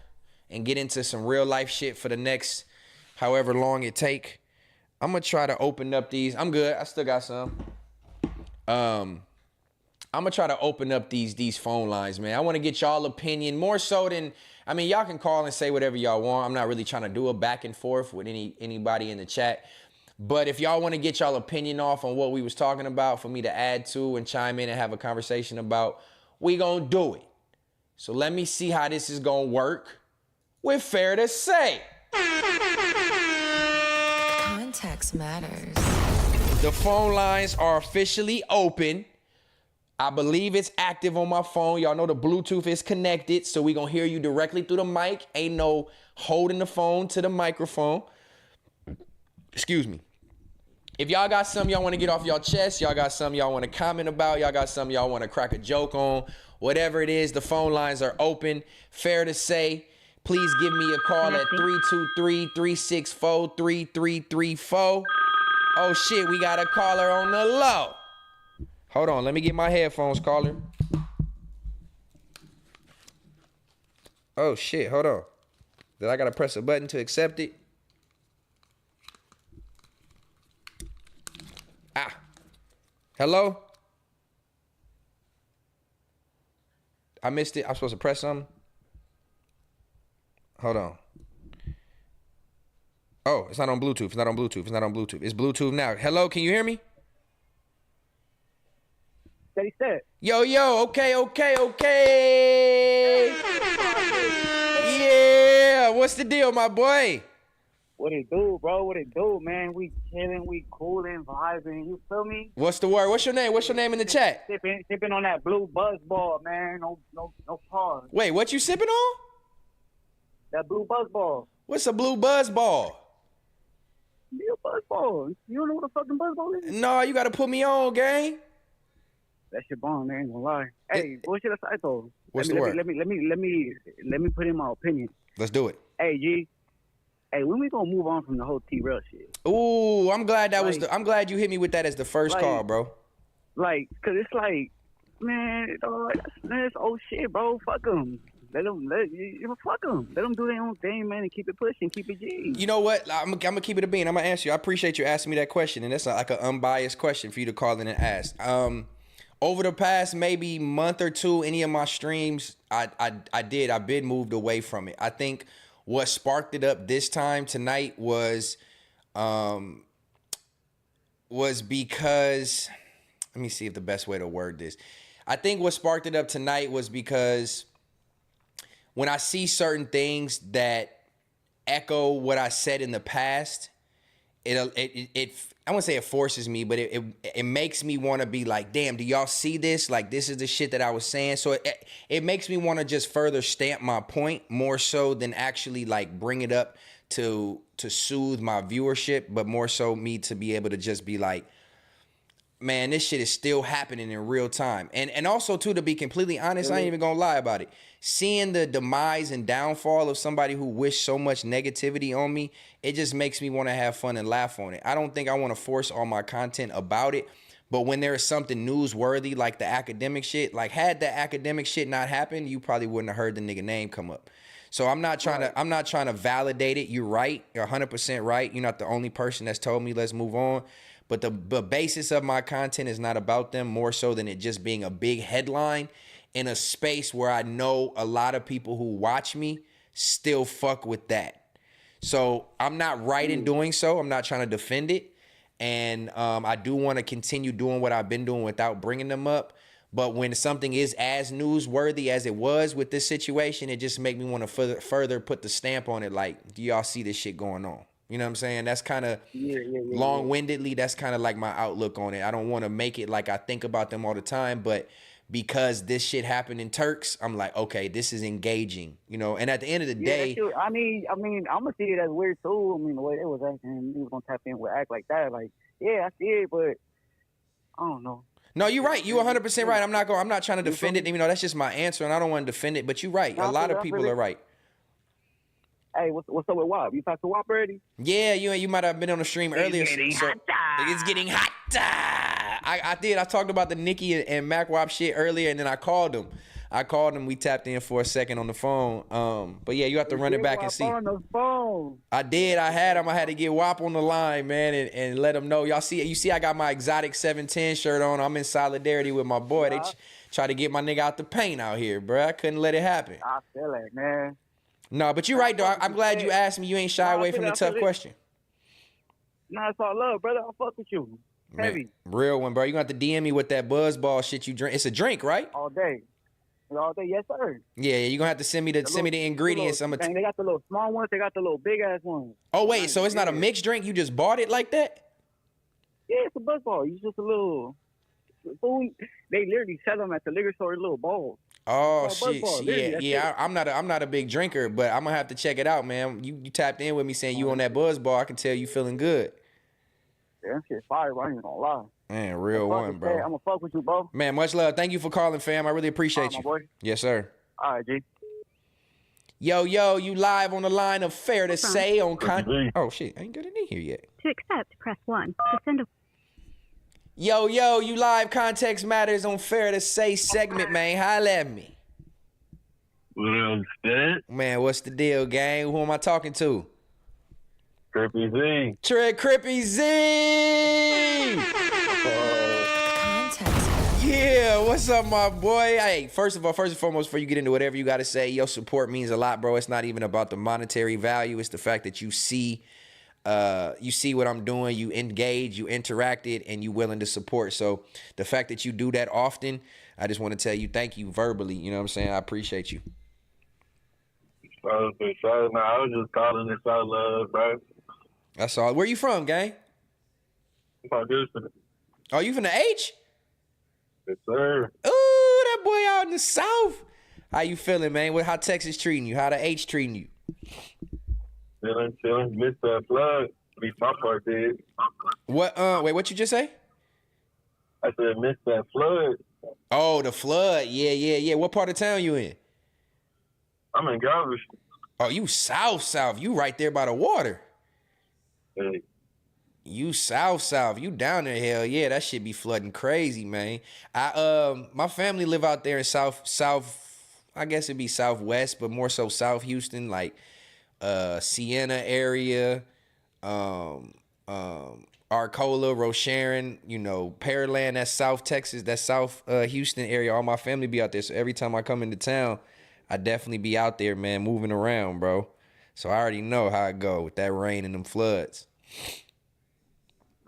A: and get into some real life shit for the next however long it take. I'm gonna try to open up these. I'm good. I still got some. I'm gonna try to open up these phone lines, man. I want to get y'all opinion more so than, I mean, y'all can call and say whatever y'all want. I'm not really trying to do a back and forth with anybody in the chat. But if y'all want to get y'all opinion off on what we was talking about for me to add to and chime in and have a conversation about, we gonna do it. So let me see how this is gonna work with Fair to Say.
B: Context matters.
A: The phone lines are officially open. I believe it's active on my phone. Y'all know the Bluetooth is connected, so we gonna hear you directly through the mic. Ain't no holding the phone to the microphone. Excuse me. If y'all got something y'all want to get off y'all chest, y'all got something y'all want to comment about, y'all got something y'all want to crack a joke on, whatever it is, the phone lines are open. Fair to Say, please give me a call at 323-364-3334. Oh shit, we got a caller on the low. Hold on, let me get my headphones, caller. Oh shit, hold on. Then I gotta press a button to accept it. Ah. Hello? I missed it. I'm supposed to press something? Hold on. Oh, it's not on Bluetooth. It's not on Bluetooth. It's not on Bluetooth. It's Bluetooth now. Hello, can you hear me?
E: Steady set.
A: Yo, okay. Yeah, what's the deal, my boy?
E: What it do, bro? What it do, man? We chilling, we cooling, vibing. You feel me?
A: What's the word? What's your name? What's your name in the chat?
E: Sipping on that blue buzz ball, man. No pause.
A: Wait, what you sipping on?
E: That blue buzz ball.
A: What's a blue buzz ball?
E: Yeah, buzz ball. You don't know what a fucking buzz ball is?
A: No, you gotta put me on, gang.
E: That shit bomb, man. Ain't gonna lie. Hey, what should I say though?
A: What's the word?
E: Let me put in my opinion.
A: Let's do it.
E: Hey, G. Hey, when we gonna move on from the whole T-Rail shit?
A: Ooh, I'm glad I'm glad you hit me with that as the first call, bro.
E: Like, cause it's like,
K: Man, dog, that's old shit, bro. Fuck them. Fuck them. Let them do their own thing, man, and keep it pushing, keep it G.
A: You know what? I'm gonna keep it a bean. I'm gonna answer you. I appreciate you asking me that question, and that's like an unbiased question for you to call in and ask. Over the past maybe month or two, any of my streams, I've been moved away from it. I think what sparked it up this time tonight was because, let me see if the best way to word this. I think what sparked it up tonight was because when I see certain things that echo what I said in the past, it I won't say it forces me, but it makes me want to be like, damn, do y'all see this? Like, this is the shit that I was saying. So it makes me want to just further stamp my point more so than actually like bring it up to soothe my viewership, but more so me to be able to just be like, man, this shit is still happening in real time. And also, too, to be completely honest, I ain't even gonna lie about it. Seeing the demise and downfall of somebody who wished so much negativity on me, it just makes me want to have fun and laugh on it. I don't think I want to force all my content about it, but when there is something newsworthy like the academic shit, like had the academic shit not happened, you probably wouldn't have heard the nigga name come up. So I'm not trying to validate it. You're right. You're 100% right. You're not the only person that's told me let's move on. But the basis of my content is not about them, more so than it just being a big headline in a space where I know a lot of people who watch me still fuck with that. So I'm not right in doing so. I'm not trying to defend it. And I do want to continue doing what I've been doing without bringing them up. But when something is as newsworthy as it was with this situation, it just make me want to further put the stamp on it. Like, do y'all see this shit going on? You know what I'm saying? That's kind of long-windedly, that's kind of like my outlook on it. I don't want to make it like I think about them all the time, but because this shit happened in Turks, I'm like, okay, this is engaging, you know? And at the end of the day...
K: I mean, I'm going to see it as weird, too. I mean, the way they was acting, he was going to tap in with act like that. Like, yeah, I see it, but I don't know.
A: No, you're right. You're 100% right. I'm not trying to defend it. You know, that's just my answer, and I don't want to defend it, but you're right. A lot of people are right.
K: Hey, what's up with WAP? You talked to WAP already?
A: Yeah, you might have been on the stream earlier. It's getting hot. I did. I talked about the Nicki and Mac WAP shit earlier, and then I called him. We tapped in for a second on the phone. But yeah, you have to run it back and see.
K: On the phone.
A: I did. I had to get WAP on the line, man, and let him know. Y'all see? You see? I got my exotic 710 shirt on. I'm in solidarity with my boy. They try to get my nigga out the paint out here, bro. I couldn't let it happen.
K: I feel it, man.
A: No, but you're right, though. I'm glad you asked me. You ain't shy away from the tough question.
K: Nah, it's all love, brother. I'll fuck with you. Heavy.
A: Man, real one, bro. You got to DM me with that buzzball shit you drink. It's a drink, right?
K: All day. All day, yes, sir.
A: Yeah, you're gonna have to send me the ingredients.
K: They got the little small ones, they got the little big ass ones.
A: Oh wait, so it's not a mixed drink? You just bought it like that?
K: Yeah, it's a buzzball. It's just a little food. They literally sell them at the liquor store in little balls.
A: Oh shit, yeah. I'm not a big drinker, but I'm gonna have to check it out, man. You tapped in with me saying you on that buzzball. I can tell you feeling good.
K: Yeah, that shit fire. I ain't even gonna lie.
A: Man, real one, bro.
K: I'm gonna fuck with you, bro.
A: Man, much love. Thank you for calling, fam. I really appreciate you.
K: My boy.
A: Yes, sir.
K: All right, G.
A: Yo, you live on the line of Fair to Say on Oh shit, I ain't got it in here yet.
L: To accept, press 1. To send a
A: Yo, you live Context Matters on Fair to Say segment, man. Holla at me.
E: What up, Stet?
A: Man, what's the deal, gang? Who am I talking to?
E: Crippy Z.
A: Crippy Z! Yeah, what's up, my boy? Hey, first and foremost, before you get into whatever you got to say, your support means a lot, bro. It's not even about the monetary value. It's the fact that you see what I'm doing, you engage, you interacted, and you willing to support. So the fact that you do that often, I just want to tell you thank you verbally. You know what I'm saying? I appreciate you.
E: I was just calling this out love, bro.
A: That's all. Where you from, gang?
E: I'm Houston.
A: Oh, you from the H?
E: Yes, sir.
A: Ooh, that boy out in the South. How you feeling, man? How Texas treating you? How the H treating you?
E: Chilling. Missed that flood. At least my part did.
A: What? Wait, what you just say?
E: I said missed that flood.
A: Oh, the flood. Yeah. What part of town you in?
E: I'm in Galveston.
A: Oh, you south. You right there by the water.
E: Hey.
A: You south. You down there, hell yeah. That shit be flooding crazy, man. My family live out there in south, I guess it'd be southwest, but more so South Houston, like Siena area, Arcola, Rosharon, Pearland, that's South Texas, that's South Houston area. All my family be out there. So every time I come into town, I definitely be out there, man, moving around, bro. So I already know how it go with that rain and them floods.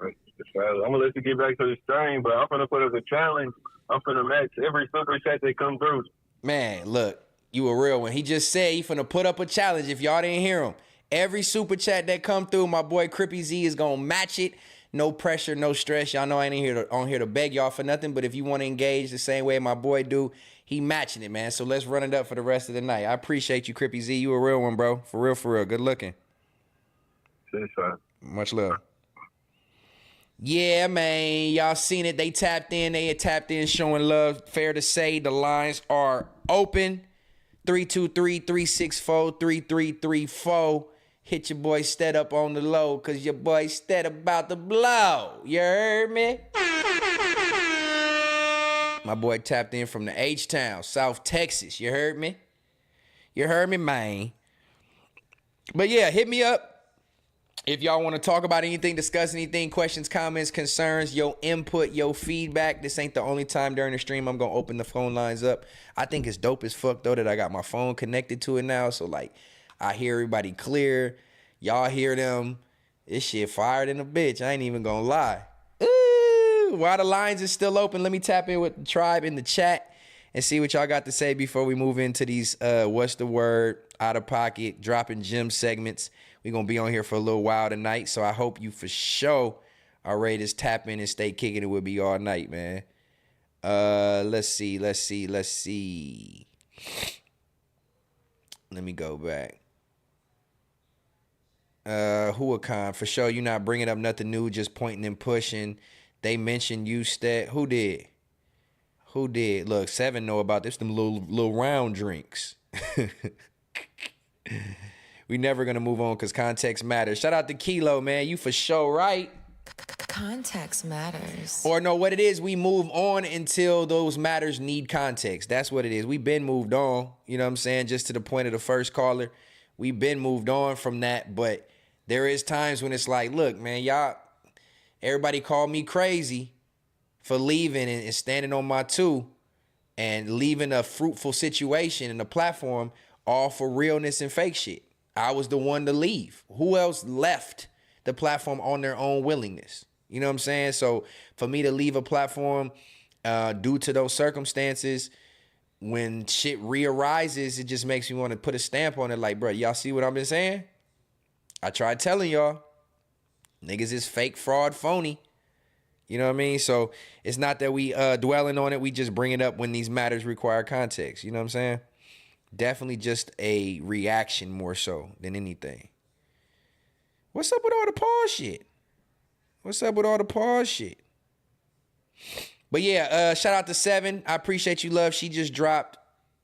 M: I'm gonna let you get back to the stream, but I'm gonna put up a challenge. I'm gonna match every super chat that come through.
A: Man, look, you a real one. He just said he finna put up a challenge. If y'all didn't hear him, every super chat that come through, my boy Crippy Z is gonna match it. No pressure, no stress. Y'all know I ain't on here to beg y'all for nothing, but if you want to engage the same way my boy do, he matching it, man. So let's run it up for the rest of the night. I appreciate you, Crippy Z. You a real one, bro. For real. Good looking. Much love. Yeah, man. Y'all seen it. They tapped in. They had tapped in showing love. Fair to say the lines are open. 323-364-3334. Hit your boy Stet up on the low, cause your boy Stet about to blow. You heard me? My boy tapped in from the H-Town, South Texas. You heard me? You heard me, man. But yeah, hit me up. If y'all want to talk about anything, discuss anything, questions, comments, concerns, your input, your feedback. This ain't the only time during the stream I'm going to open the phone lines up. I think it's dope as fuck, though, that I got my phone connected to it now. So, like, I hear everybody clear. Y'all hear them. This shit fired in a bitch. I ain't even going to lie. Ooh, while the lines is still open, let me tap in with the tribe in the chat and see what y'all got to say before we move into these What's the Word, Out of Pocket, Dropping Gem segments. We're going to be on here for a little while tonight, so I hope you for sure are ready to tap in and stay kicking it with me all night, man. Let's see. Let me go back. Huacan, for sure, you not bringing up nothing new, just pointing and pushing. They mentioned you, Stet. Who did? Look, Seven know about this, them little round drinks. We never gonna move on because context matters. Shout out to Kilo, man. You for sure right.
B: Context matters.
A: Or no, what it is, we move on until those matters need context. That's what it is. We've been moved on. You know what I'm saying? Just to the point of the first caller. We've been moved on from that. But there is times when it's like, look, man, everybody called me crazy for leaving and standing on my two and leaving a fruitful situation and a platform all for realness and fake shit. I was the one to leave. Who else left the platform on their own willingness? You know what I'm saying? So for me to leave a platform due to those circumstances, when shit re-arises, it just makes me want to put a stamp on it like, bro, y'all see what I've been saying? I tried telling y'all. Niggas is fake, fraud, phony. You know what I mean? So it's not that we dwelling on it. We just bring it up when these matters require context. You know what I'm saying? Definitely just a reaction more so than anything. What's up with all the pause shit? But yeah, shout out to Seven. I appreciate you, love. She just dropped.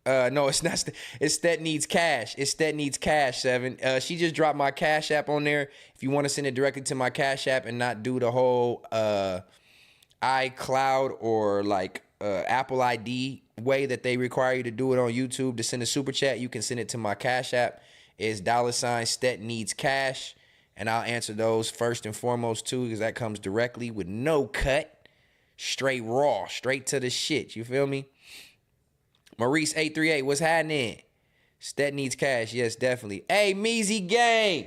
A: No, it's not. It's Stet Needs Cash. It's Stet Needs Cash, Seven. She just dropped my Cash App on there. If you want to send it directly to my Cash App and not do the whole iCloud or like Apple ID way that they require you to do it on YouTube to send a super chat, you can send it to my Cash App. It's $ Stet Needs Cash. And I'll answer those first and foremost too, because that comes directly with no cut. Straight raw, straight to the shit. You feel me? Maurice 838, what's happening? Stet Needs Cash, yes, definitely. Hey, Meezy Gang.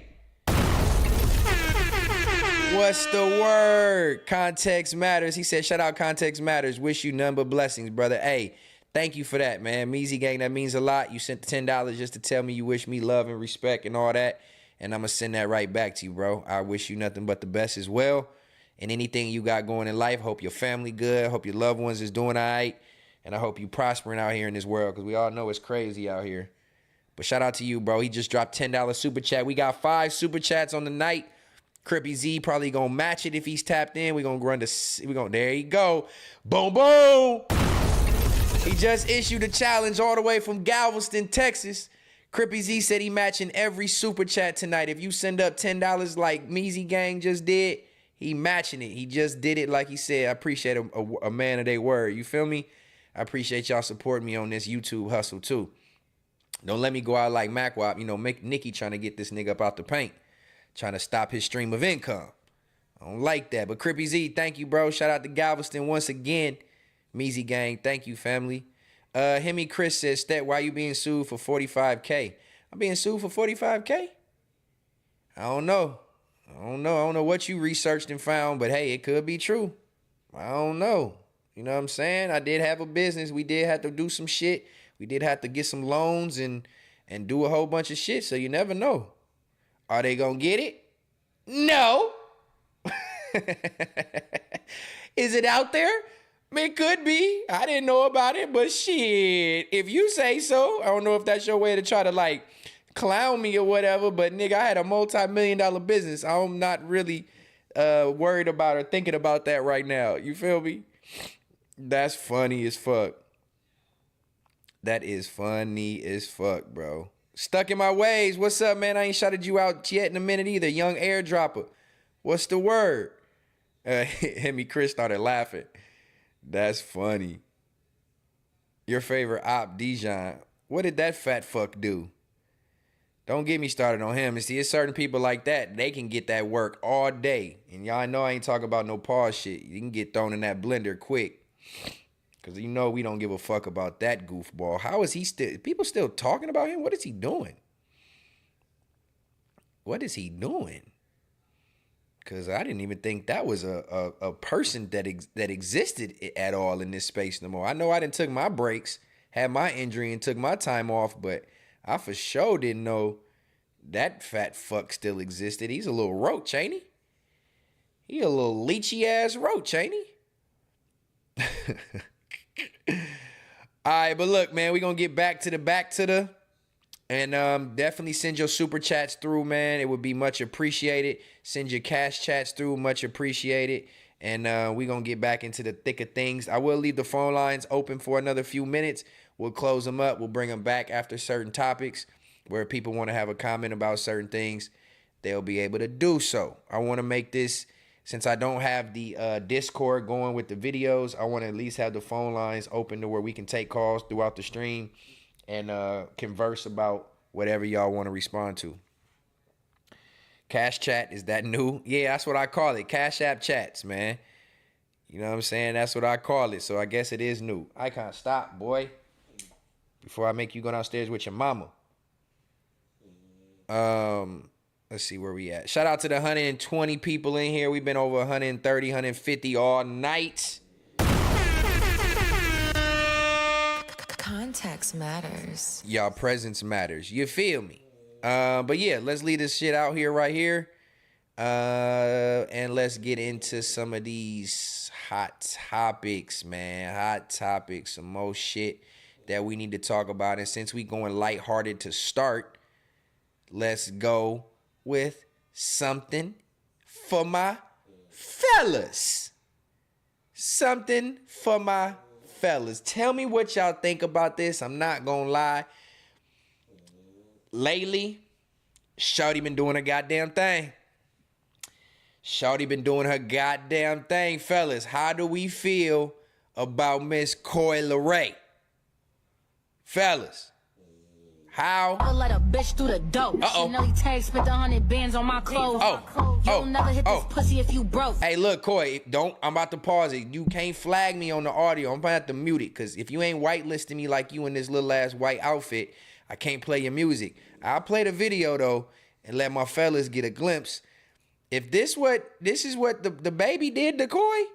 A: What's the word? Context matters. He said, shout out Context Matters. Wish you none but blessings, brother. Hey, thank you for that, man. Meezy Gang, that means a lot. You sent the $10 just to tell me you wish me love and respect and all that. And I'm going to send that right back to you, bro. I wish you nothing but the best as well. And anything you got going in life, hope your family good. Hope your loved ones is doing all right. And I hope you prospering out here in this world, because we all know it's crazy out here. But shout out to you, bro. He just dropped $10 super chat. We got 5 super chats on the night. Crippy Z probably gonna match it if he's tapped in. There you go. Boom, boom. He just issued a challenge all the way from Galveston, Texas. Crippy Z said he matching every super chat tonight. If you send up $10 like Meezy Gang just did, He matching it. He just did it like he said. I appreciate a man of their word. You feel me? I appreciate y'all supporting me on this YouTube hustle too. Don't let me go out like Macwop, make Nikki trying to get this nigga up out the paint, trying to stop his stream of income. I don't like that. But Crippy Z, thank you, bro. Shout out to Galveston once again. Meezy gang, thank you, family. Hemi Chris says, Stet, why you being sued for 45K? I'm being sued for 45K? I don't know. I don't know what you researched and found, but hey, it could be true. I don't know. You know what I'm saying? I did have a business. We did have to do some shit. We did have to get some loans and do a whole bunch of shit, so you never know. Are they gonna get it? No. Is it out there? It could be. I didn't know about it, but shit, if you say so. I don't know if that's your way to try to like clown me or whatever, but nigga, I had a multi-million-dollar business. I'm not really worried about or thinking about that right now. You feel me? That's funny as fuck. That is funny as fuck, bro. Stuck in my ways. What's up, man? I ain't shouted you out yet in a minute either. Young airdropper. What's the word? Hemi Chris started laughing. That's funny. Your favorite op, Dijon. What did that fat fuck do? Don't get me started on him. And see, it's certain people like that. They can get that work all day. And y'all know I ain't talking about no pause shit. You can get thrown in that blender quick. Because you know we don't give a fuck about that goofball. How is he still... People still talking about him? What is he doing? What is he doing? Because I didn't even think that was a person that existed at all in this space no more. I know I done took my breaks, had my injury, and took my time off, but I for sure didn't know that fat fuck still existed. He's a little roach, ain't he? He a little leechy-ass roach, ain't he? All right, but look, man, we're going to get back to the... And definitely send your super chats through, man. It would be much appreciated. Send your cash chats through, much appreciated. And we're going to get back into the thick of things. I will leave the phone lines open for another few minutes. We'll close them up. We'll bring them back after certain topics where people want to have a comment about certain things. They'll be able to do so. I want to make this, since I don't have the Discord going with the videos, I want to at least have the phone lines open to where we can take calls throughout the stream and converse about whatever y'all want to respond to. Cash chat, is that new? Yeah, that's what I call it. Cash app chats, man. You know what I'm saying? That's what I call it. So I guess it is new. Icon, stop, boy. Before I make you go downstairs with your mama. Let's see where we at. Shout out to the 120 people in here. We've been over 130, 150 all night.
B: Context matters.
A: Y'all presence matters. You feel me? But yeah, let's leave this shit out here right here. And let's get into some of these hot topics, man. Hot topics. Some more shit that we need to talk about. And since we going lighthearted to start, let's go with something for my fellas. Something for my fellas. Tell me what y'all think about this. I'm not gonna lie. Lately, Shawty been doing her goddamn thing. Shawty been doing her goddamn thing, fellas. How do we feel about Miss Coi Leray? Fellas, how?
N: I'll let a bitch through the dope.
A: Uh-oh.
N: Chanel tag spent 100 bands on my clothes. You'll never hit this pussy if you broke.
A: Hey, look, Coi, I'm about to pause it. You can't flag me on the audio. I'm gonna have to mute it, because if you ain't whitelisting me like you in this little ass white outfit, I can't play your music. I'll play the video though and let my fellas get a glimpse. If this is what the baby did to Coi,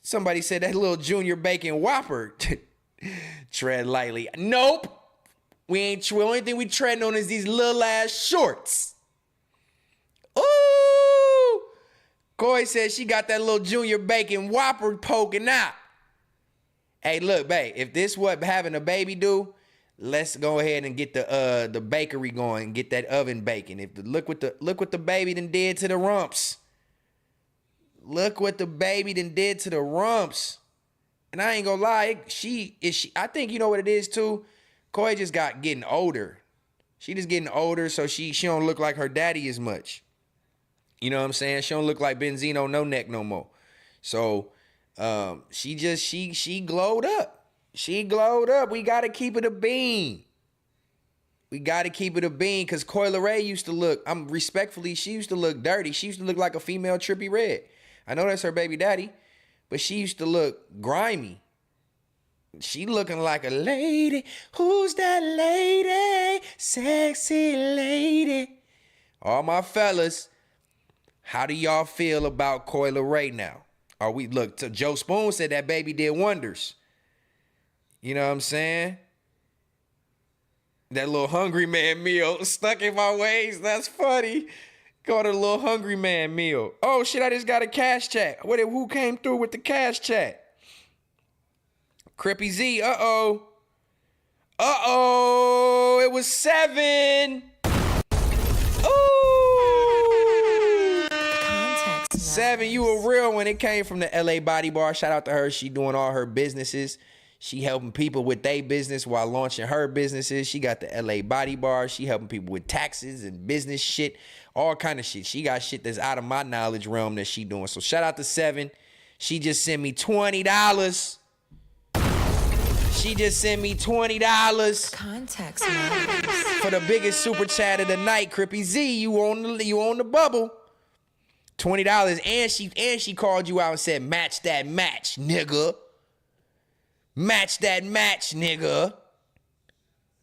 A: somebody said that little Junior Bacon Whopper. Tread lightly. Nope. The only thing we treading on is these little ass shorts. Ooh. Coi said she got that little Junior Bacon Whopper poking out. Hey, look, babe, if this what having a baby do, let's go ahead and get the bakery going and get that oven baking. Look what the baby done did to the rumps. Look what the baby done did to the rumps. And I ain't gonna lie, I think you know what it is too. Coi just getting older. She just getting older, so she don't look like her daddy as much. You know what I'm saying? She don't look like Benzino no neck no more. So she glowed up. She glowed up. We gotta keep it a bean. We gotta keep it a bean because Coi Leray used to look, she used to look dirty. She used to look like a female Trippie Redd. I know that's her baby daddy, but she used to look grimy. She looking like a lady. Who's that lady? Sexy lady. All my fellas, how do y'all feel about Coi Leray now? Joe Spoon said that baby did wonders. You know what I'm saying? That little hungry man meal stuck in my waist. That's funny. Called it a little hungry man meal. Oh shit, I just got a cash chat. Who came through with the cash chat? Crippy Z, uh-oh. Uh-oh, it was 7. Ooh. 7, you a real one. It came from the LA Body Bar. Shout out to her. She doing all her businesses. She helping people with their business while launching her businesses. She got the LA Body Bar. She helping people with taxes and business shit, all kind of shit. She got shit that's out of my knowledge realm that she doing. So shout out to 7. She just sent me $20. She just sent me $20.
B: Context matters.
A: For the biggest super chat of the night, Crippy Z. You on the bubble. $20. And she called you out and said, match that match, nigga. Match that match, nigga.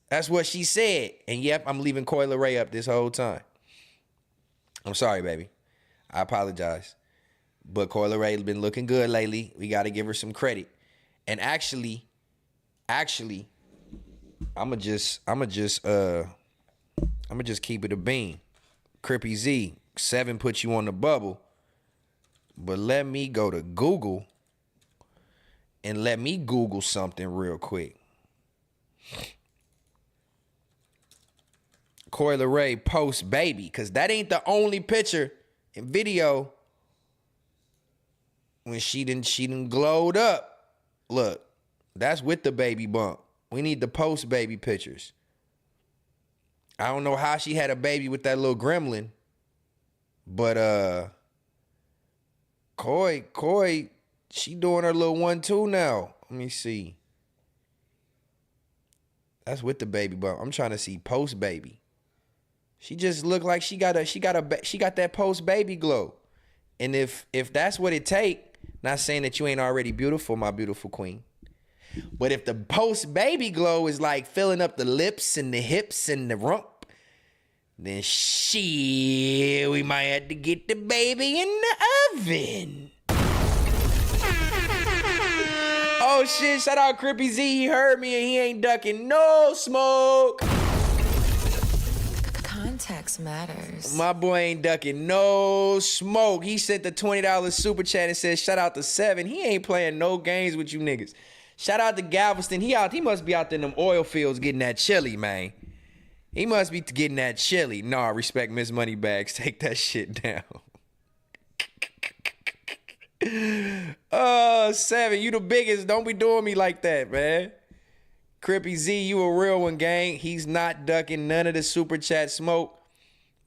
A: That's what she said. And yep, I'm leaving Coi Leray up this whole time. I'm sorry, baby. I apologize. But Coi Leray been looking good lately. We got to give her some credit. And actually, I'ma just keep it a bean. Crippy Z, 7 put you on the bubble. But let me go to Google and let me Google something real quick. Coi Leray post baby, because that ain't the only picture and video when she done glowed up. Look, that's with the baby bump. We need the post baby pictures. I don't know how she had a baby with that little gremlin, but Coi, she doing her little 1-2 now. Let me see. That's with the baby bump. I'm trying to see post baby. She just looked like she got that post baby glow. And if that's what it take, not saying that you ain't already beautiful, my beautiful queen. But if the post baby glow is like filling up the lips and the hips and the rump, then shit, we might have to get the baby in the oven. Oh shit, shout out Crippy Z. He heard me and he ain't ducking no smoke.
B: Context matters.
A: My boy ain't ducking no smoke. He sent the $20 super chat and said, shout out to 7. He ain't playing no games with you niggas. Shout out to Galveston. He must be out there in them oil fields getting that chili, man. He must be getting that chili. Nah, respect Miss Moneybags. Take that shit down. 7, you the biggest. Don't be doing me like that, man. Crippy Z, you a real one, gang. He's not ducking none of the super chat smoke.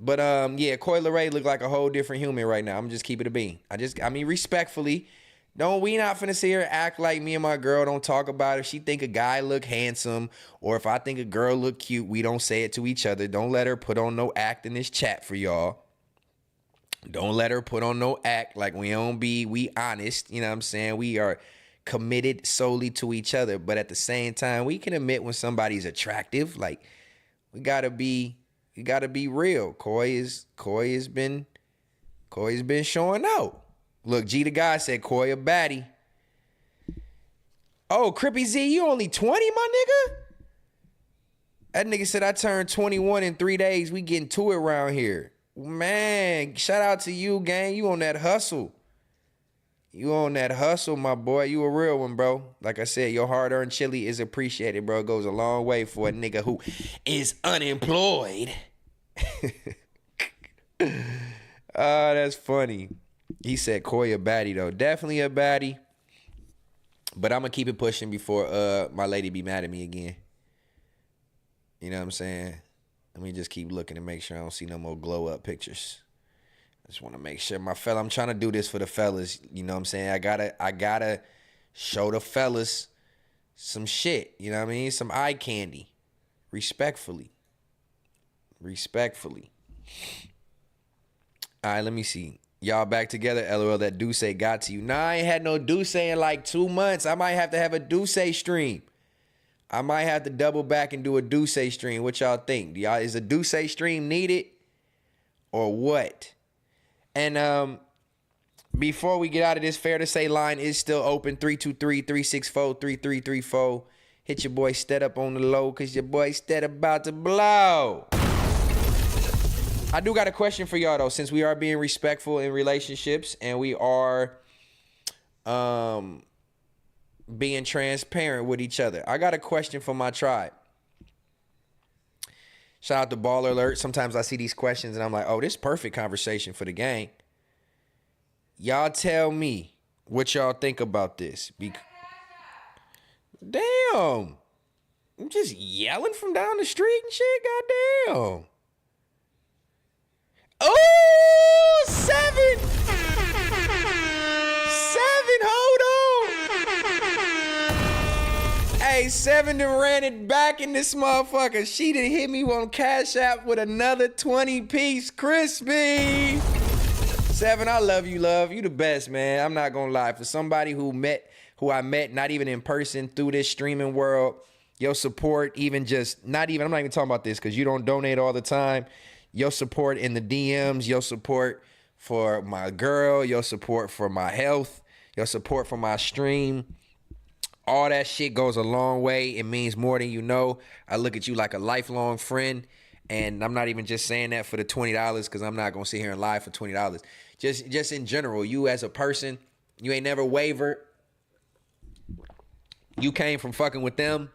A: But yeah, Coi Leray look like a whole different human right now. I'm just keeping it a bean. I mean, respectfully, we not finna sit here and act like me and my girl don't talk about it. If she think a guy look handsome or if I think a girl look cute, we don't say it to each other. Don't let her put on no act in this chat for y'all. Don't let her put on no act like we honest. You know what I'm saying? We are committed solely to each other. But at the same time, we can admit when somebody's attractive. Like, we gotta be real. Coi has been showing out. Look, G the guy said Coi a baddie. Oh, Crippy Z, you only 20, my nigga? That nigga said I turned 21 in 3 days. We getting to it around here. Man, shout out to you, gang. You on that hustle. You on that hustle, my boy. You a real one, bro. Like I said, your hard-earned chili is appreciated, bro. It goes a long way for a nigga who is unemployed. That's funny. He said Coi a baddie, though. Definitely a baddie. But I'm going to keep it pushing before my lady be mad at me again. You know what I'm saying? Let me just keep looking to make sure I don't see no more glow-up pictures. Just want to make sure my fella, I'm trying to do this for the fellas. You know what I'm saying? I gotta show the fellas some shit. You know what I mean? Some eye candy. Respectfully. All right, let me see. Y'all back together? LOL, that Duce got to you. Nah, I ain't had no Duce in like 2 months. I might have to have a Duce stream. I might have to double back and do a Duce stream. What y'all think? Is a Duce stream needed or what? And before we get out of this, fair to say line is still open. 323-364-3334. Hit your boy Stet up on the low because your boy Stet about to blow. I do got a question for y'all, though, since we are being respectful in relationships and we are being transparent with each other. I got a question for my tribe. Shout out to Baller Alert. Sometimes I see these questions and I'm like, oh, this is perfect conversation for the gang. Y'all tell me what y'all think about this. Damn. I'm just yelling from down the street and shit. Goddamn. Oh, 7. 7, hold on. Hey, 7 done ran it back in this motherfucker. She done hit me on Cash App with another 20-piece crispy. 7, I love you, love. You the best, man. I'm not gonna lie. For somebody who I met not even in person through this streaming world, your support, I'm not even talking about this because you don't donate all the time. Your support in the DMs, your support for my girl, your support for my health, your support for my stream, all that shit goes a long way. It means more than you know. I look at you like a lifelong friend, and I'm not even just saying that for the $20 because I'm not going to sit here and lie for $20. Just in general, you as a person, you ain't never wavered. You came from fucking with them.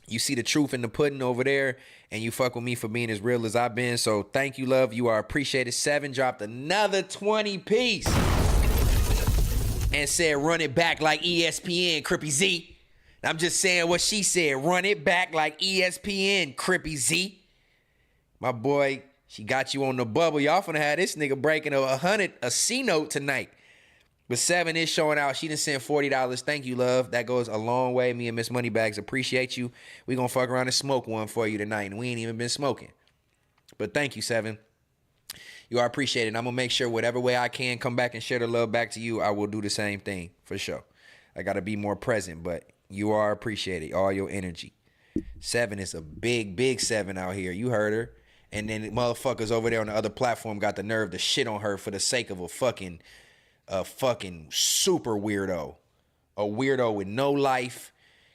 A: You see the truth in the pudding over there, and you fuck with me for being as real as I've been. So thank you, love. You are appreciated. 7 dropped another 20-piece and said, run it back like ESPN, Crippy Z. I'm just saying what she said. Run it back like ESPN, Crippy Z. My boy, she got you on the bubble. Y'all finna have this nigga breaking a C note tonight. But 7 is showing out. She done sent $40. Thank you, love. That goes a long way. Me and Miss Moneybags appreciate you. We gonna fuck around and smoke one for you tonight, and we ain't even been smoking. But thank you, 7. You are appreciated. I'm gonna make sure whatever way I can come back and share the love back to you, I will do the same thing for sure. I gotta be more present, but you are appreciated. All your energy. 7 is a big 7 out here. You heard her. And then motherfuckers over there on the other platform got the nerve to shit on her for the sake of a fucking super weirdo. A weirdo with no life,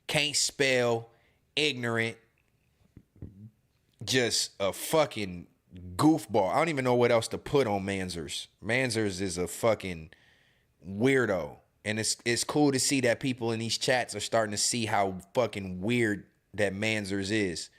A: can't spell, ignorant, just a fucking goofball. I don't even know what else to put on Manzers. Manzers is a fucking weirdo. And it's cool to see that people in these chats are starting to see how fucking weird that Manzers is.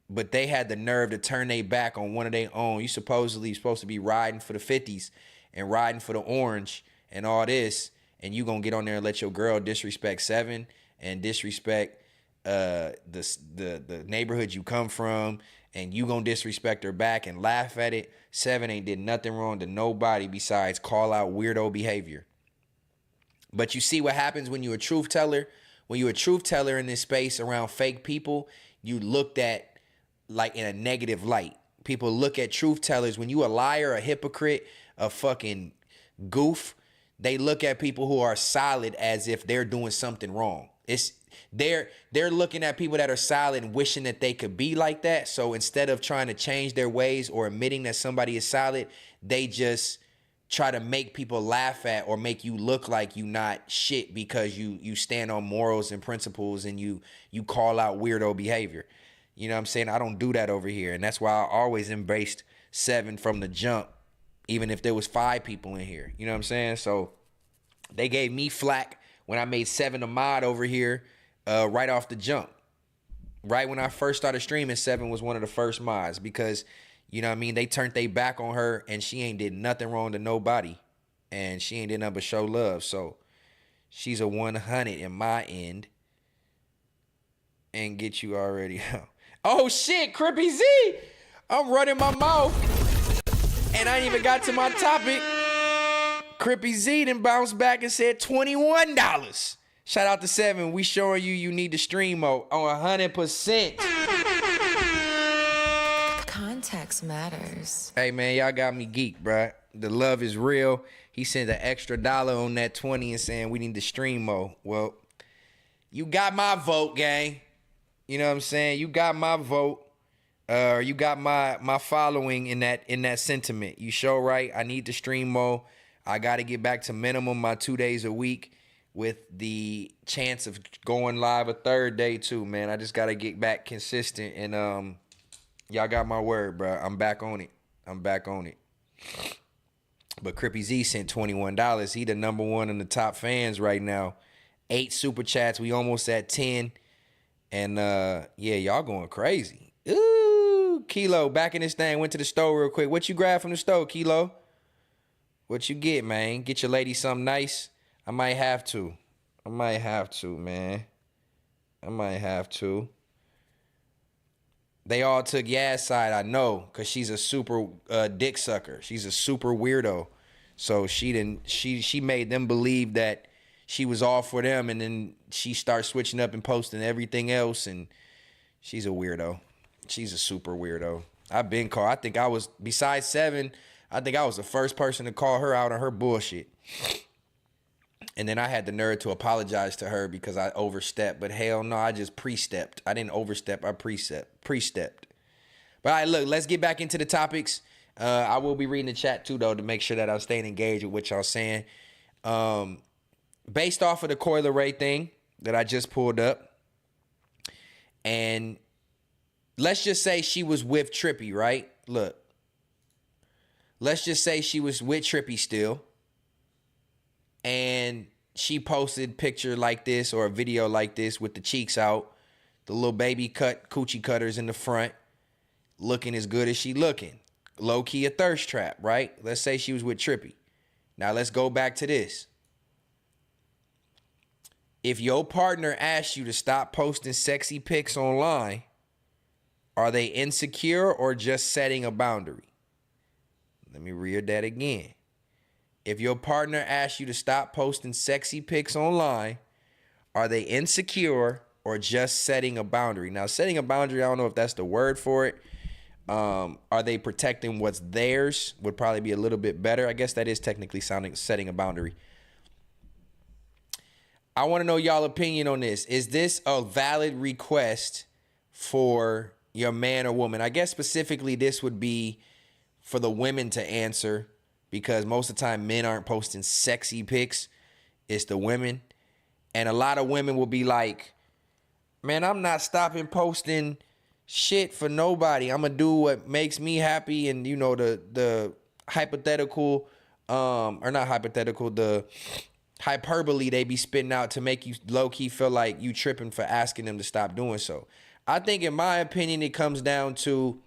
A: But they had the nerve to turn their back on one of their own. You supposed to be riding for the 50s and riding for the orange and all this, and you gonna get on there and let your girl disrespect 7 and disrespect the neighborhood you come from, and you gonna disrespect her back and laugh at it. 7 ain't did nothing wrong to nobody besides call out weirdo behavior. But you see what happens when you a truth teller? When you a truth teller in this space around fake people, you looked at like in a negative light. People look at truth tellers. When you a liar, a hypocrite, a fucking goof, they look at people who are solid as if they're doing something wrong. They're looking at people that are solid and wishing that they could be like that. So instead of trying to change their ways or admitting that somebody is solid, they just try to make people laugh at or make you look like you not shit because you stand on morals and principles and you call out weirdo behavior. You know what I'm saying? I don't do that over here. And that's why I always embraced 7 from the jump, even if there was 5 people in here. You know what I'm saying? So they gave me flack when I made 7 a mod over here right off the jump. Right when I first started streaming, 7 was one of the first mods because, you know what I mean, they turned their back on her and she ain't did nothing wrong to nobody. And she ain't did nothing but show love. So she's a 100 in my end. And get you already out. Oh shit, Crippy Z! I'm running my mouth. And I ain't even got to my topic. Crippy Z then bounced back and said $21. Shout out to 7. We showing you need the stream mode on 100%.
B: Context matters.
A: Hey, man, y'all got me geeked, bruh. The love is real. He sent an extra $1 on that 20 and saying we need the stream mode. Well, you got my vote, gang. You know what I'm saying? You got my vote. You got my following in that sentiment. You show right. I need the stream mode. I got to get back to minimum my 2 days a week with the chance of going live a third day too, man. I just got to get back consistent. And y'all got my word, bro. I'm back on it. But Crippy Z sent $21. He the number one in the top fans right now. 8 super chats. We almost at 10. And yeah, y'all going crazy. Ooh, Kilo, back in this thing. Went to the store real quick. What you grab from the store, Kilo? What you get, man? Get your lady something nice? I might have to, man. I might have to. They all took Yas side, I know, because she's a super dick sucker. She's a super weirdo. So she made them believe that she was all for them, and then she starts switching up and posting everything else, and she's a weirdo. She's a super weirdo. I've been called. I think I was, besides 7, I think I was the first person to call her out on her bullshit. And then I had the nerve to apologize to her because I overstepped. But hell no, I just pre-stepped. I didn't overstep, I pre-stepped. But all right, look, let's get back into the topics. I will be reading the chat too, though, to make sure that I'm staying engaged with what y'all saying. Based off of the Coil Ray thing that I just pulled up. And let's just say she was with Trippy, right? Look. Let's just say she was with Trippy still. And she posted picture like this or a video like this with the cheeks out, the little baby cut coochie cutters in the front, looking as good as she looking. Low key a thirst trap, right? Let's say she was with Trippy. Now let's go back to this. If your partner asks you to stop posting sexy pics online, are they insecure or just setting a boundary? Let me read that again. If your partner asks you to stop posting sexy pics online, are they insecure or just setting a boundary? Now, setting a boundary, I don't know if that's the word for it. Are they protecting what's theirs? Would probably be a little bit better. I guess that is technically setting a boundary. I want to know y'all opinion on this. Is this a valid request for your man or woman? I guess specifically this would be for the women to answer, because most of the time men aren't posting sexy pics. It's the women. And a lot of women will be like, man, I'm not stopping posting shit for nobody. I'm going to do what makes me happy. And, you know, the hypothetical, or not hypothetical, the hyperbole they be spitting out to make you low-key feel like you tripping for asking them to stop doing so. I think, in my opinion, it comes down to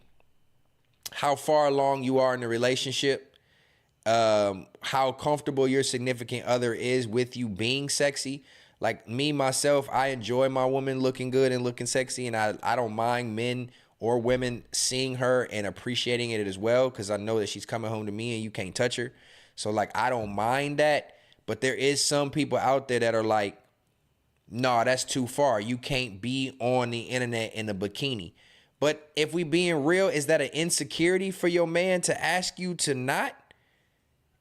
A: how far along you are in the relationship. How comfortable your significant other is with you being sexy. Like me, myself, I enjoy my woman looking good and looking sexy, and I don't mind men or women seeing her and appreciating it as well, because I know that she's coming home to me and you can't touch her. So, like, I don't mind that. But there is some people out there that are like, nah, that's too far. You can't be on the internet in a bikini. But if we being real, is that an insecurity for your man to ask you to not?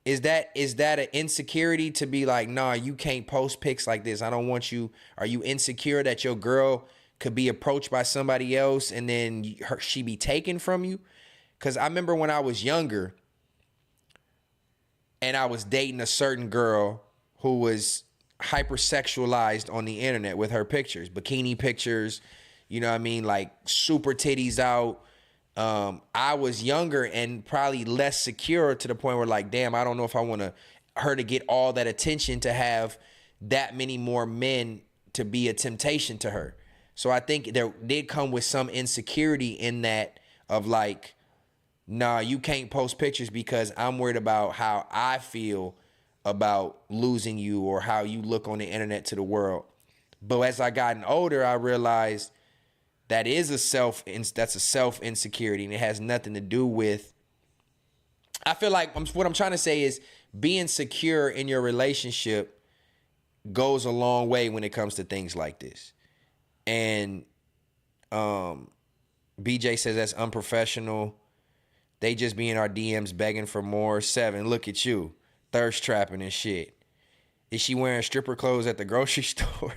A: Is that an insecurity to be like, nah, you can't post pics like this? I don't want you. Are you insecure that your girl could be approached by somebody else and then she be taken from you? Because I remember when I was younger and I was dating a certain girl who was hypersexualized on the internet with her pictures, bikini pictures, you know what I mean? Like super titties out. I was younger and probably less secure to the point where, like, damn, I don't know if I want her to get all that attention to have that many more men to be a temptation to her. So I think there did come with some insecurity in that of like, nah, you can't post pictures because I'm worried about how I feel about losing you or how you look on the internet to the world. But as I gotten older, I realized that's a self insecurity, and it has nothing to do with I feel like what I'm trying to say is being secure in your relationship goes a long way when it comes to things like this. And BJ says that's unprofessional. They just be in our DMs begging for more. 7, look at you. Thirst trapping and shit. Is she wearing stripper clothes at the grocery store?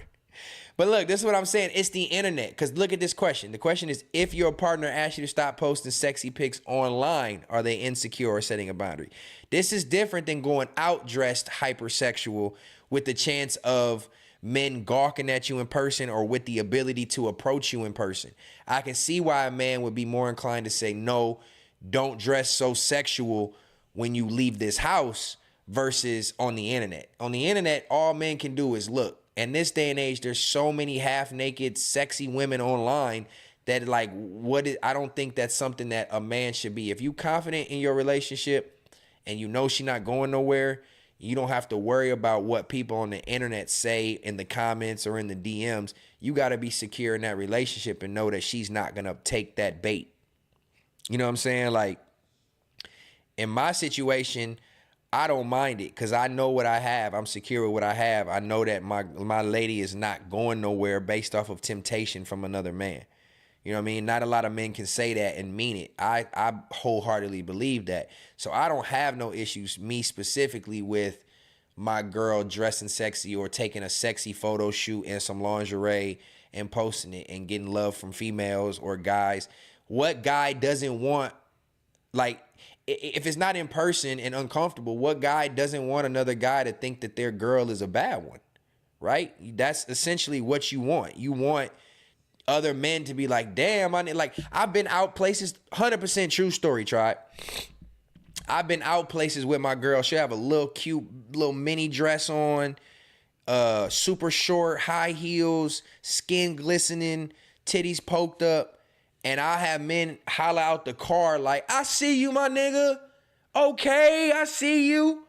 A: But look, this is what I'm saying. It's the internet. Because look at this question. The question is, if your partner asks you to stop posting sexy pics online, are they insecure or setting a boundary? This is different than going out dressed hypersexual with the chance of men gawking at you in person or with the ability to approach you in person. I can see why a man would be more inclined to say, no, don't dress so sexual when you leave this house versus on the internet. On the internet, all men can do is look. In this day and age, there's so many half-naked, sexy women online that I don't think that's something that a man should be. If you confident in your relationship and you know she's not going nowhere, you don't have to worry about what people on the internet say in the comments or in the DMs. You got to be secure in that relationship and know that she's not going to take that bait. You know what I'm saying? Like, in my situation, I don't mind it because I know what I have. I'm secure with what I have. I know that my lady is not going nowhere based off of temptation from another man. You know what I mean? Not a lot of men can say that and mean it. I wholeheartedly believe that. So I don't have no issues, me specifically, with my girl dressing sexy or taking a sexy photo shoot in some lingerie and posting it and getting love from females or guys. What guy doesn't want, like, if it's not in person and uncomfortable, what guy doesn't want another guy to think that their girl is a bad one, right? That's essentially what you want. You want other men to be like, damn, I've been out places, 100% true story, tribe. I've been out places with my girl. She'll have a little cute, little mini dress on, super short, high heels, skin glistening, titties poked up. And I have men holler out the car like, I see you, my nigga. Okay, I see you.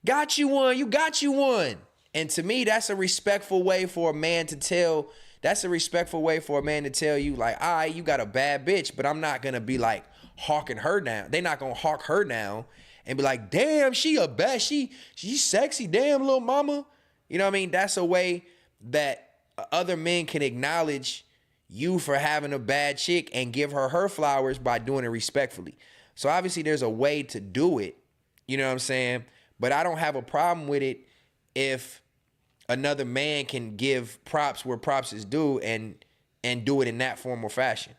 A: Got you one. You got you one. And to me, that's a respectful way for a man to tell. That's a respectful way for a man to tell you, like, all right, you got a bad bitch, but I'm not going to be like hawking her down. They not going to hawk her down and be like, damn, she a bad, she sexy, damn, little mama. You know what I mean? That's a way that other men can acknowledge you for having a bad chick and give her flowers by doing it respectfully. So obviously there's a way to do it, you know what I'm saying? But I don't have a problem with it if another man can give props where props is due and do it in that form or fashion.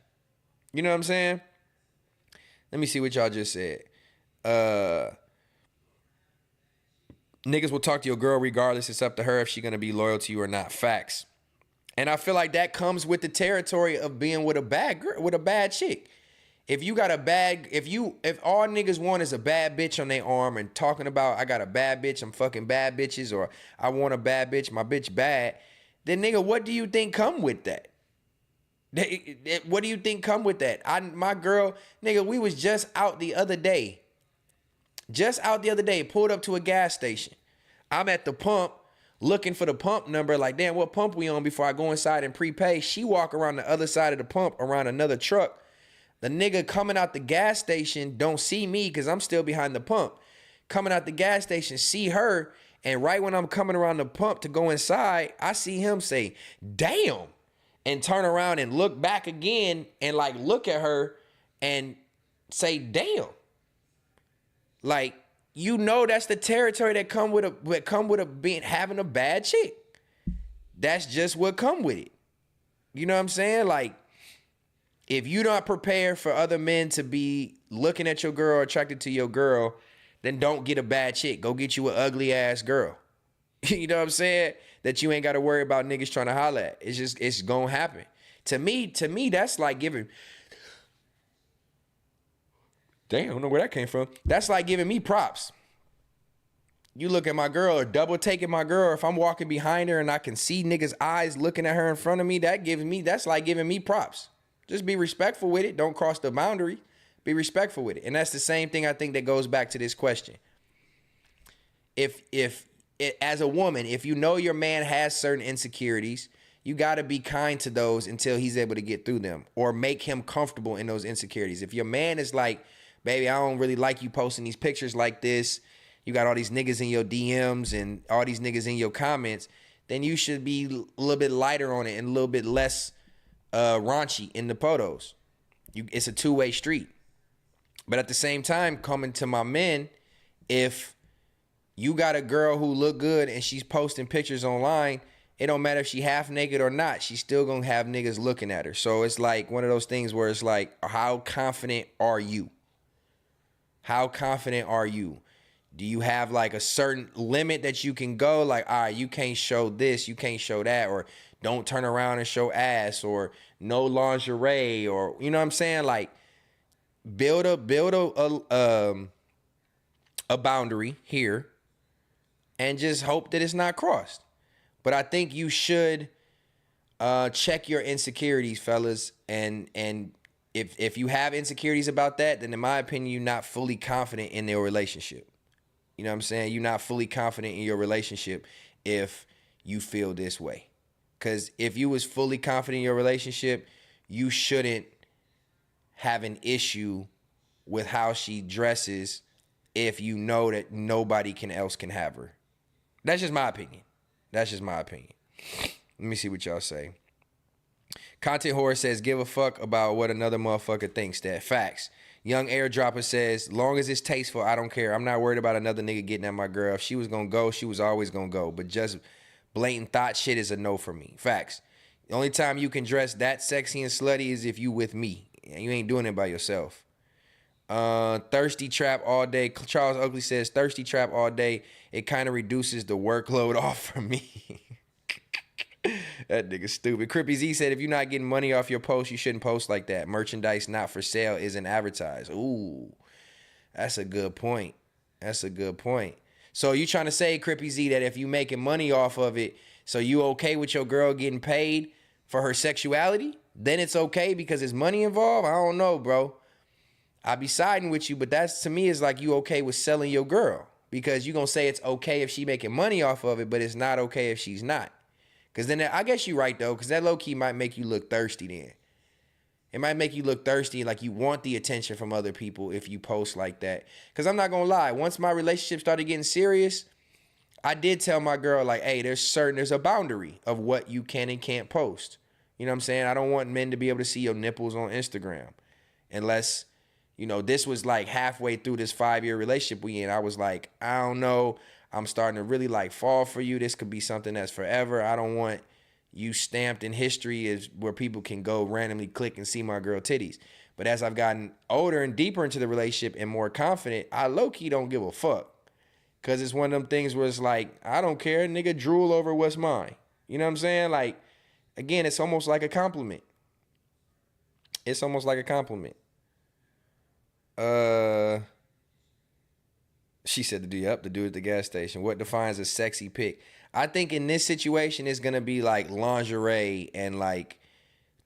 A: You know what I'm saying? Let me see what y'all just said. Niggas will talk to your girl regardless. It's up to her if she's gonna be loyal to you or not. Facts. And I feel like that comes with the territory of being with a bad girl, with a bad chick. If you got a bad, if all niggas want is a bad bitch on their arm and talking about, I got a bad bitch, I'm fucking bad bitches, or I want a bad bitch, my bitch bad, then nigga, what do you think come with that? What do you think come with that? My girl, nigga, we was just out the other day, pulled up to a gas station. I'm at the pump, looking for the pump number, like, damn, what pump we on before I go inside and prepay? She walk around the other side of the pump, around another truck. The nigga coming out the gas station don't see me because I'm still behind the pump. Coming out the gas station, see her, and right when I'm coming around the pump to go inside, I see him say, damn, and turn around and look back again and like look at her and say, damn. Like, you know that's the territory that come with having a bad chick. That's just what come with it. You know what I'm saying? Like, if you're not prepared for other men to be looking at your girl, attracted to your girl, then don't get a bad chick. Go get you an ugly ass girl. You know what I'm saying? That you ain't got to worry about niggas trying to holler at. It's gonna happen. To me, that's like giving. Damn, I don't know where that came from. That's like giving me props. You look at my girl or double taking my girl. If I'm walking behind her and I can see niggas' eyes looking at her in front of me, that's like giving me props. Just be respectful with it. Don't cross the boundary. Be respectful with it. And that's the same thing I think that goes back to this question. If as a woman, if you know your man has certain insecurities, you got to be kind to those until he's able to get through them or make him comfortable in those insecurities. If your man is like baby, I don't really like you posting these pictures like this. You got all these niggas in your DMs and all these niggas in your comments. Then you should be a little bit lighter on it and a little bit less raunchy in the photos. It's a two-way street. But at the same time, coming to my men, if you got a girl who look good and she's posting pictures online, it don't matter if she half naked or not, she's still gonna have niggas looking at her. So it's like one of those things where it's like, how confident are you? How confident are you? Do you have like a certain limit that you can go? Like, all right, you can't show this, you can't show that, or don't turn around and show ass, or no lingerie, or you know what I'm saying? Like, build a boundary here and just hope that it's not crossed. But I think you should check your insecurities, fellas. And if you have insecurities about that, then in my opinion, you're not fully confident in your relationship. You know what I'm saying? You're not fully confident in your relationship if you feel this way. Because if you was fully confident in your relationship, you shouldn't have an issue with how she dresses if you know that nobody else can have her. That's just my opinion. That's just my opinion. Let me see what y'all say. Content Horror says, give a fuck about what another motherfucker thinks. That facts. Young Airdropper says, long as it's tasteful, I don't care. I'm not worried about another nigga getting at my girl. If she was gonna go, she was always gonna go. But just blatant thought shit is a no for me. Facts. The only time you can dress that sexy and slutty is if you with me. You ain't doing it by yourself. Thirsty trap all day. Charles Oakley says, thirsty trap all day. It kind of reduces the workload off for me. That nigga stupid. Crippy Z said, if you're not getting money off your post, you shouldn't post like that. Merchandise not for sale isn't advertised. Ooh, that's a good point. That's a good point. So you trying to say, Crippy Z, that if you making money off of it, so you okay with your girl getting paid for her sexuality? Then it's okay because there's money involved? I don't know, bro. I be siding with you, but that's, to me, is like you okay with selling your girl. Because you going to say it's okay if she making money off of it, but it's not okay if she's not. Because then I guess you're right, though, because that low-key might make you look thirsty then. It might make you look thirsty, like you want the attention from other people if you post like that. Because I'm not going to lie, once my relationship started getting serious, I did tell my girl, like, hey, there's a boundary of what you can and can't post. You know what I'm saying? I don't want men to be able to see your nipples on Instagram. Unless, you know, this was like halfway through this 5-year relationship we in. I was like, I don't know. I'm starting to really like fall for you. This could be something that's forever. I don't want you stamped in history as where people can go randomly click and see my girl titties. But as I've gotten older and deeper into the relationship and more confident, I low-key don't give a fuck. Because it's one of them things where it's like, I don't care, nigga, drool over what's mine. You know what I'm saying? Like, again, it's almost like a compliment. It's almost like a compliment. She said to do it at the gas station. What defines a sexy pic? I think in this situation, it's going to be like lingerie and like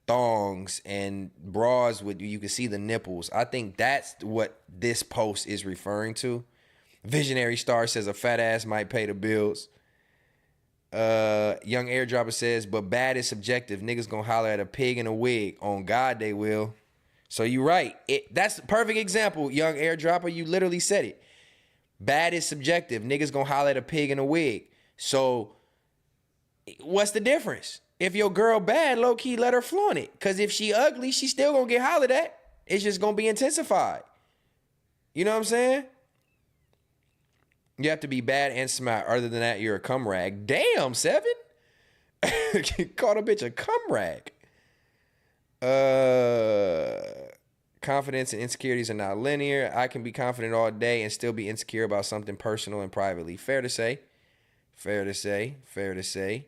A: thongs and bras with you can see the nipples. I think that's what this post is referring to. Visionary Star says a fat ass might pay the bills. Young Airdropper says, but bad is subjective. Niggas gonna holler at a pig in a wig. On God, they will. So you're right. That's a perfect example, Young Airdropper. You literally said it. Bad is subjective. Niggas gonna holler at a pig in a wig. So what's the difference? If your girl bad, low-key, let her flaunt it. Because if she ugly, she still gonna get hollered at. It's just gonna be intensified. You know what I'm saying? You have to be bad and smart. Other than that, you're a cum rag. Damn, 7? Called a bitch a cum rag. Confidence and insecurities are not linear. I can be confident all day and still be insecure about something personal and privately. Fair to say. Fair to say. Fair to say.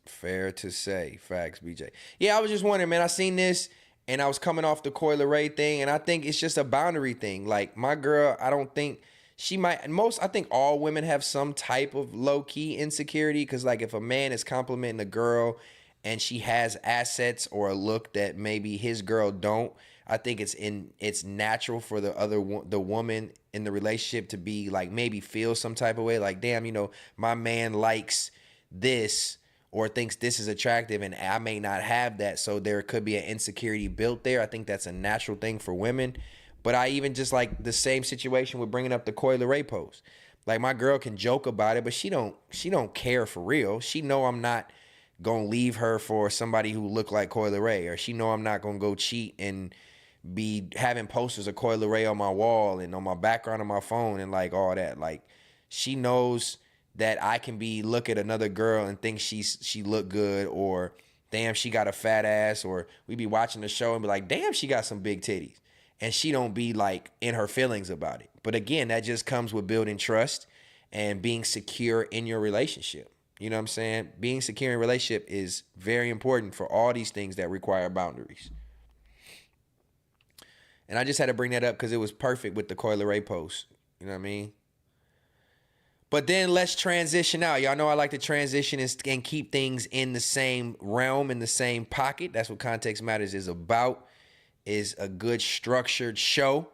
A: Fair to say. Facts, BJ. Yeah, I was just wondering, man. I seen this and I was coming off the Coil Ray thing, and I think it's just a boundary thing. Like, my girl, I don't think she might, I think all women have some type of low-key insecurity, because, like, if a man is complimenting a girl and she has assets or a look that maybe his girl don't, I think it's natural for the woman in the relationship to be like, maybe feel some type of way, like, damn, you know, my man likes this, or thinks this is attractive, and I may not have that, so there could be an insecurity built there. I think that's a natural thing for women. But I even just like the same situation with bringing up the Coi Leray post. Like, my girl can joke about it, but she don't care for real. She know I'm not gonna leave her for somebody who look like Coi Leray, or she know I'm not gonna go cheat and be having posters of Coi Leray on my wall and on my background on my phone and like all that. Like, she knows that I can look at another girl and think she look good, or damn, she got a fat ass, or we be watching the show and be like, damn, she got some big titties. And she don't be like in her feelings about it. But again, that just comes with building trust and being secure in your relationship. You know what I'm saying? Being secure in a relationship is very important for all these things that require boundaries. And I just had to bring that up because it was perfect with the Coi Leray post. You know what I mean? But then let's transition out. Y'all know I like to transition and keep things in the same realm, in the same pocket. That's what Context Matters is about. Is a good structured show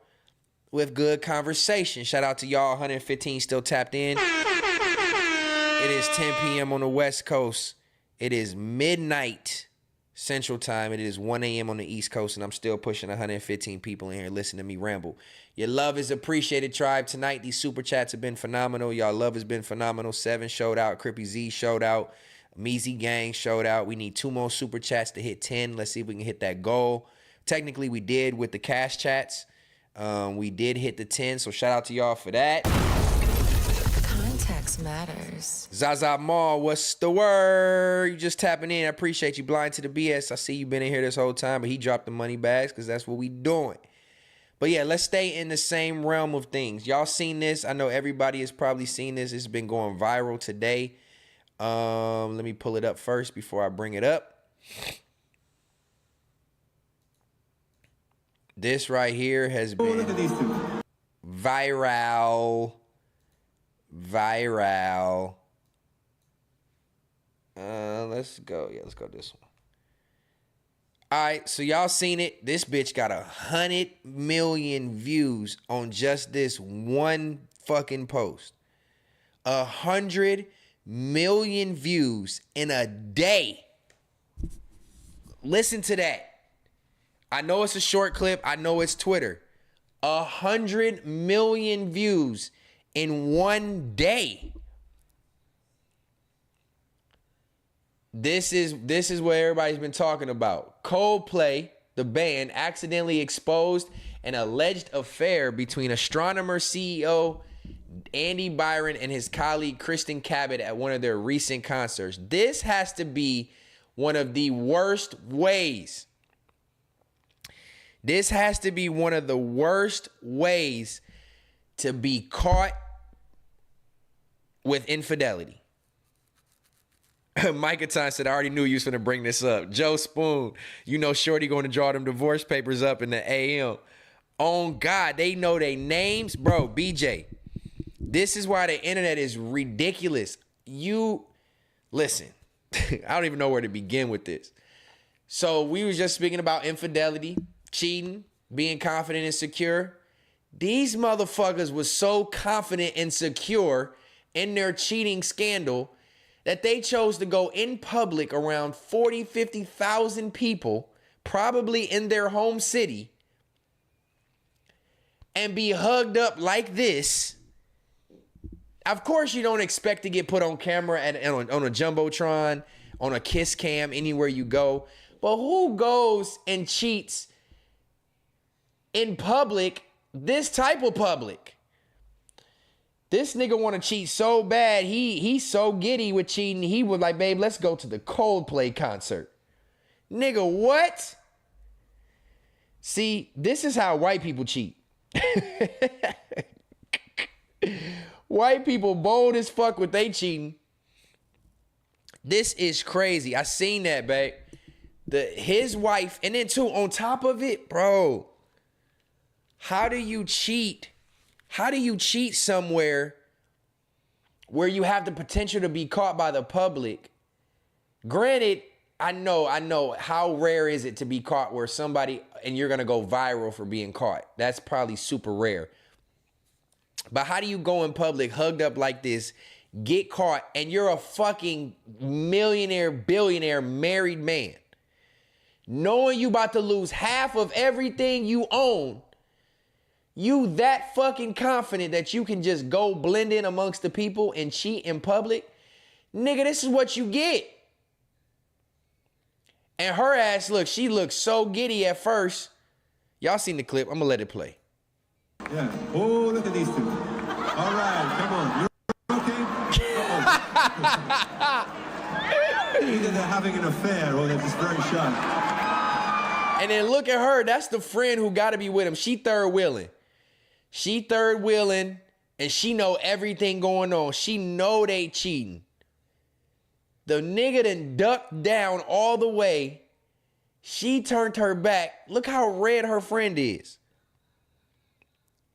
A: with good conversation. Shout out to y'all, 115 still tapped in. It is 10 p.m. on the West Coast. It is midnight Central Time. It is 1 a.m. on the East Coast, and I'm still pushing 115 people in here listening to me ramble. Your love is appreciated, tribe. Tonight, these super chats have been phenomenal. Y'all love has been phenomenal. 7 showed out. Crippy Z showed out. Meezy Gang showed out. We need 2 more super chats to hit 10. Let's see if we can hit that goal. Technically, we did with the cash chats. We did hit the 10, so shout out to y'all for that.
B: Context matters.
A: Zaza Mall, what's the word? You just tapping in. I appreciate you. Blind to the BS. I see you been in here this whole time, but he dropped the money bags because that's what we doing. But yeah, let's stay in the same realm of things. Y'all seen this? I know everybody has probably seen this. It's been going viral today. Let me pull it up first before I bring it up. This right here has been viral. Let's go. Yeah, let's go this one. All right, so y'all seen it. This bitch got 100 million views on just this one fucking post. 100 million views in a day. Listen to that. I know it's a short clip. I know it's Twitter. 100 million views in one day. This is what everybody's been talking about. Coldplay, the band, accidentally exposed an alleged affair between astronomer CEO Andy Byron and his colleague Kristen Cabot at one of their recent concerts. This has to be one of the worst ways. This has to be one of the worst ways to be caught with infidelity. Micah Time said, I already knew you was going to bring this up. Joe Spoon, you know Shorty going to draw them divorce papers up in the AM. On God, they know their names. Bro, BJ, this is why the internet is ridiculous. Listen, I don't even know where to begin with this. So we were just speaking about infidelity, cheating, being confident and secure. These motherfuckers was so confident and secure in their cheating scandal that they chose to go in public around 40, 50,000 people, probably in their home city, and be hugged up like this. Of course, you don't expect to get put on camera on a Jumbotron, on a kiss cam, anywhere you go. But who goes and cheats in public, this type of public? This nigga want to cheat so bad. He's so giddy with cheating. He was like, babe, let's go to the Coldplay concert. Nigga, what? See, this is how white people cheat. White people bold as fuck with they cheating. This is crazy. I seen that, babe. His wife, and then too, on top of it, bro, how do you cheat? How do you cheat somewhere where you have the potential to be caught by the public? Granted, I know. How rare is it to be caught where somebody, and you're going to go viral for being caught? That's probably super rare. But how do you go in public hugged up like this get caught, and you're a fucking millionaire, billionaire, married man, knowing you about to lose half of everything you own, you that fucking confident that you can just go blend in amongst the people and cheat in public? Nigga, this is what you get. And her ass, look, she looks so giddy at first. Y'all seen the clip. I'm going to let it play.
O: Yeah. Oh, look at these two. All right, come on. You're okay? Either they're having an affair or they're just very shy.
A: And then look at her. That's the friend who got to be with him. She third wheeling. She third wheeling, and she know everything going on. She know they cheating. The nigga done ducked down all the way. She turned her back. Look how red her friend is.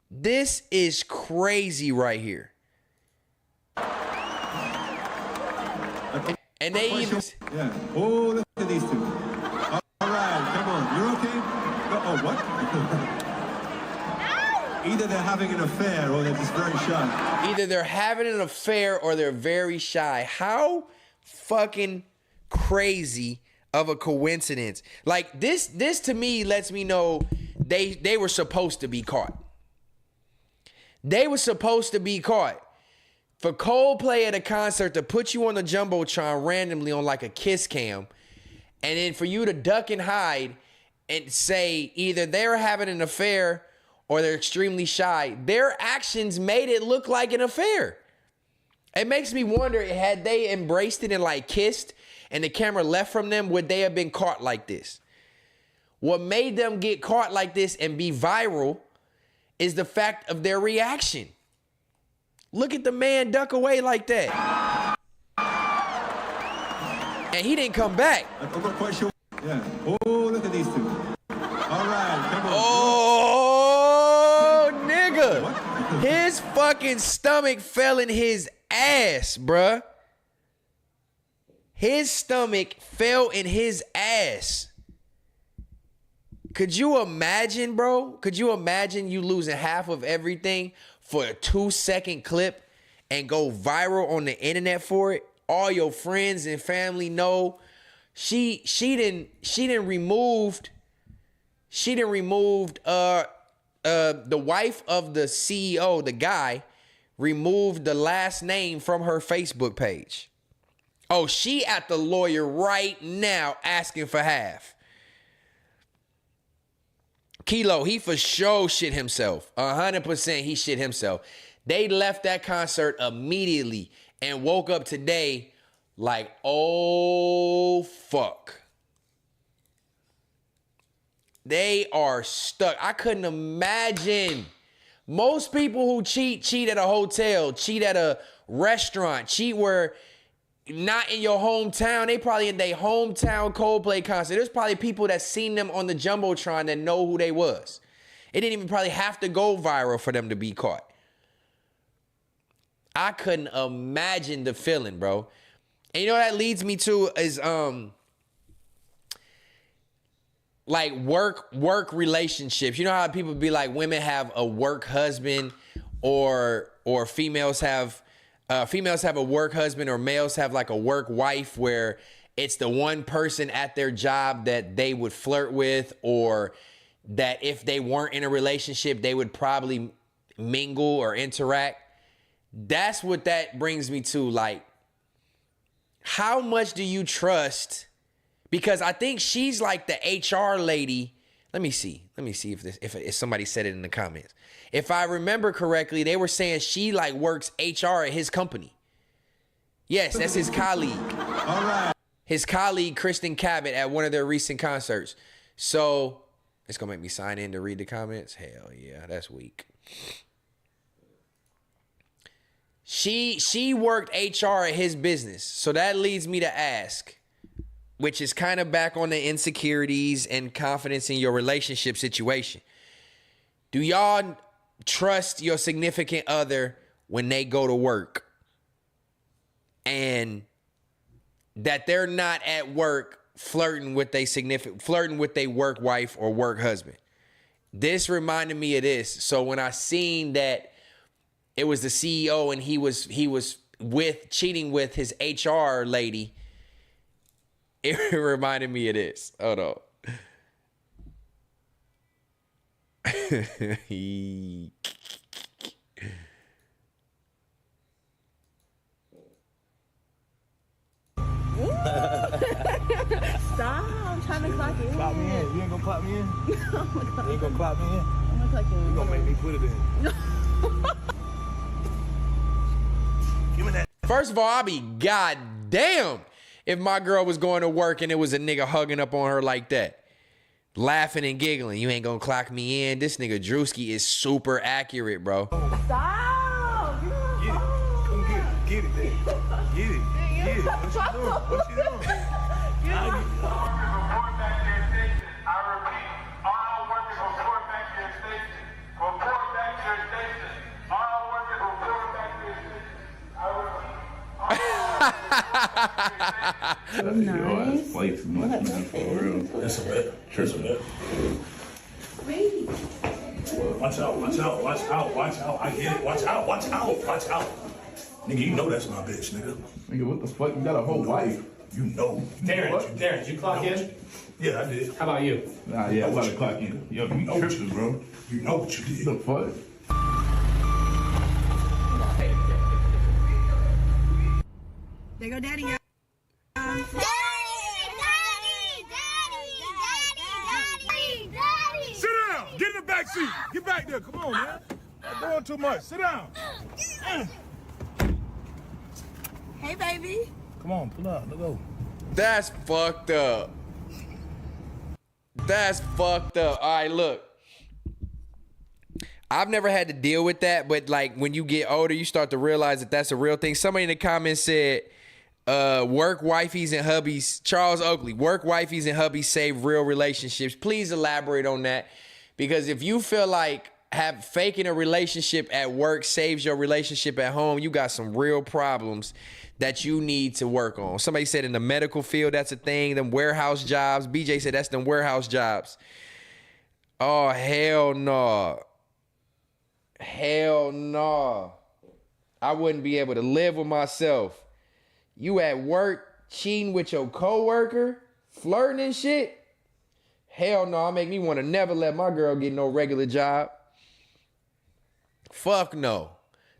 A: This is crazy right here. And they even...
O: Yeah. Oh, look at these two. All right, come on. You're okay? Oh, what? Either they're having an affair or they're just very shy.
A: Either they're having an affair or they're very shy. How fucking crazy of a coincidence. Like, this to me lets me know they were supposed to be caught. They were supposed to be caught. For Coldplay at a concert to put you on the Jumbotron randomly on like a kiss cam, and then for you to duck and hide and say either they're having an affair or they're extremely shy, their actions made it look like an affair. It makes me wonder, had they embraced it and like kissed and the camera left from them, would they have been caught like this? What made them get caught like this and be viral is the fact of their reaction. Look at the man duck away like that. And he didn't come back.
O: I'm not quite sure. Yeah. Oh, look at these two. All right, come on.
A: Oh, nigga. His fucking stomach fell in his ass, bruh. His stomach fell in his ass. Could you imagine, bro? Could you imagine you losing half of everything for a 2-second clip and go viral on the internet for it? All your friends and family know. She didn't removed the wife of the CEO, the guy, removed the last name from her Facebook page. Oh, she at the lawyer right now asking for half. Kilo, he for sure shit himself. 100% he shit himself. They left that concert immediately and woke up today like, oh, fuck. They are stuck. I couldn't imagine. Most people who cheat at a hotel, cheat at a restaurant, cheat where not in your hometown. They probably in their hometown Coldplay concert. There's probably people that seen them on the Jumbotron that know who they was. It didn't even probably have to go viral for them to be caught. I couldn't imagine the feeling, bro. And you know what that leads me to is like work relationships. You know how people be like, women have a work husband or females have a work husband, or males have like a work wife where it's the one person at their job that they would flirt with, or that if they weren't in a relationship, they would probably mingle or interact. That's what that brings me to. Like, how much do you trust? Because I think she's like the HR lady. Let me see if somebody said it in the comments. If I remember correctly, they were saying she like works HR at his company. Yes, that's his colleague.
O: All right.
A: His colleague, Kristen Cabot, at one of their recent concerts. So it's gonna make me sign in to read the comments. Hell yeah, that's weak. She worked HR at his business. So that leads me to ask, which is kind of back on the insecurities and confidence in your relationship situation. Do y'all trust your significant other when they go to work and that they're not at work flirting with their work wife or work husband? This reminded me of this. So when I seen that it was the CEO and he was cheating with his HR lady, it reminded me of this. Hold on.
P: Stop. I'm trying to clock in.
I: Clock me in. You ain't gonna clock me in? You ain't gonna clock me in?
P: I'm gonna clock in.
I: You gonna make me put it in. Give me that.
A: First of all, I'll be goddamn if my girl was going to work and it was a nigga hugging up on her like that. Laughing and giggling. You ain't gonna clock me in. This nigga Drewski is super accurate, bro.
P: Stop.
I: Get it. Come get it. Get it. Get it. Get it. What you doing? What you doing?
P: Nice.
J: Way too much, man, for real.
G: That's a bit. That's a bit. Watch out, watch out, watch out, watch out. I get it. Watch out, watch out, watch out. Nigga, you know that's my bitch, nigga.
J: Nigga, what the fuck? You got a whole wife.
G: You know.
Q: Darren, did you clock in?
G: Yeah, I did.
Q: How about you?
J: Nah, yeah, I'm about to clock in. Yo, you
G: know
J: tripping, bro.
G: You know what you did.
J: The fuck?
P: There go daddy, y'all.
D: Sit down. Get in the back seat. Get back there. Come on, man. Not doing too much. Sit down.
P: Hey, baby.
I: Come on, pull up. Let's go.
A: That's fucked up. That's fucked up. All right, look. I've never had to deal with that, but like when you get older, you start to realize that that's a real thing. Somebody in the comments said, work wifeys and hubbies, Charles Oakley, work wifeys and hubbies save real relationships. Please elaborate on that, because if you feel like faking a relationship at work saves your relationship at home, you got some real problems that you need to work on. Somebody said in the medical field, that's a thing. Them warehouse jobs. BJ said that's them warehouse jobs. Oh, hell no. Hell no. I wouldn't be able to live with myself. You at work cheating with your coworker, flirting and shit? Hell no. It make me want to never let my girl get no regular job. Fuck no.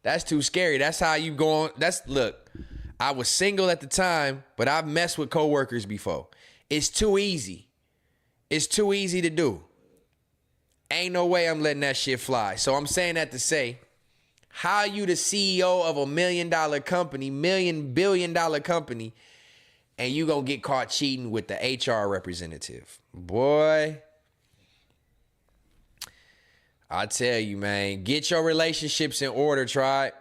A: That's too scary. That's how you going. Look, I was single at the time, but I've messed with coworkers before. It's too easy. It's too easy to do. Ain't no way I'm letting that shit fly. So I'm saying that to say, how you the CEO of $1 million company, billion dollar company, and you gonna get caught cheating with the HR representative? Boy, I tell you, man, get your relationships in order, tribe.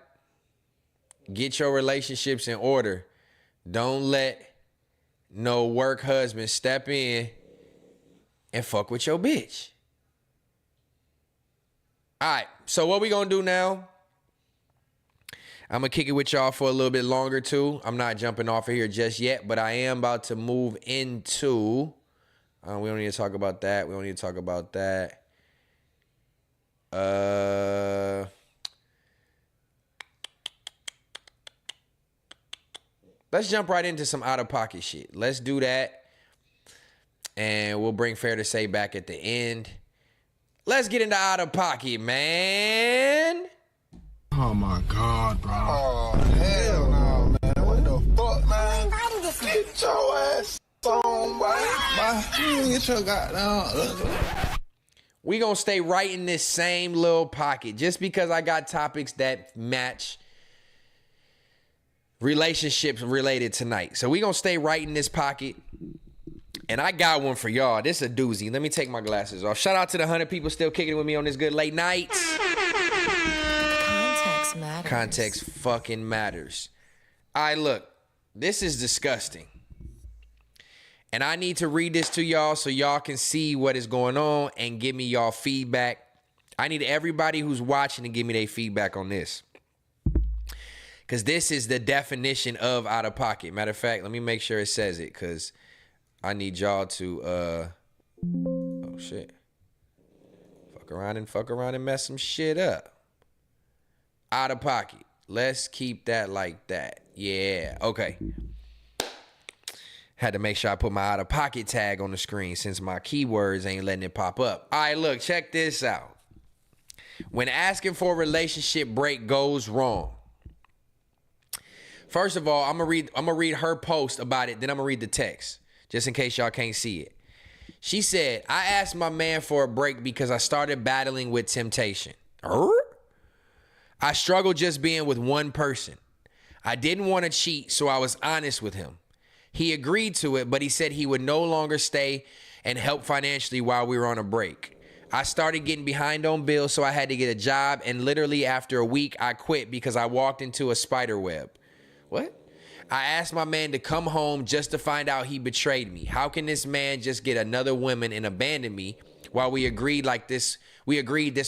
A: Get your relationships in order. Don't let no work husband step in and fuck with your bitch. All right, so what we gonna do now? I'm gonna kick it with y'all for a little bit longer too. I'm not jumping off of here just yet, but I am about to move into. We don't need to talk about that. We don't need to talk about that. Let's jump right into some out-of-pocket shit. Let's do that, and we'll bring Fair to Say back at the end. Let's get into out-of-pocket, man.
I: Oh my God, bro.
G: Oh, hell no, man. What the fuck, man? Get your ass on, boy. Get your goddamn.
A: We gonna stay right in this same little pocket just because I got topics that match relationships related tonight. So we gonna stay right in this pocket. And I got one for y'all. This is a doozy. Let me take my glasses off. Shout out to the 100 people still kicking it with me on this good late night.
B: Context matters.
A: Context fucking matters. All right, look. This is disgusting. And I need to read this to y'all so y'all can see what is going on and give me y'all feedback. I need everybody who's watching to give me their feedback on this. Because this is the definition of out of pocket. Matter of fact, let me make sure it says it because I need y'all to, oh shit. Fuck around and mess some shit up. Out of pocket. Let's keep that like that. Yeah, okay. Had to make sure I put my out-of-pocket tag on the screen since my keywords ain't letting it pop up. All right, look, check this out. When asking for a relationship break goes wrong. First of all, I'm gonna read her post about it, then I'm gonna read the text, just in case y'all can't see it. She said, I asked my man for a break because I started battling with temptation. I struggled just being with one person. I didn't want to cheat, so I was honest with him. He agreed to it, but he said he would no longer stay and help financially while we were on a break. I started getting behind on bills, so I had to get a job, and literally after a week, I quit because I walked into a spider web. What? I asked my man to come home just to find out he betrayed me. How can this man just get another woman and abandon me while we agreed this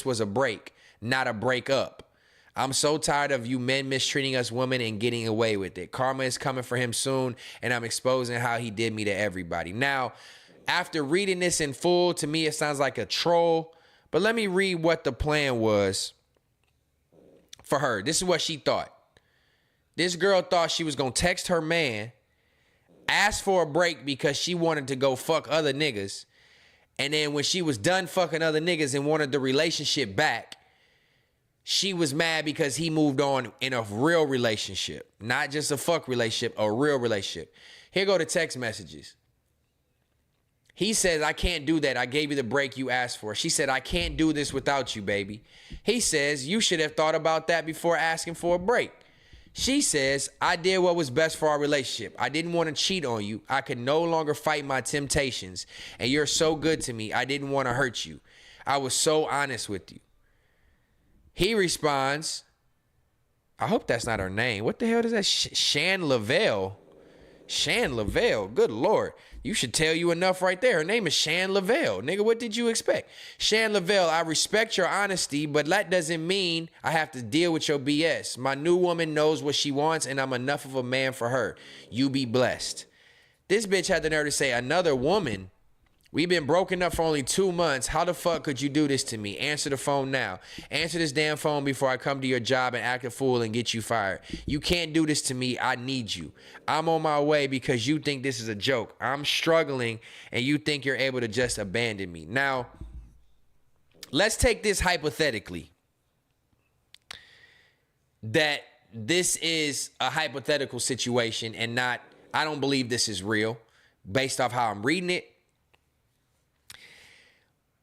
A: was a break, not a breakup? I'm so tired of you men mistreating us women and getting away with it. Karma is coming for him soon, and I'm exposing how he did me to everybody. Now, after reading this in full, to me it sounds like a troll, but let me read what the plan was for her. This is what she thought. This girl thought she was going to text her man, ask for a break because she wanted to go fuck other niggas, and then when she was done fucking other niggas and wanted the relationship back, she was mad because he moved on in a real relationship. Not just a fuck relationship, a real relationship. Here go the text messages. He says, I can't do that. I gave you the break you asked for. She said, I can't do this without you, baby. He says, you should have thought about that before asking for a break. She says, I did what was best for our relationship. I didn't want to cheat on you. I could no longer fight my temptations. And you're so good to me. I didn't want to hurt you. I was so honest with you. He responds, I hope that's not her name. What the hell is that? Shan Lavelle. Shan Lavelle. Good Lord. You should tell you enough right there. Her name is Shan Lavelle. Nigga, what did you expect? Shan Lavelle, I respect your honesty, but that doesn't mean I have to deal with your BS. My new woman knows what she wants, and I'm enough of a man for her. You be blessed. This bitch had the nerve to say, another woman? We've been broken up for only 2 months. How the fuck could you do this to me? Answer the phone now. Answer this damn phone before I come to your job and act a fool and get you fired. You can't do this to me. I need you. I'm on my way because you think this is a joke. I'm struggling and you think you're able to just abandon me. Now, let's take this hypothetically. That this is a hypothetical situation and not, I don't believe this is real based off how I'm reading it.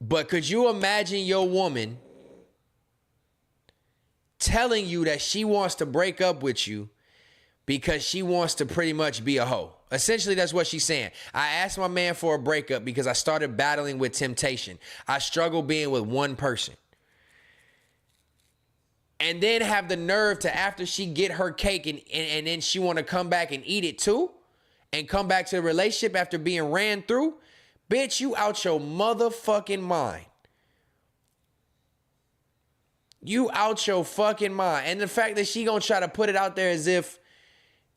A: But could you imagine your woman telling you that she wants to break up with you because she wants to pretty much be a hoe? Essentially, that's what she's saying. I asked my man for a breakup because I started battling with temptation. I struggle being with one person. And then have the nerve to, after she get her cake and then she want to come back and eat it too? And come back to the relationship after being ran through? Bitch, you out your motherfucking mind. You out your fucking mind. And the fact that she gonna try to put it out there as if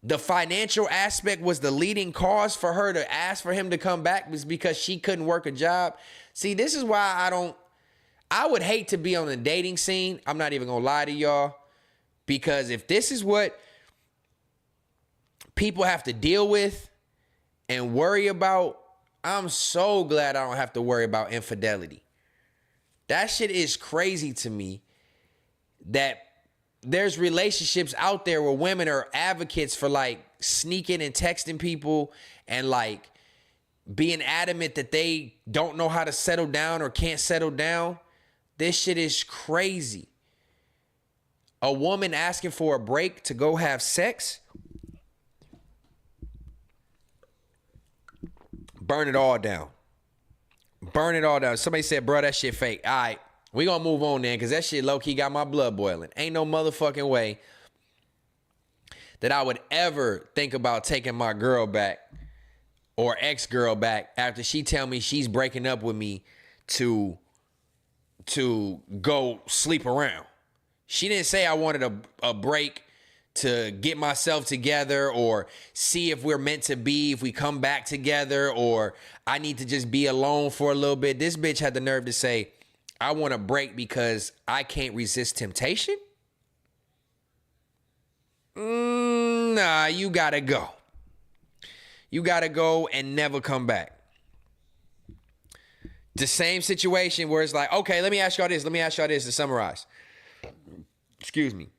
A: the financial aspect was the leading cause for her to ask for him to come back was because she couldn't work a job. See, this is why I would hate to be on the dating scene. I'm not even gonna lie to y'all. Because if this is what people have to deal with and worry about, I'm so glad I don't have to worry about infidelity. That shit is crazy to me that there's relationships out there where women are advocates for like sneaking and texting people and like being adamant that they don't know how to settle down or can't settle down. This shit is crazy. A woman asking for a break to go have sex? Burn it all down. Burn it all down. Somebody said, bro, that shit fake. All right, we gonna move on then, because that shit low-key got my blood boiling. Ain't no motherfucking way that I would ever think about taking my girl back or ex-girl back after she tell me she's breaking up with me to go sleep around. She didn't say I wanted a break to get myself together or see if we're meant to be, if we come back together, or I need to just be alone for a little bit. This bitch had the nerve to say, I want a break because I can't resist temptation? Nah, you gotta go. You gotta go and never come back. The same situation where it's like, okay, let me ask y'all this to summarize. Excuse me.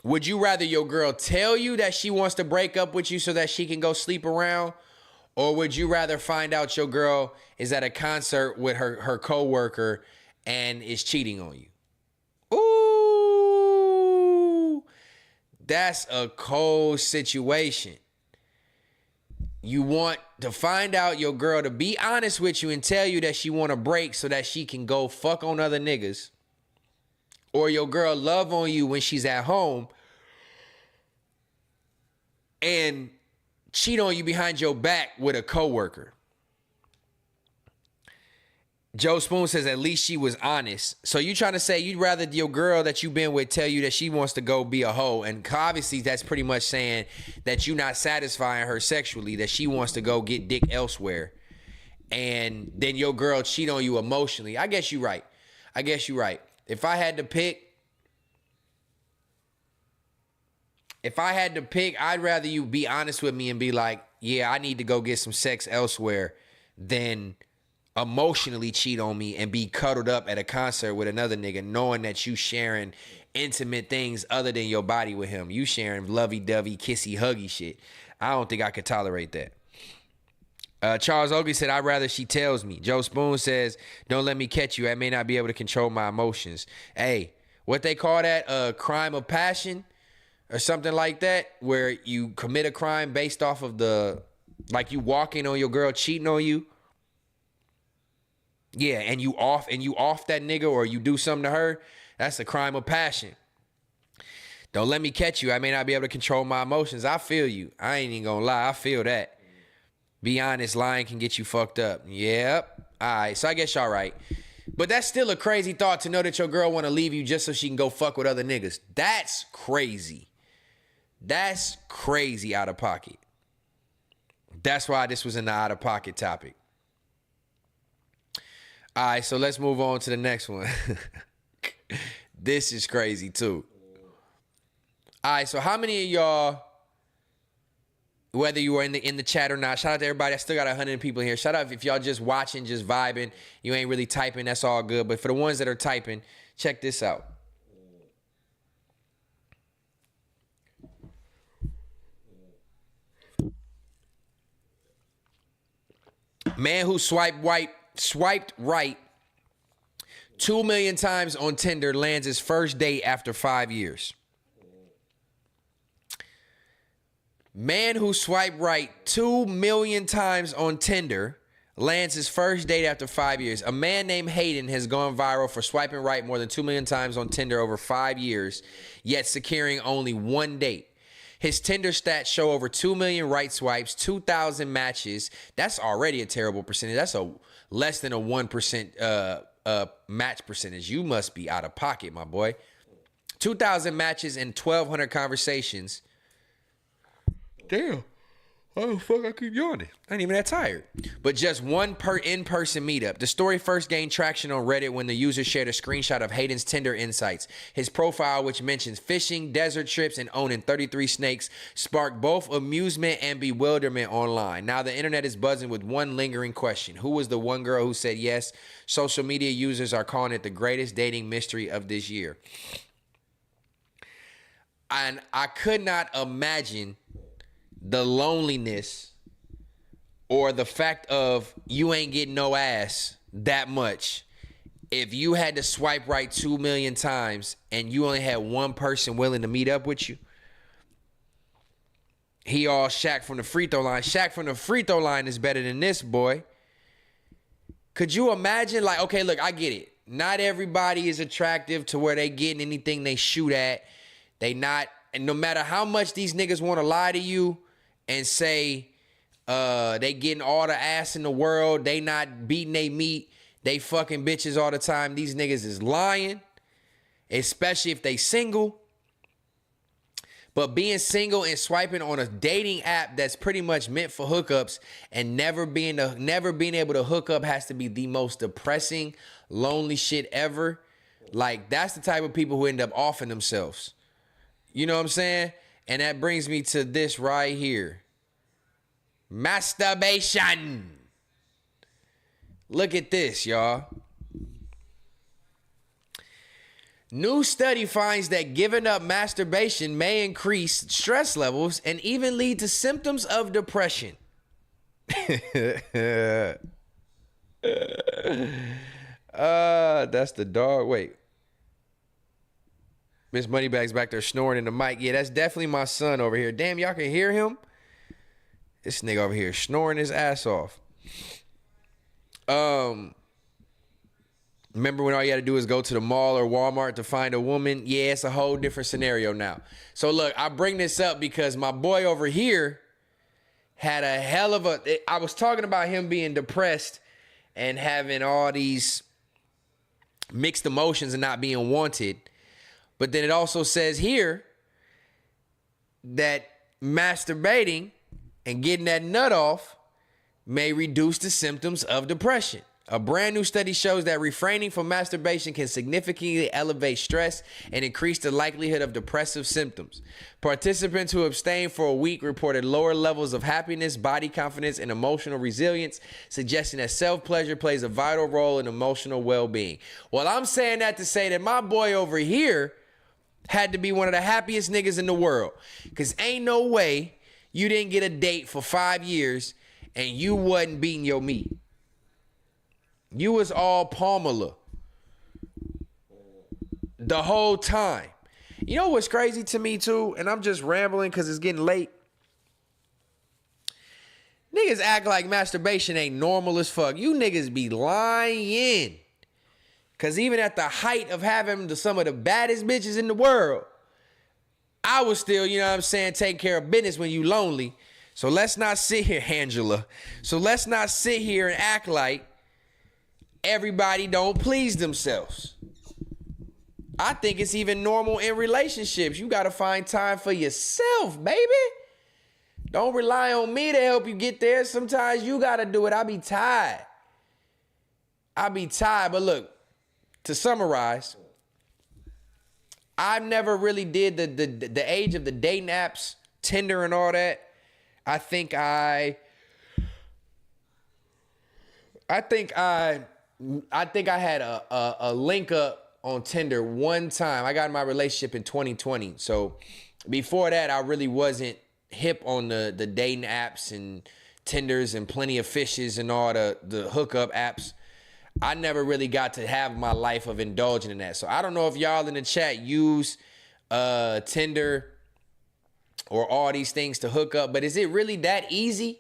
A: Would you rather your girl tell you that she wants to break up with you so that she can go sleep around? Or would you rather find out your girl is at a concert with her coworker and is cheating on you? Ooh, that's a cold situation. You want to find out your girl to be honest with you and tell you that she want to break so that she can go fuck on other niggas. Or your girl love on you when she's at home and cheat on you behind your back with a coworker. Joe Spoon says at least she was honest. So you trying to say you'd rather your girl that you've been with tell you that she wants to go be a hoe. And obviously that's pretty much saying that you're not satisfying her sexually, that she wants to go get dick elsewhere. And then your girl cheat on you emotionally. I guess you're right. If I had to pick, I'd rather you be honest with me and be like, yeah, I need to go get some sex elsewhere than emotionally cheat on me and be cuddled up at a concert with another nigga knowing that you sharing intimate things other than your body with him. You sharing lovey-dovey, kissy, huggy shit. I don't think I could tolerate that. Charles Oakley said, I'd rather she tells me. Joe Spoon says, don't let me catch you. I may not be able to control my emotions. Hey, what they call that? A crime of passion or something like that, where you commit a crime based off of like you walking on your girl cheating on you. Yeah, and you off that nigga or you do something to her. That's a crime of passion. Don't let me catch you. I may not be able to control my emotions. I feel you. I ain't even gonna lie. I feel that. Be honest, lying can get you fucked up. Yep. All right, so I guess y'all right. But that's still a crazy thought to know that your girl want to leave you just so she can go fuck with other niggas. That's crazy. That's crazy out of pocket. That's why this was in the out of pocket topic. All right, so let's move on to the next one. This is crazy too. All right, so how many of y'all, whether you were in the chat or not, shout out to everybody. I still got 100 people here. Shout out if y'all just watching, just vibing. You ain't really typing, that's all good. But for the ones that are typing, check this out. Man who swiped right 2 million times on Tinder lands his first date after 5 years. Man who swiped right 2 million times on Tinder lands his first date after 5 years. A man named Hayden has gone viral for swiping right more than 2 million times on Tinder over 5 years, yet securing only one date. His Tinder stats show over 2 million right swipes, 2,000 matches. That's already a terrible percentage. That's a less than a 1% match percentage. You must be out of pocket, my boy. 2,000 matches and 1,200 conversations. Damn. Oh, fuck, I keep yawning. I ain't even that tired. But just one in-person meetup. The story first gained traction on Reddit when the user shared a screenshot of Hayden's Tinder insights. His profile, which mentions fishing, desert trips, and owning 33 snakes, sparked both amusement and bewilderment online. Now the internet is buzzing with one lingering question. Who was the one girl who said yes? Social media users are calling it the greatest dating mystery of this year. And I could not imagine the loneliness or the fact of you ain't getting no ass that much if you had to swipe right 2 million times and you only had one person willing to meet up with you. He all Shaq from the free throw line. Shaq from the free throw line is better than this, boy. Could you imagine? Like, okay, look, I get it. Not everybody is attractive to where they getting anything they shoot at. They not, and no matter how much these niggas want to lie to you and say they getting all the ass in the world, they not beating they meat, they fucking bitches all the time, these niggas is lying, especially if they single. But being single and swiping on a dating app that's pretty much meant for hookups and never being able to hook up has to be the most depressing, lonely shit ever. Like, that's the type of people who end up offing themselves. You know what I'm saying? And that brings me to this right here. Masturbation. Look at this, y'all. New study finds that giving up masturbation may increase stress levels and even lead to symptoms of depression. That's the dog. Wait. Miss Moneybags back there snoring in the mic. Yeah, that's definitely my son over here. Damn, y'all can hear him? This nigga over here snoring his ass off. Remember when all you had to do is go to the mall or Walmart to find a woman? Yeah, it's a whole different scenario now. So look, I bring this up because my boy over here had a hell of a... I was talking about him being depressed and having all these mixed emotions and not being wanted. But then it also says here that masturbating and getting that nut off may reduce the symptoms of depression. A brand new study shows that refraining from masturbation can significantly elevate stress and increase the likelihood of depressive symptoms. Participants who abstained for a week reported lower levels of happiness, body confidence, and emotional resilience, suggesting that self-pleasure plays a vital role in emotional well-being. Well, I'm saying that to say that my boy over here had to be one of the happiest niggas in the world. Because ain't no way you didn't get a date for 5 years and you wasn't beating your meat. You was all Pamela the whole time. You know what's crazy to me too? And I'm just rambling because it's getting late. Niggas act like masturbation ain't normal as fuck. You niggas be lying. Because even at the height of having some of the baddest bitches in the world, I was still, you know what I'm saying, taking care of business when you lonely. So let's not sit here, Angela. So let's not sit here and act like everybody don't please themselves. I think it's even normal in relationships. You got to find time for yourself, baby. Don't rely on me to help you get there. Sometimes you got to do it. I be tired. But look, to summarize, I never really did the age of the dating apps, Tinder and all that. I think I had a link up on Tinder one time. I got in my relationship in 2020. So before that, I really wasn't hip on the dating apps and Tinders and Plenty of Fishes and all the hookup apps. I never really got to have my life of indulging in that. So I don't know if y'all in the chat use Tinder or all these things to hook up, but is it really that easy?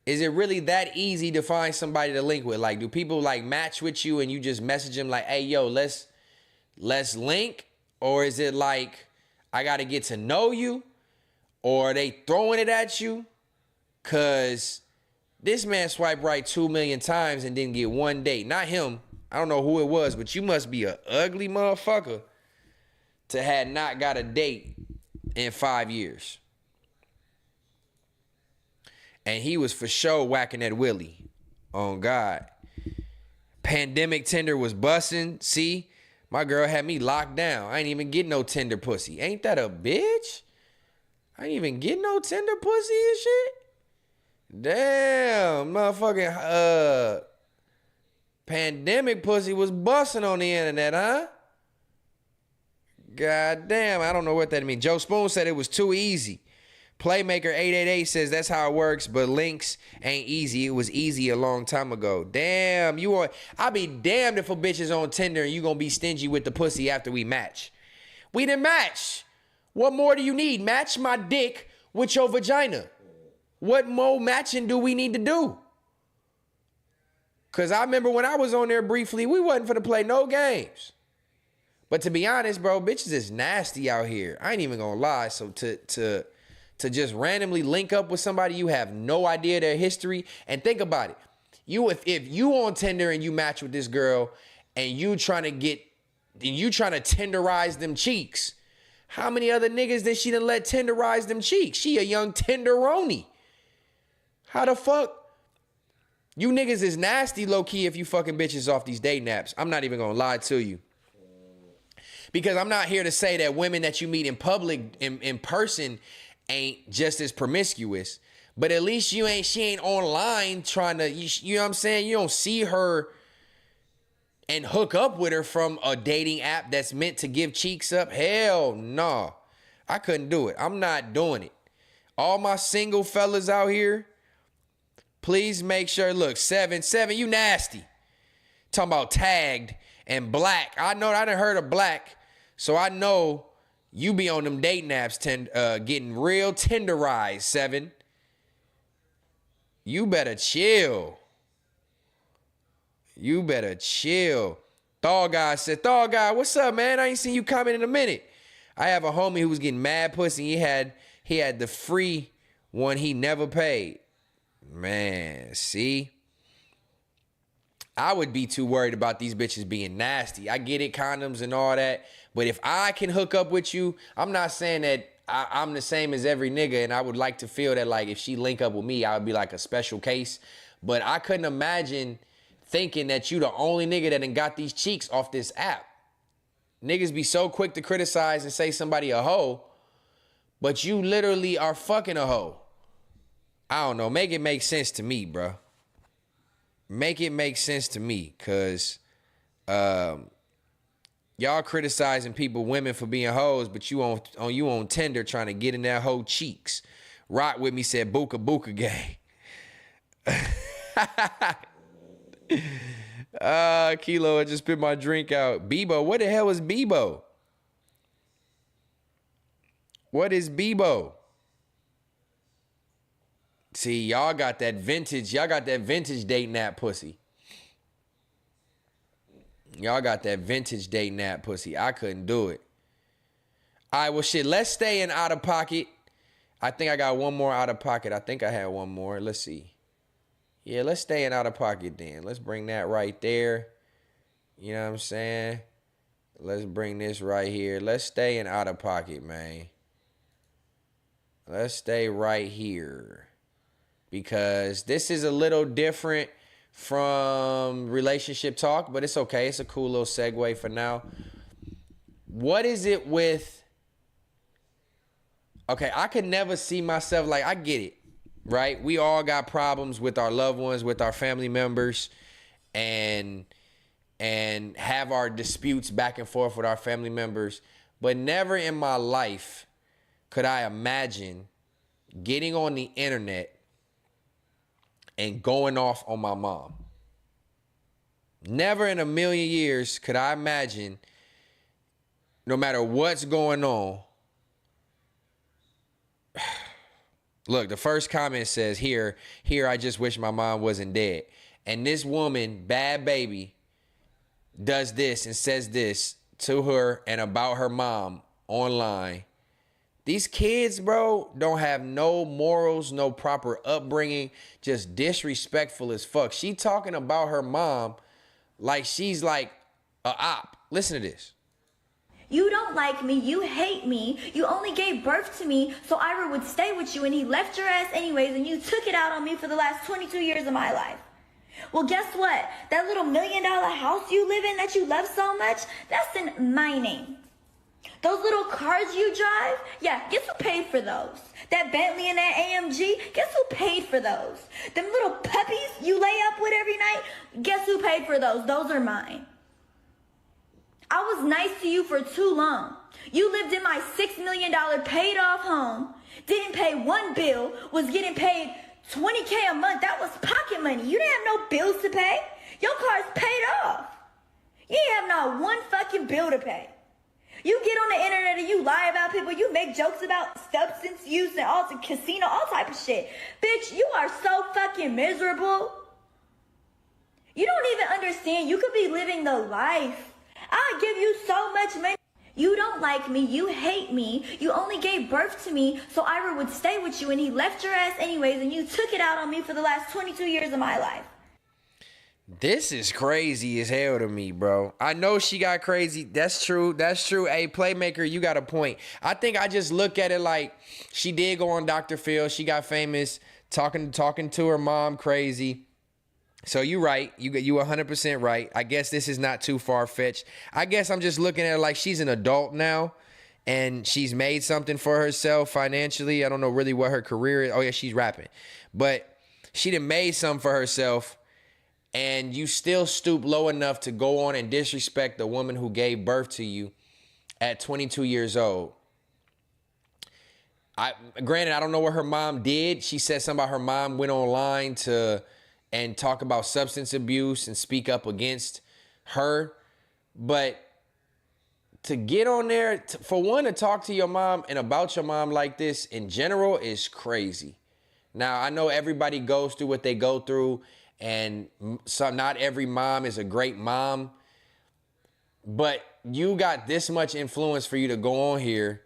A: Is it really that easy to find somebody to link with? Like, do people like match with you and you just message them like, hey, yo, let's link? Or is it like, I got to get to know you? Or are they throwing it at you? Because this man swiped right 2 million times and didn't get one date. Not him. I don't know who it was, but you must be an ugly motherfucker to have not got a date in 5 years. And he was for sure whacking that Willie. On God. Pandemic Tinder was busting. See, my girl had me locked down. I ain't even get no Tinder pussy. Ain't that a bitch? I ain't even get no Tinder pussy and shit. Damn, motherfucking pandemic pussy was busting on the internet, huh? God damn, I don't know what that means. Joe Spoon said it was too easy. Playmaker 888 says that's how it works, but links ain't easy. It was easy a long time ago. Damn, I be damned if a bitch is on Tinder and you gonna be stingy with the pussy after we match. We didn't match. What more do you need? Match my dick with your vagina. What more matching do we need to do? Because I remember when I was on there briefly, we wasn't finna play no games. But to be honest, bro, bitches is nasty out here. I ain't even gonna lie. So to just randomly link up with somebody you have no idea their history, and think about it. If you on Tinder and you match with this girl and you trying to tenderize them cheeks, how many other niggas did she done let tenderize them cheeks? She a young tenderoni. How the fuck? You niggas is nasty low-key if you fucking bitches off these dating apps. I'm not even gonna lie to you. Because I'm not here to say that women that you meet in public, in person, ain't just as promiscuous. But at least she ain't online trying to, you know what I'm saying? You don't see her and hook up with her from a dating app that's meant to give cheeks up. Hell no. I couldn't do it. I'm not doing it. All my single fellas out here, please make sure, look, 7, you nasty. Talking about tagged and black. I know I done heard of black, so I know you be on them dating apps getting real tenderized, 7. You better chill. You better chill. Thug guy said, Thug guy, what's up, man? I ain't seen you coming in a minute. I have a homie who was getting mad pussy. He had the free one he never paid. Man, see? I would be too worried about these bitches being nasty. I get it, condoms and all that. But if I can hook up with you, I'm not saying that I'm the same as every nigga, and I would like to feel that, like, if she link up with me, I would be like a special case. But I couldn't imagine thinking that you the only nigga that done got these cheeks off this app. Niggas be so quick to criticize and say somebody a hoe, but you literally are fucking a hoe. I don't know. Make it make sense to me, bro. Make it make sense to me, because y'all criticizing women for being hoes, but you on Tinder trying to get in that hoe cheeks. Rock with me said Buka Buka gay. Kilo, I just spit my drink out. Bebo, what the hell is Bebo? What is Bebo? See, y'all got that vintage dating app pussy. Y'all got that vintage dating app pussy. I couldn't do it. All right, well, shit, let's stay in out of pocket. I think I got one more out of pocket. I think I had one more. Let's see. Yeah, let's stay in out of pocket then. Let's bring that right there. You know what I'm saying? Let's bring this right here. Let's stay in out of pocket, man. Let's stay right here. Because this is a little different from relationship talk, but it's okay. It's a cool little segue for now. What is it with... Okay, I could never see myself like... I get it, right? We all got problems with our loved ones, with our family members, and have our disputes back and forth with our family members. But never in my life could I imagine getting on the internet and going off on my mom. Never in a million years could I imagine, no matter what's going on. Look, the first comment says, here, I just wish my mom wasn't dead. And this woman, bad baby, does this and says this to her and about her mom online. These kids, bro, don't have no morals, no proper upbringing, just disrespectful as fuck. She talking about her mom like she's like a op. Listen to this.
R: You don't like me, you hate me, you only gave birth to me so Ira would stay with you, and he left your ass anyways, and you took it out on me for the last 22 years of my life. Well, guess what? That little $1 million house you live in that you love so much, that's in my name. Those little cars you drive, yeah, guess who paid for those? That Bentley and that AMG, guess who paid for those? Them little puppies you lay up with every night, guess who paid for those? Those are mine. I was nice to you for too long. You lived in my $6 million paid off home, didn't pay one bill, was getting paid $20K a month. That was pocket money. You didn't have no bills to pay. Your car's paid off. You didn't have not one fucking bill to pay. You get on the internet and you lie about people. You make jokes about substance use and all the casino, all type of shit. Bitch, you are so fucking miserable. You don't even understand. You could be living the life. I'll give you so much money. You don't like me, you hate me, you only gave birth to me so Ira would stay with you, and he left your ass anyways, and you took it out on me for the last 22 years of my life.
A: This is crazy as hell to me, bro. I know she got crazy. That's true. That's true. Hey, Playmaker, you got a point. I think I just look at it like she did go on Dr. Phil. She got famous talking to her mom crazy. So you right. You 100% right. I guess this is not too far-fetched. I guess I'm just looking at her like she's an adult now and she's made something for herself financially. I don't know really what her career is. Oh, yeah, she's rapping. But she done made something for herself, and you still stoop low enough to go on and disrespect the woman who gave birth to you at 22 years old. Granted, I don't know what her mom did. She said something about her mom went online and talk about substance abuse and speak up against her. But to get on there, for one, to talk to your mom and about your mom like this in general is crazy. Now, I know everybody goes through what they go through, and so not every mom is a great mom. But you got this much influence for you to go on here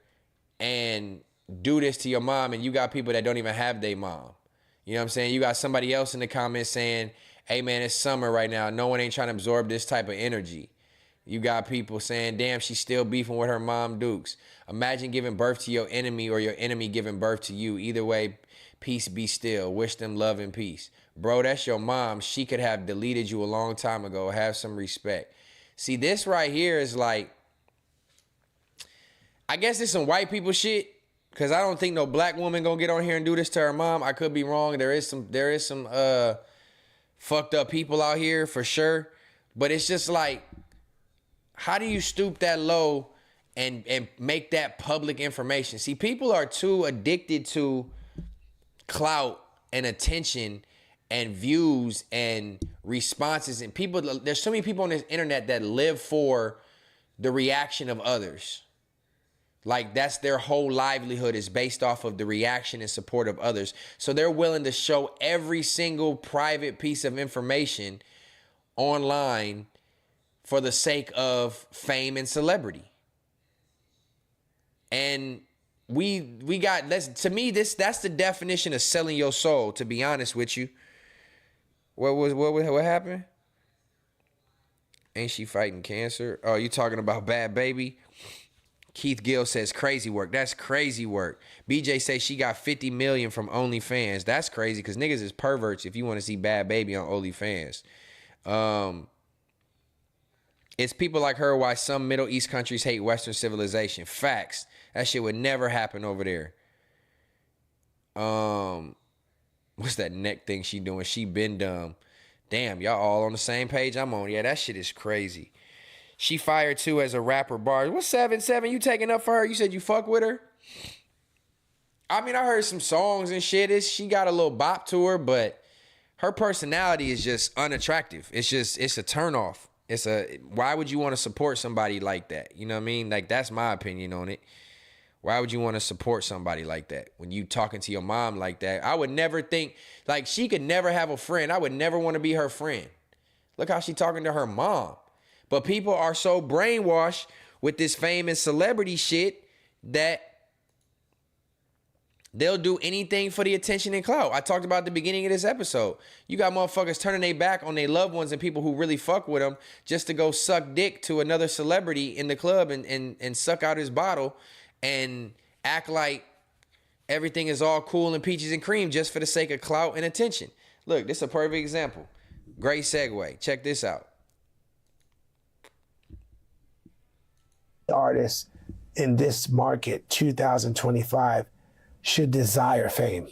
A: and do this to your mom, and you got people that don't even have their mom. You know what I'm saying? You got somebody else in the comments saying, hey, man, it's summer right now. No one ain't trying to absorb this type of energy. You got people saying, damn, she's still beefing with her mom Dukes. Imagine giving birth to your enemy or your enemy giving birth to you. Either way, peace be still. Wish them love and peace. Bro, that's your mom. She could have deleted you a long time ago. Have some respect. See, this right here is like, I guess it's some white people shit. Cause I don't think no black woman gonna get on here and do this to her mom. I could be wrong. There is some fucked up people out here for sure. But it's just like, how do you stoop that low and make that public information? See, people are too addicted to clout and attention and views and responses. And people, there's so many people on this internet that live for the reaction of others. Like that's their whole livelihood is based off of the reaction and support of others. So they're willing to show every single private piece of information online for the sake of fame and celebrity. And we got, to me, that's the definition of selling your soul, to be honest with you. What happened? Ain't she fighting cancer? Oh, you talking about Bad Baby? Keith Gill says crazy work. That's crazy work. BJ says she got 50 million from OnlyFans. That's crazy because niggas is perverts if you want to see Bad Baby on OnlyFans. It's people like her why some Middle East countries hate Western civilization. Facts. That shit would never happen over there. What's that neck thing she doing? She been dumb. Damn, y'all all on the same page I'm on. Yeah, that shit is crazy. She fired too as a rapper. Bars. What's 7-7? You taking up for her? You said you fuck with her? I mean, I heard some songs and shit. She got a little bop to her, but her personality is just unattractive. It's a turnoff. Why would you want to support somebody like that? You know what I mean? Like, that's my opinion on it. Why would you want to support somebody like that? When you talking to your mom like that, I would never think, like, she could never have a friend. I would never want to be her friend. Look how she talking to her mom. But people are so brainwashed with this fame and celebrity shit that they'll do anything for the attention and clout. I talked about at the beginning of this episode. You got motherfuckers turning their back on their loved ones and people who really fuck with them just to go suck dick to another celebrity in the club and suck out his bottle and act like everything is all cool and peaches and cream just for the sake of clout and attention. Look, this is a perfect example. Great segue. Check this out.
S: Artists in this market, 2025, should desire fame.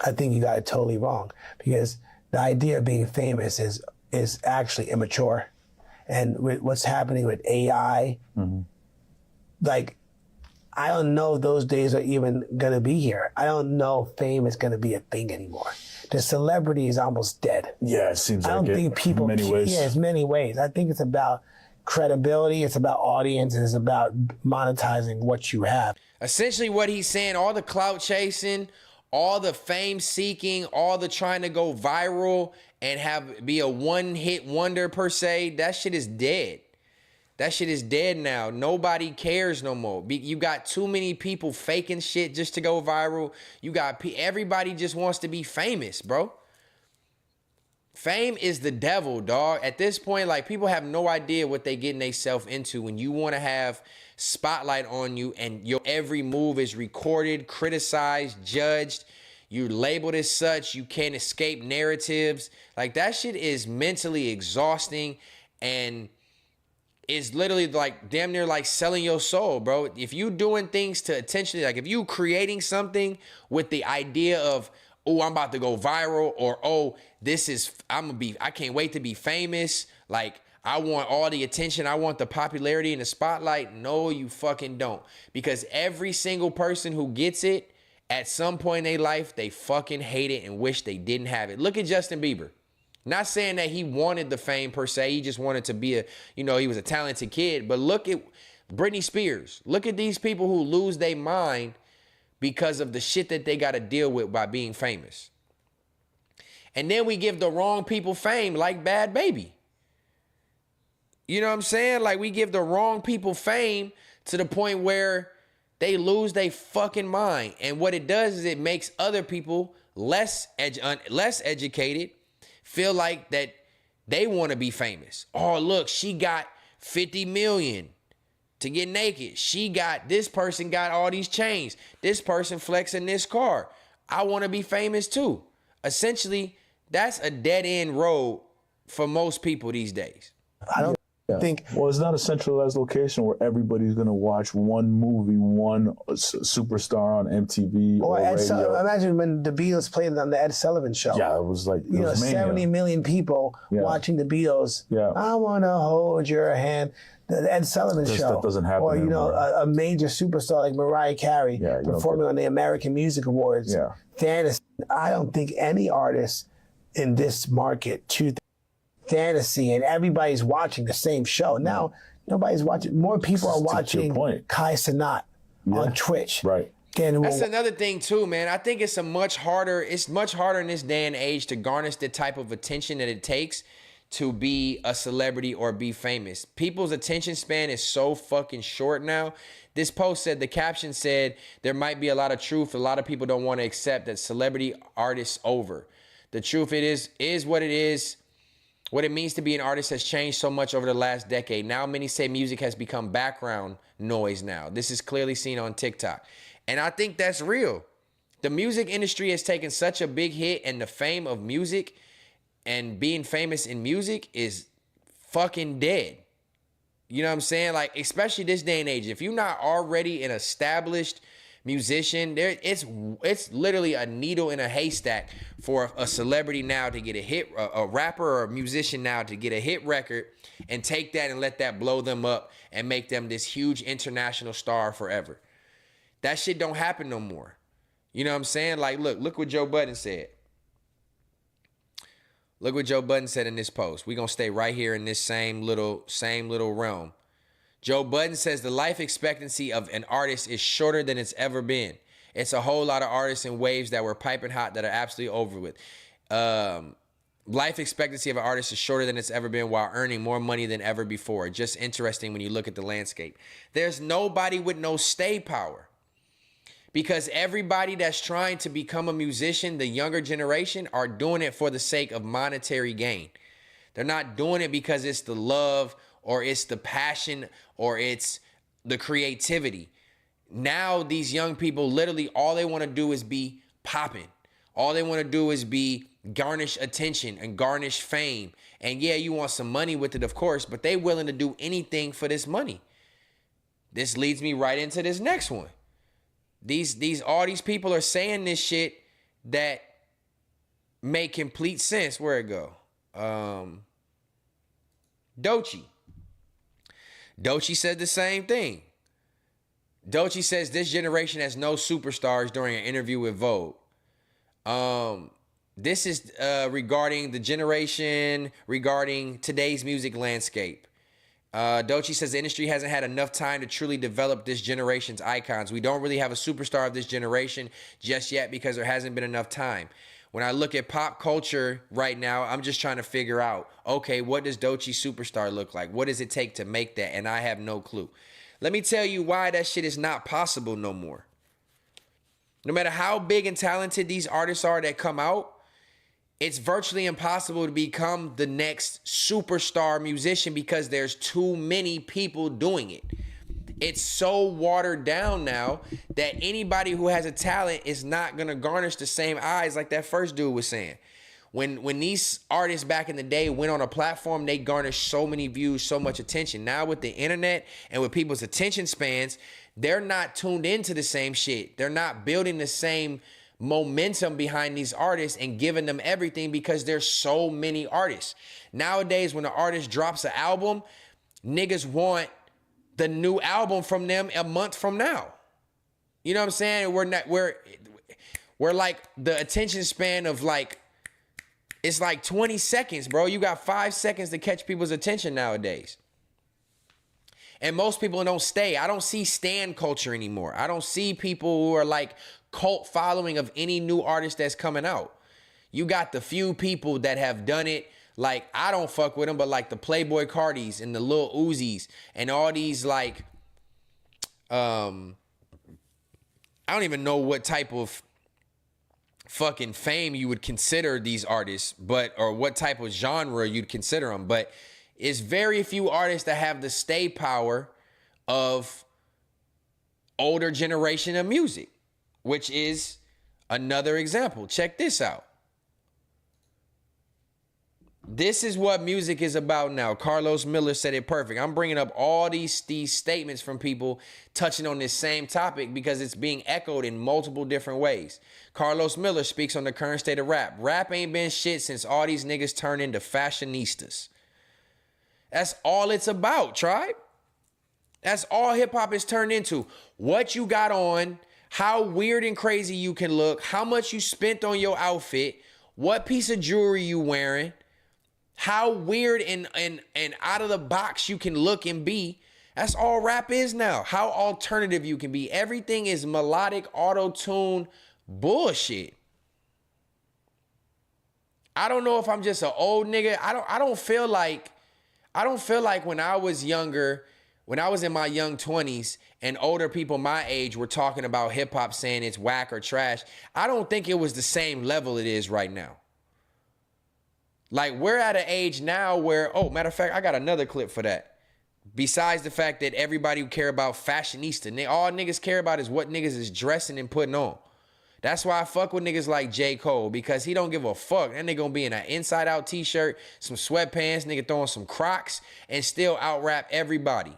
S: I think you got it totally wrong because the idea of being famous is actually immature. And with what's happening with AI, like, I don't know if those days are even going to be here. I don't know if fame is going to be a thing anymore. The celebrity is almost dead.
J: Yeah, it seems like it.
S: I don't think people,
J: in many ways.
S: Yeah, it's many ways. I think it's about credibility, it's about audience, and it's about monetizing what you have.
A: Essentially what he's saying, all the clout chasing, all the fame seeking, all the trying to go viral and be a one-hit wonder per se, that shit is dead. That shit is dead now. Nobody cares no more. You got too many people faking shit just to go viral. You got everybody just wants to be famous, bro. Fame is the devil, dog. At this point, like, people have no idea what they getting themselves into when you want to have spotlight on you and your every move is recorded, criticized, judged. You're labeled as such. You can't escape narratives. Like, that shit is mentally exhausting and is literally like damn near like selling your soul, bro. If you doing things to intentionally, like if you creating something with the idea of, oh, I'm about to go viral, or oh, I can't wait to be famous. Like, I want all the attention. I want the popularity and the spotlight. No, you fucking don't. Because every single person who gets it, at some point in their life, they fucking hate it and wish they didn't have it. Look at Justin Bieber. Not saying that he wanted the fame per se. He just wanted to be he was a talented kid. But look at Britney Spears. Look at these people who lose their mind because of the shit that they got to deal with by being famous. And then we give the wrong people fame, like Bad Baby. You know what I'm saying? Like, we give the wrong people fame to the point where they lose their fucking mind. And what it does is it makes other people less educated feel like that they want to be famous. Oh, look, she got 50 million to get naked. This person got all these chains. This person flexing this car. I want to be famous too. Essentially, that's a dead end road for most people these days.
T: I don't think. Well, it's not a centralized location where everybody's going to watch one movie, one superstar on MTV or radio.
S: Imagine when the Beatles played on the Ed Sullivan Show.
T: Yeah, it was like,
S: 70 million people watching the Beatles. Yeah. I want to hold your hand. The Ed Sullivan Show.
T: That doesn't happen
S: or,
T: anymore.
S: A major superstar like Mariah Carey performing on the American Music Awards.
T: Yeah.
S: Fantasy. I don't think any artist in this market, fantasy, and everybody's watching the same show. Now, nobody's watching. More people are watching Kai Cenat on Twitch.
T: Right.
A: That's another thing too, man. I think it's much harder in this day and age to garnish the type of attention that it takes to be a celebrity or be famous. People's attention span is so fucking short now. This post said, the caption said, there might be a lot of truth. A lot of people don't want to accept that celebrity artists over. The truth is what it is. What it means to be an artist has changed so much over the last decade. Now many say music has become background noise now. This is clearly seen on TikTok. And I think that's real. The music industry has taken such a big hit, and the fame of music and being famous in music is fucking dead. You know what I'm saying? Like, especially this day and age. If you're not already an established musician, it's literally a needle in a haystack for a celebrity now to get a hit, a rapper or a musician now to get a hit record and take that and let that blow them up and make them this huge international star forever. That shit don't happen no more. You know what I'm saying? Like, look what Joe Budden said. Look what Joe Budden said in this post. We're going to stay right here in this same little realm. Joe Budden says the life expectancy of an artist is shorter than it's ever been. It's a whole lot of artists in waves that were piping hot that are absolutely over with. Life expectancy of an artist is shorter than it's ever been while earning more money than ever before. Just interesting when you look at the landscape. There's nobody with no stay power. Because everybody that's trying to become a musician, the younger generation, are doing it for the sake of monetary gain. They're not doing it because it's the love or it's the passion or it's the creativity. Now these young people, literally all they want to do is be popping. All they want to do is be garnish attention and garnish fame. And yeah, you want some money with it, of course, but they willing to do anything for this money. This leads me right into this next one. All these people are saying this shit that make complete sense. Where'd it go? Doechii said the same thing. Doechii says this generation has no superstars during an interview with Vogue. This is regarding the generation, regarding today's music landscape. Doechii says the industry hasn't had enough time to truly develop this generation's icons. We don't really have a superstar of this generation just yet because there hasn't been enough time. When I look at pop culture right now, I'm just trying to figure out, okay, what does Doechii superstar look like? What does it take to make that? And I have no clue. Let me tell you why that shit is not possible no more. No matter how big and talented these artists are that come out, it's virtually impossible to become the next superstar musician because there's too many people doing it. It's so watered down now that anybody who has a talent is not gonna garnish the same eyes like that first dude was saying. When these artists back in the day went on a platform, they garnished so many views, so much attention. Now with the internet and with people's attention spans, they're not tuned into the same shit. They're not building the same momentum behind these artists and giving them everything because there's so many artists. Nowadays, when an artist drops an album, niggas want the new album from them a month from now. You know what I'm saying? We're like the attention span of like, it's like 20 seconds, bro. You got 5 seconds to catch people's attention nowadays. And most people don't stay. I don't see stan culture anymore. I don't see people who are like cult following of any new artist that's coming out. You got the few people that have done it. Like, I don't fuck with them, but like the Playboy Cardis and the Lil Uzis and all these like, I don't even know what type of fucking fame you would consider these artists, or what type of genre you'd consider them. But it's very few artists that have the stay power of older generation of music, which is another example. Check this out. This is what music is about now. Carlos Miller said it perfect. I'm bringing up all these statements from people touching on this same topic because it's being echoed in multiple different ways. Carlos Miller speaks on the current state of rap. Rap ain't been shit since all these niggas turned into fashionistas. That's all it's about, tribe. That's all hip hop is turned into. What you got on, how weird and crazy you can look, how much you spent on your outfit, what piece of jewelry you wearing, how weird and out of the box you can look and be. That's all rap is now. How alternative you can be. Everything is melodic, auto-tune bullshit. I don't know if I'm just an old nigga. I don't feel like when I was younger, when I was in my young 20s and older people my age were talking about hip hop saying it's whack or trash, I don't think it was the same level it is right now. Like, we're at an age now where, oh, matter of fact, I got another clip for that. Besides the fact that everybody who care about fashionista, all niggas care about is what niggas is dressing and putting on. That's why I fuck with niggas like J. Cole, because he don't give a fuck. That nigga gonna be in an inside out t-shirt, some sweatpants, nigga throwing some Crocs, and still out rap everybody.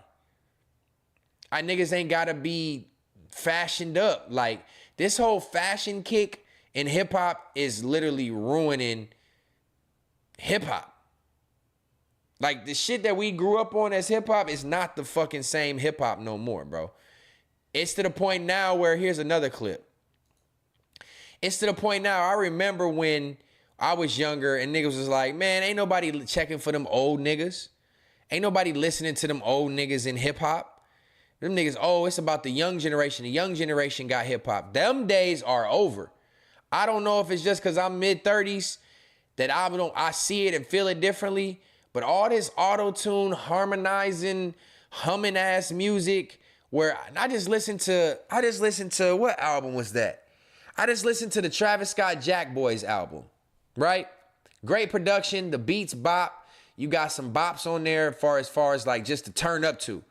A: Niggas ain't gotta be fashioned up. Like, this whole fashion kick in hip hop is literally ruining hip hop. Like, the shit that we grew up on as hip hop is not the fucking same hip hop no more, bro. It's to the point now where, here's another clip. It's to the point now, I remember when I was younger and niggas was like, man, ain't nobody checking for them old niggas. Ain't nobody listening to them old niggas in hip hop. Them niggas, oh, it's about the young generation. The young generation got hip hop. Them days are over. I don't know if it's just because I'm mid-30s that I see it and feel it differently. But all this auto-tune, harmonizing, humming ass music, where I just listened to, what album was that? I just listened to the Travis Scott Jack Boys album, right? Great production, the beats bop. You got some bops on there as far as like just to turn up to.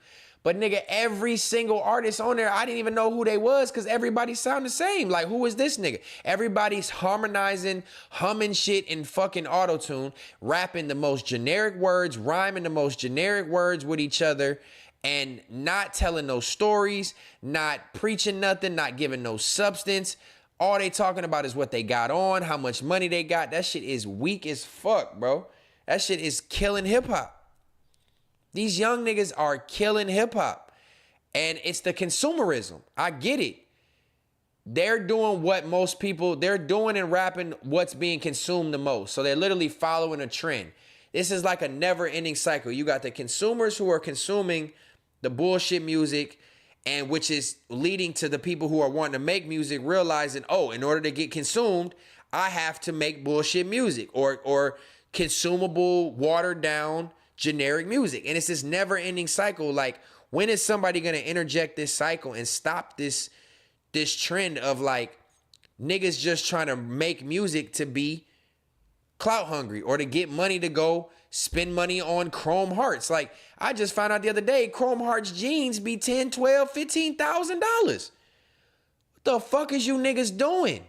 A: But nigga, every single artist on there, I didn't even know who they was because everybody sound the same. Like, who is this nigga? Everybody's harmonizing, humming shit in fucking auto-tune, rapping the most generic words, rhyming the most generic words with each other, and not telling no stories, not preaching nothing, not giving no substance. All they talking about is what they got on, how much money they got. That shit is weak as fuck, bro. That shit is killing hip-hop. These young niggas are killing hip-hop. And it's the consumerism. I get it. They're doing what most people, they're doing and rapping what's being consumed the most. So they're literally following a trend. This is like a never-ending cycle. You got the consumers who are consuming the bullshit music, and which is leading to the people who are wanting to make music realizing, oh, in order to get consumed, I have to make bullshit music or consumable, watered down, generic music. And it's this never-ending cycle. Like, when is somebody going to interject this cycle and stop this trend of like niggas just trying to make music to be clout hungry or to get money to go spend money on chrome hearts. Like, I just found out the other day, chrome hearts jeans be $10, $12, $15,000. What the fuck is you niggas doing?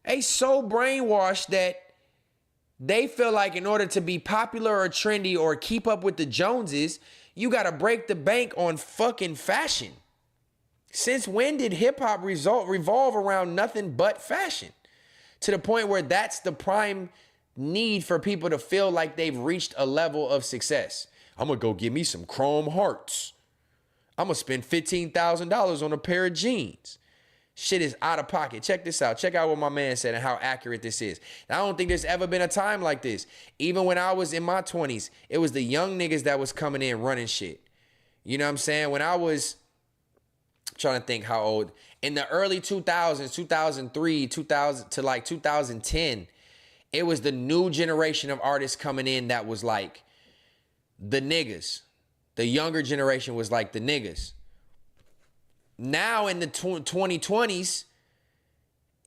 A: They so brainwashed that they feel like in order to be popular or trendy or keep up with the Joneses, you gotta break the bank on fucking fashion. Since when did hip hop revolve around nothing but fashion? To the point where that's the prime need for people to feel like they've reached a level of success. I'm gonna go get me some chrome hearts. I'm gonna spend $15,000 on a pair of jeans. Shit is out of pocket. Check this out. Check out what my man said and how accurate this is. I don't think there's ever been a time like this. Even when I was in my 20s, it was the young niggas that was coming in running shit. You know what I'm saying? When I was trying to think how old, in the early 2000s, 2003, 2000 to like 2010, it was the new generation of artists coming in that was like the niggas. The younger generation was like the niggas. Now in the 2020s,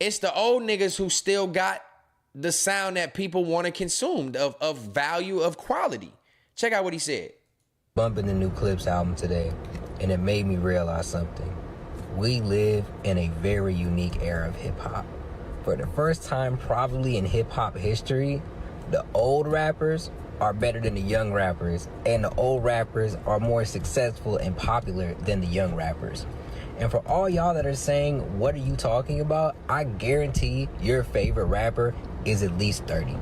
A: it's the old niggas who still got the sound that people want to consume of value, of quality. Check out what he said.
U: Bumping the new Clips album today, and it made me realize something. We live in a very unique era of hip-hop. For the first time probably in hip-hop history, the old rappers are better than the young rappers, and the old rappers are more successful and popular than the young rappers. And for all y'all that are saying, what are you talking about? I guarantee your favorite rapper is at least 30.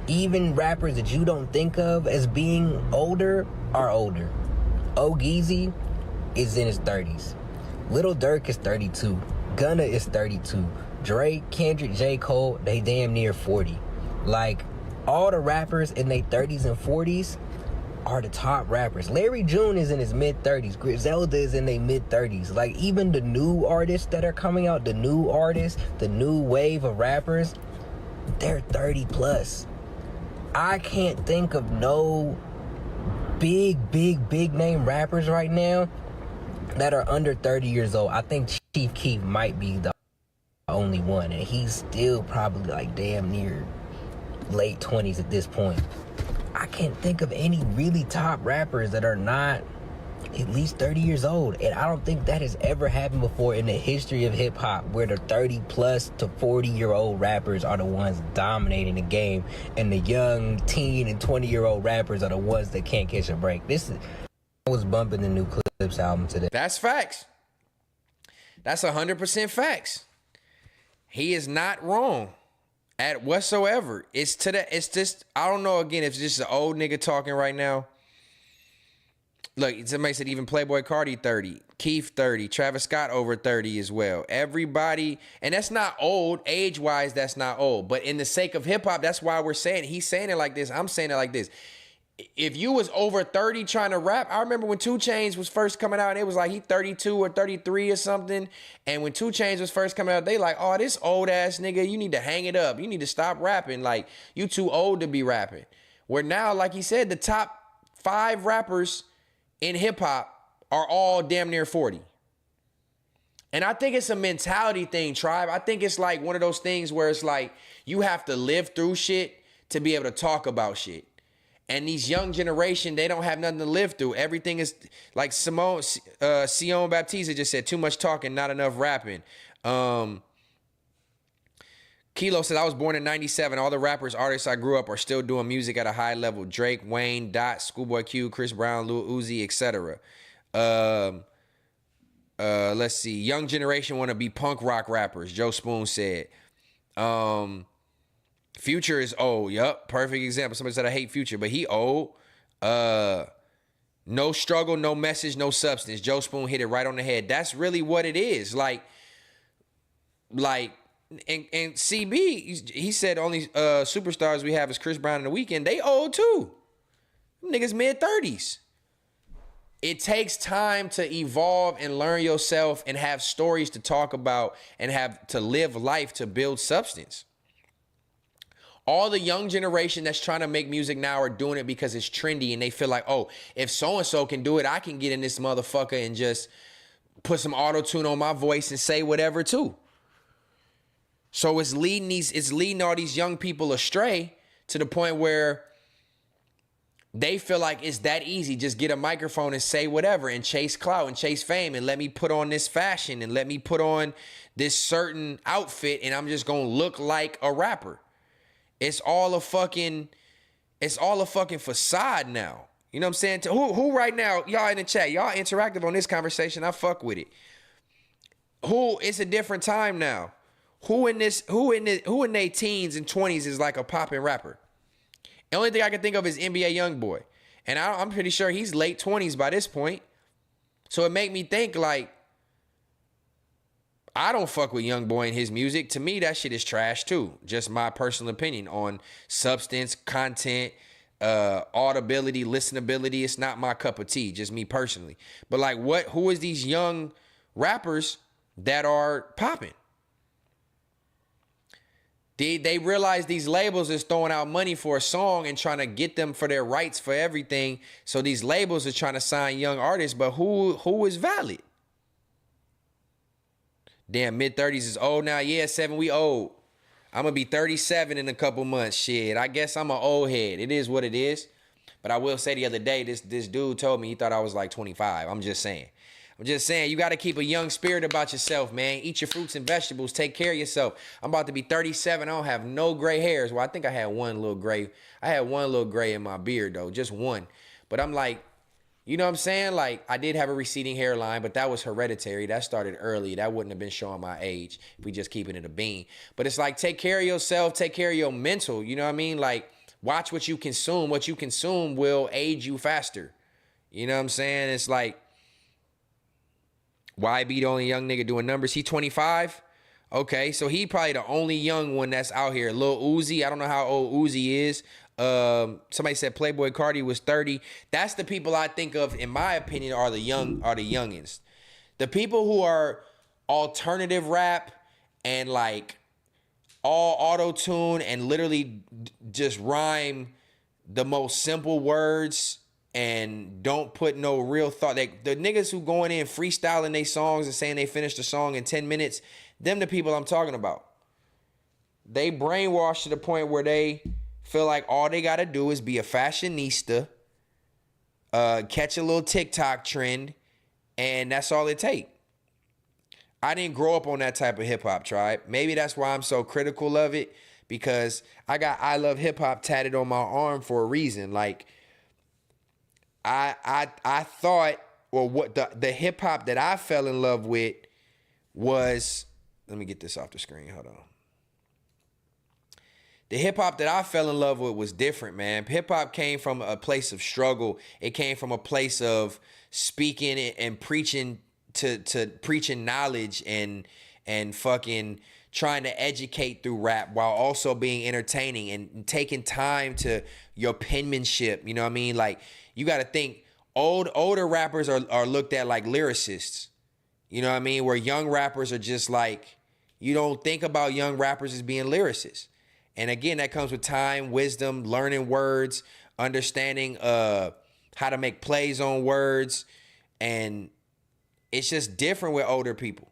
U: Even rappers that you don't think of as being older are older. Ogeezy is in his 30s. Lil Durk is 32. Gunna is 32. Drake, Kendrick, J. Cole, they damn near 40. Like, all the rappers in their 30s and 40s are the top rappers. Larry June is in his mid-30s. Griselda is in their mid-30s. Like, even the new artists that are coming out, the new artists, the new wave of rappers, they're 30 plus. I can't think of no big name rappers right now that are under 30 years old. I think Chief Keef might be the only one, and he's still probably like damn near late 20s at this point. I can't think of any really top rappers that are not at least 30 years old. And I don't think that has ever happened before in the history of hip hop, where the 30 plus to 40-year-old rappers are the ones dominating the game, and the young teen and 20-year-old rappers are the ones that can't catch a break. I was bumping the new Clips album today.
A: That's facts. That's 100% facts. He is not wrong at whatsoever. It's just, I don't know, again, if it's just an old nigga talking right now. Look, somebody said even Playboi Carti 30, Keith 30, Travis Scott over 30 as well. Everybody, and that's not old, age-wise, that's not old. But in the sake of hip-hop, that's why we're saying, he's saying it like this, I'm saying it like this. If you was over 30 trying to rap, I remember when 2 Chainz was first coming out, and it was like he 32 or 33 or something. And when 2 Chainz was first coming out, they like, oh, this old ass nigga, you need to hang it up. You need to stop rapping. Like, you too old to be rapping. Where now, like he said, the top 5 rappers in hip hop are all damn near 40. And I think it's a mentality thing, Tribe. I think it's like one of those things where it's like you have to live through shit to be able to talk about shit. And these young generation, they don't have nothing to live through. Everything is like Sion Baptista just said, too much talking, not enough rapping. Kilo said, I was born in 97. All the rappers, artists I grew up are still doing music at a high level. Drake, Wayne, Dot, Schoolboy Q, Chris Brown, Lil Uzi, etc. Let's see. Young generation want to be punk rock rappers. Joe Spoon said. Future is old. Yup. Perfect example. Somebody said I hate Future, but he old. No struggle, no message, no substance. Joe Spoon hit it right on the head. That's really what it is. Like, and CB, he said only superstars we have is Chris Brown and The Weeknd. They old too. Niggas mid-30s. It takes time to evolve and learn yourself and have stories to talk about and have to live life to build substance. All the young generation that's trying to make music now are doing it because it's trendy and they feel like, oh, if so-and-so can do it, I can get in this motherfucker and just put some auto-tune on my voice and say whatever too. So it's leading all these young people astray to the point where they feel like it's that easy. Just get a microphone and say whatever and chase clout and chase fame and let me put on this fashion and let me put on this certain outfit and I'm just gonna look like a rapper. It's all a fucking facade now. You know what I'm saying? Who right now, y'all in the chat, y'all interactive on this conversation, I fuck with it. It's a different time now. Who in their teens and 20s is like a popping rapper? The only thing I can think of is NBA Youngboy. And I'm pretty sure he's late 20s by this point. So it make me think like, I don't fuck with Youngboy and his music. To me, that shit is trash too. Just my personal opinion on substance, content, audibility, listenability. It's not my cup of tea, just me personally. But like who is these young rappers that are popping? They realize these labels is throwing out money for a song and trying to get them for their rights for everything. So these labels are trying to sign young artists, but who is valid? Damn, mid-30s is old now. Yeah, 7, we old. I'm going to be 37 in a couple months. Shit, I guess I'm an old head. It is what it is. But I will say the other day, this dude told me he thought I was like 25. I'm just saying, you got to keep a young spirit about yourself, man. Eat your fruits and vegetables. Take care of yourself. I'm about to be 37. I don't have no gray hairs. Well, I think I had one little gray. I had one little gray in my beard, though. Just one. But I'm like, you know what I'm saying? Like, I did have a receding hairline, but that was hereditary. That started early. That wouldn't have been showing my age if we just keeping it a bean. But it's like, take care of yourself. Take care of your mental. You know what I mean? Like, watch what you consume. What you consume will age you faster. You know what I'm saying? It's like, YB the only young nigga doing numbers. He 25? Okay, so he probably the only young one that's out here. Lil Uzi, I don't know how old Uzi is. Somebody said Playboy Cardi was 30. That's the people I think of, in my opinion, are the youngins. The people who are alternative rap and like all auto-tune and literally just rhyme the most simple words and don't put no real thought. The niggas who going in freestyling they songs and saying they finished the song in 10 minutes, them the people I'm talking about. They brainwashed to the point where they feel like all they got to do is be a fashionista, catch a little TikTok trend, and that's all it take. I didn't grow up on that type of hip-hop, tribe. Maybe that's why I'm so critical of it, because I got I Love Hip-Hop tatted on my arm for a reason. Like, I thought, or what the hip hop that I fell in love with was, let me get this off the screen. Hold on. The hip hop that I fell in love with was different, man. Hip hop came from a place of struggle. It came from a place of speaking and preaching to preaching knowledge and fucking trying to educate through rap while also being entertaining and taking time to your penmanship. You know what I mean? Like, you got to think older rappers are looked at like lyricists. You know what I mean? Where young rappers are just like, you don't think about young rappers as being lyricists. And again, that comes with time, wisdom, learning words, understanding how to make plays on words. And it's just different with older people.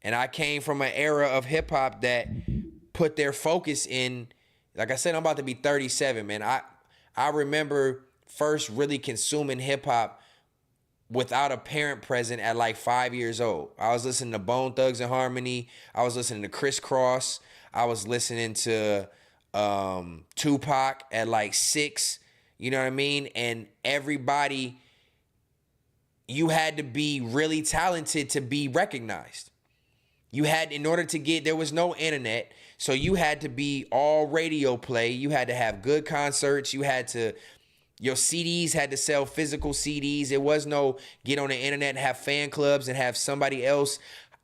A: And I came from an era of hip hop that put their focus in, like I said, I'm about to be 37, man. I remember first really consuming hip hop without a parent present at like 5 years old. I was listening to Bone Thugs and Harmony. I was listening to Criss Cross. I was listening to Tupac at like 6. You know what I mean? And everybody, you had to be really talented to be recognized. You had, in order to get, there was no internet, so you had to be all radio play. You had to have good concerts. You had to, your CDs had to sell physical CDs. It was no get on the internet and have fan clubs and have somebody else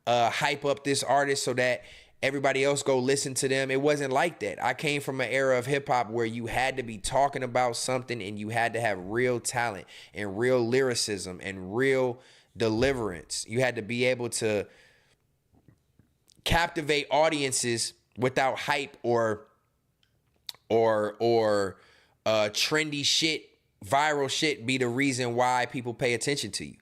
A: hype up this artist so that everybody else go listen to them. It wasn't like that. I came from an era of hip hop where you had to be talking about something and you had to have real talent and real lyricism and real deliverance. You had to be able to captivate audiences without hype or trendy shit, viral shit be the reason why people pay attention to you.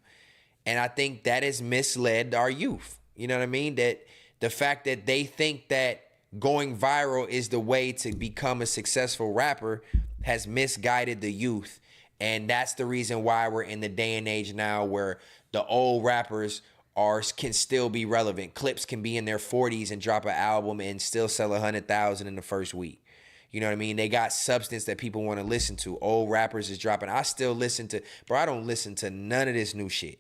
A: And I think that has misled our youth. You know what I mean? That the fact that they think that going viral is the way to become a successful rapper has misguided the youth. And that's the reason why we're in the day and age now where the old rappers can still be relevant. Clips can be in their 40s and drop an album and still sell 100,000 in the first week. You know what I mean? They got substance that people want to listen to. Old rappers is dropping. I still listen to, bro, I don't listen to none of this new shit.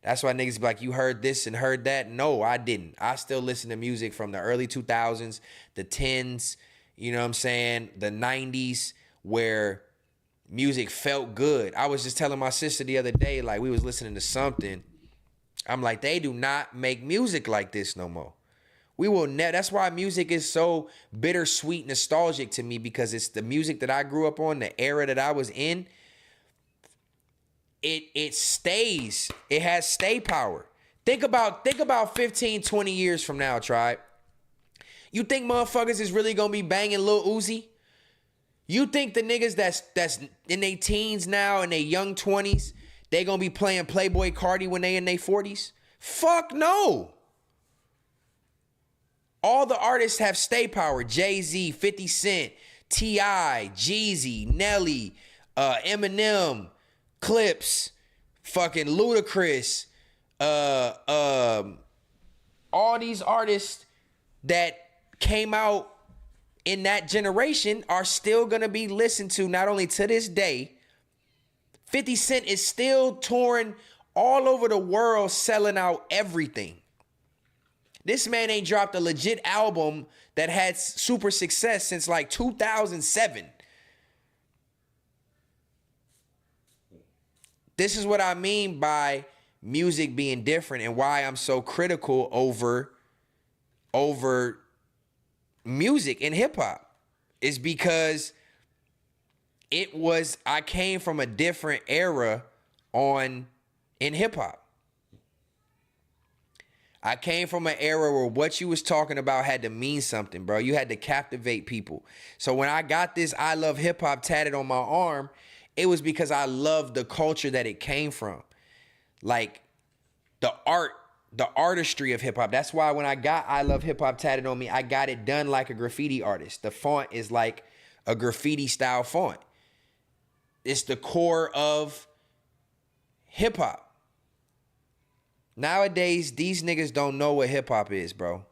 A: That's why niggas be like, you heard this and heard that? No, I didn't. I still listen to music from the early 2000s, the 10s, you know what I'm saying? The 90s, where music felt good. I was just telling my sister the other day, like, we was listening to something. I'm like, they do not make music like this no more. We will never. That's why music is so bittersweet, nostalgic to me, because it's the music that I grew up on, the era that I was in. It stays. It has stay power. Think about 15, 20 years from now, tribe. You think motherfuckers is really gonna be banging Lil Uzi? You think the niggas that's in their teens now, in their young 20s, they gonna be playing Playboy Cardi when they in their 40s? Fuck no. All the artists have stay power. Jay-Z, 50 Cent, T.I., Jeezy, Nelly, Eminem, Clips, fucking Ludacris, all these artists that came out in that generation are still gonna be listened to, not only to this day. 50 Cent is still touring all over the world, selling out everything. This man ain't dropped a legit album that had super success since like 2007. This is what I mean by music being different and why I'm so critical over music and hip hop, is because I came from a different era in hip hop. I came from an era where what you was talking about had to mean something, bro. You had to captivate people. So when I got this I love hip hop tatted on my arm, it was because I loved the culture that it came from. Like the artistry of hip hop. That's why when I got I love hip hop tatted on me, I got it done like a graffiti artist. The font is like a graffiti style font. It's the core of hip hop. Nowadays, these niggas don't know what hip hop is, bro.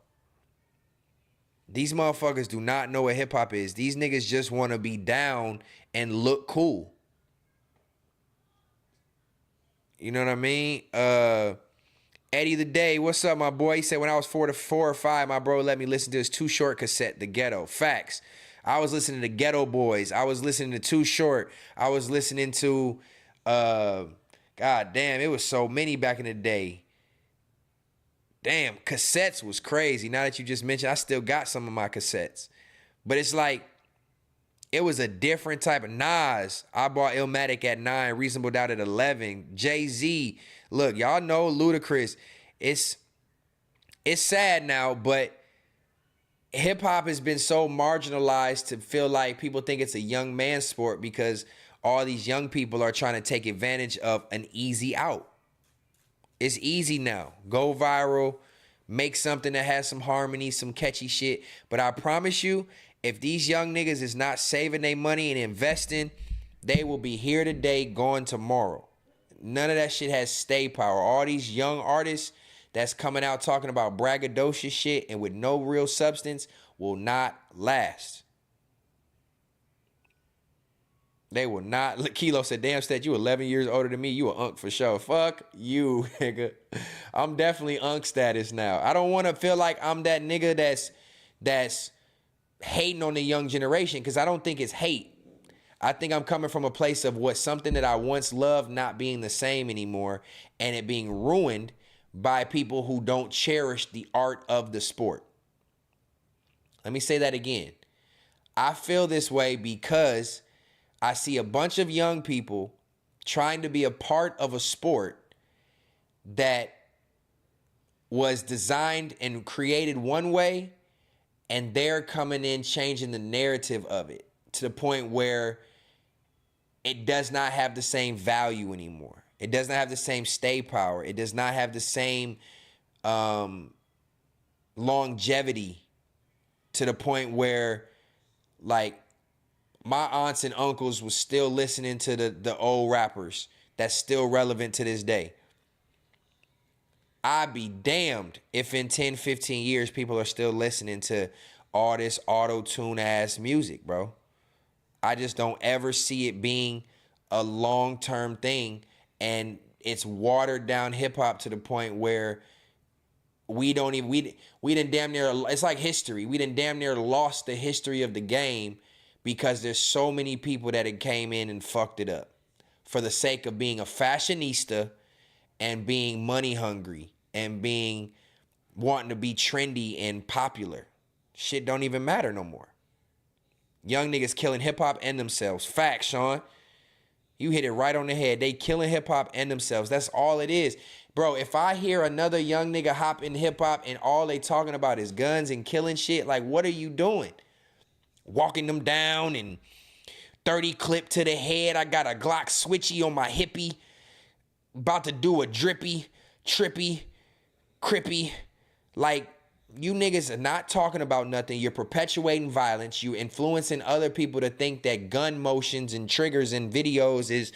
A: These motherfuckers do not know what hip hop is. These niggas just want to be down and look cool. You know what I mean? Eddie the Day, what's up, my boy? He said when I was 4 or 5, my bro let me listen to his Too Short cassette, The Ghetto. Facts. I was listening to Ghetto Boys. I was listening to Too Short. I was listening to, God damn, it was so many back in the day. Damn, cassettes was crazy. Now that you just mentioned, I still got some of my cassettes. But it's like, it was a different type of Nas. I bought Illmatic at 9, Reasonable Doubt at 11. Jay-Z. Look, y'all know Ludacris. It's sad now, but hip-hop has been so marginalized to feel like people think it's a young man's sport because all these young people are trying to take advantage of an easy out. It's easy now. Go viral, make something that has some harmony, some catchy shit. But I promise you, if these young niggas is not saving their money and investing, they will be here today, gone tomorrow. None of that shit has stay power. All these young artists that's coming out talking about braggadocious shit and with no real substance will not last. They will not. Kilo said, damn, Stet, you 11 years older than me. You a unk for sure. Fuck you, nigga. I'm definitely unk status now. I don't want to feel like I'm that nigga that's hating on the young generation, because I don't think it's hate. I think I'm coming from a place of what something that I once loved not being the same anymore and it being ruined by people who don't cherish the art of the sport. Let me say that again. I feel this way because I see a bunch of young people trying to be a part of a sport that was designed and created one way, and they're coming in changing the narrative of it to the point where it does not have the same value anymore. It does not have the same stay power. It does not have the same longevity to the point where, like, my aunts and uncles was still listening to the old rappers that's still relevant to this day. I'd be damned if in 10, 15 years people are still listening to all this auto-tune ass music, bro. I just don't ever see it being a long-term thing, and it's watered down hip-hop to the point where we done damn near, it's like history. We done damn near lost the history of the game because there's so many people that had came in and fucked it up for the sake of being a fashionista and being money hungry and wanting to be trendy and popular. Shit don't even matter no more. Young niggas killing hip hop and themselves. Facts, Sean. You hit it right on the head. They killing hip hop and themselves. That's all it is. Bro, if I hear another young nigga hop in hip hop and all they talking about is guns and killing shit, like, what are you doing? Walking them down and 30 clip to the head. I got a Glock switchy on my hippie. About to do a drippy, trippy, crippy. Like, you niggas are not talking about nothing. You're perpetuating violence. You influencing other people to think that gun motions and triggers and videos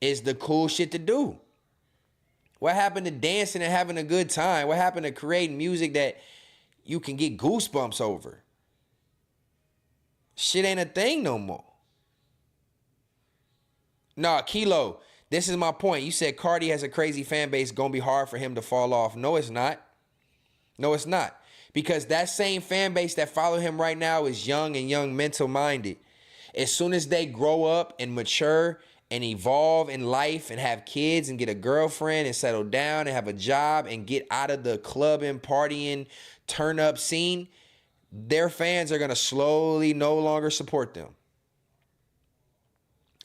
A: is the cool shit to do. What happened to dancing and having a good time? What happened to creating music that you can get goosebumps over? Shit ain't a thing no more. Nah, Kilo, this is my point. You said Cardi has a crazy fan base. Gonna be hard for him to fall off. No, it's not. No, it's not. Because that same fan base that follow him right now is young and young mental minded. As soon as they grow up and mature and evolve in life and have kids and get a girlfriend and settle down and have a job and get out of the clubbing, partying, turn up scene, their fans are going to slowly no longer support them.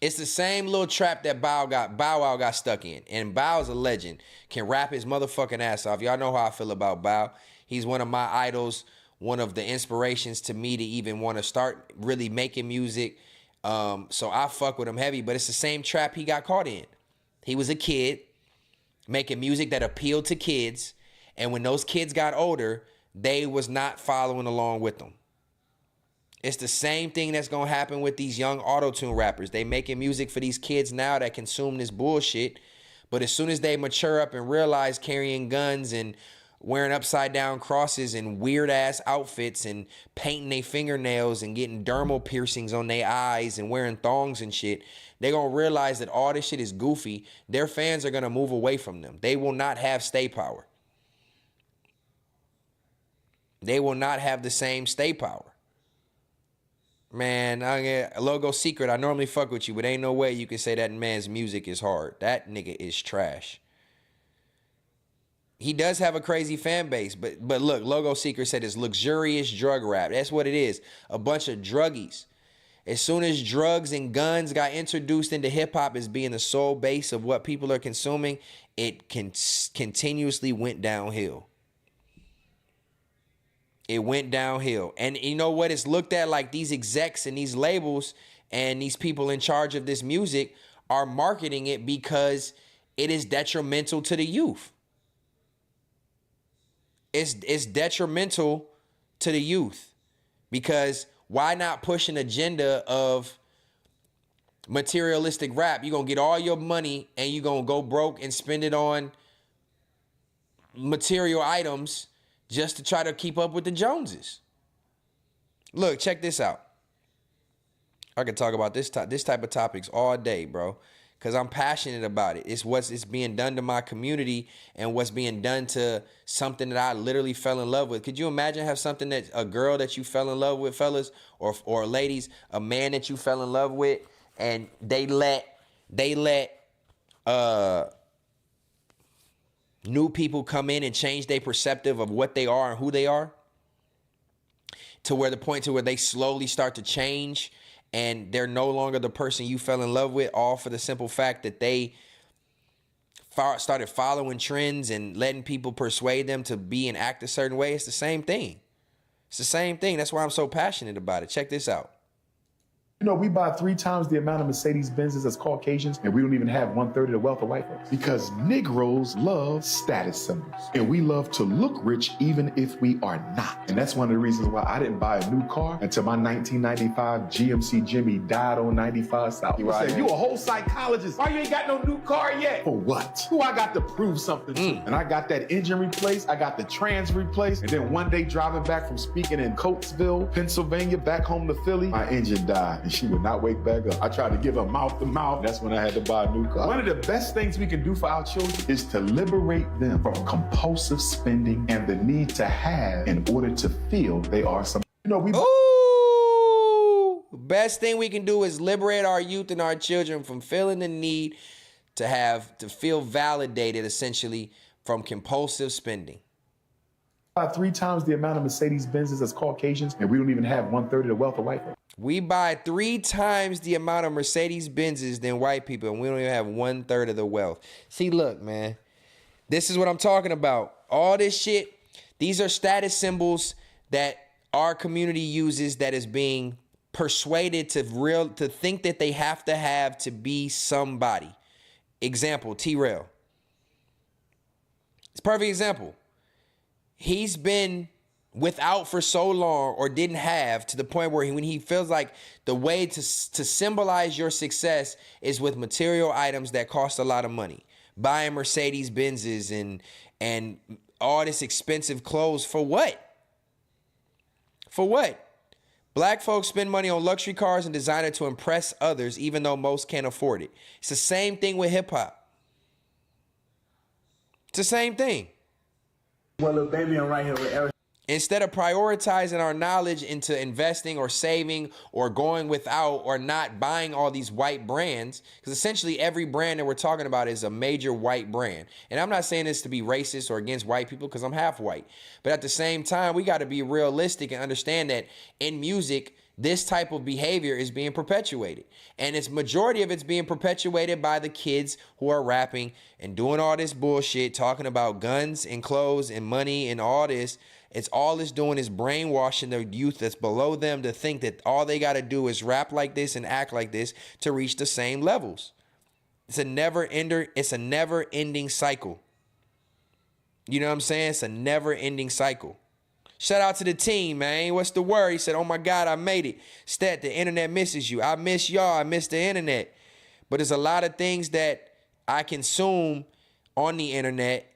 A: It's the same little trap that Bow Wow got stuck in. And Bow's a legend. Can rap his motherfucking ass off. Y'all know how I feel about Bow. He's one of my idols, one of the inspirations to me to even want to start really making music. So I fuck with him heavy, but it's the same trap he got caught in. He was a kid making music that appealed to kids. And when those kids got older, they was not following along with them. It's the same thing that's going to happen with these young auto-tune rappers. They making music for these kids now that consume this bullshit. But as soon as they mature up and realize carrying guns and wearing upside down crosses and weird ass outfits and painting their fingernails and getting dermal piercings on their eyes and wearing thongs and shit, they going to realize that all this shit is goofy. Their fans are going to move away from them. They will not have stay power. They will not have the same stay power. Man, Logo Secret, I normally fuck with you, but ain't no way you can say that man's music is hard. That nigga is trash. He does have a crazy fan base, but look, Logo Secret said it's luxurious drug rap. That's what it is. A bunch of druggies. As soon as drugs and guns got introduced into hip-hop as being the sole base of what people are consuming, it continuously went downhill. It went downhill. And you know what? It's looked at like these execs and these labels and these people in charge of this music are marketing it because it is detrimental to the youth. It's detrimental to the youth because why not push an agenda of materialistic rap? You're going to get all your money and you're going to go broke and spend it on material items just to try to keep up with the Joneses. Look, check this out. I can talk about this type of topics all day, bro, because I'm passionate about it. It's what's being done to my community and what's being done to something that I literally fell in love with. Could you imagine have something that a girl that you fell in love with, fellas, or ladies, a man that you fell in love with, and they let new people come in and change their perceptive of what they are and who they are to where the point to where they slowly start to change and they're no longer the person you fell in love with, all for the simple fact that they started following trends and letting people persuade them to be and act a certain way. It's the same thing. It's the same thing. That's why I'm so passionate about it. Check this out.
C: You know, we buy 3 times the amount of Mercedes-Benzes as Caucasians, and we don't even have 1/3 of the wealth of white folks. Because Negroes love status symbols, and we love to look rich even if we are not. And that's one of the reasons why I didn't buy a new car until my 1995 GMC Jimmy died on 95 South.
I: You say, you a whole psychologist. Why you ain't got no new car yet?
C: For what?
I: Who I got to prove something to?
C: And I got that engine replaced, I got the trans replaced, and then one day driving back from speaking in Coatesville, Pennsylvania, back home to Philly, my engine died. She would not wake back up. I tried to give her mouth to mouth. That's when I had to buy a new car. One of the best things we can do for our children is to liberate them from compulsive spending and the need to have in order to feel they are some. You know, we.
A: Ooh, best thing we can do is liberate our youth and our children from feeling the need to feel validated, essentially, from compulsive spending.
C: 3 times the amount of Mercedes-Benzes as Caucasians, and we don't even have 1/3 of the wealth of white folks.
A: We buy 3 times the amount of Mercedes-Benzes than white people, and we don't even have 1/3 of the wealth. See, look, man, this is what I'm talking about. All this shit, these are status symbols that our community uses that is being persuaded to think that they have to be somebody. Example, T-Rail. It's a perfect example. He's been without for so long, or didn't have, to the point where when he feels like the way to symbolize your success is with material items that cost a lot of money. Buying Mercedes-Benzes and all this expensive clothes for what? For what? Black folks spend money on luxury cars and designer to impress others, even though most can't afford it. It's the same thing with hip-hop. It's the same thing.
O: Well, look, baby, I'm right here with Eric.
A: Instead of prioritizing our knowledge into investing or saving or going without or not buying all these white brands, because essentially every brand that we're talking about is a major white brand. And I'm not saying this to be racist or against white people, because I'm half white. But at the same time, we got to be realistic and understand that in music, this type of behavior is being perpetuated. And it's majority of it's being perpetuated by the kids who are rapping and doing all this bullshit, talking about guns and clothes and money and all this. All it's doing is brainwashing the youth that's below them to think that all they got to do is rap like this and act like this to reach the same levels. It's a never-ending cycle. You know what I'm saying? It's a never-ending cycle. Shout out to the team, man. What's the word? He said, oh my God, I made it. Stat, the internet misses you. I miss y'all. I miss the internet. But there's a lot of things that I consume on the internet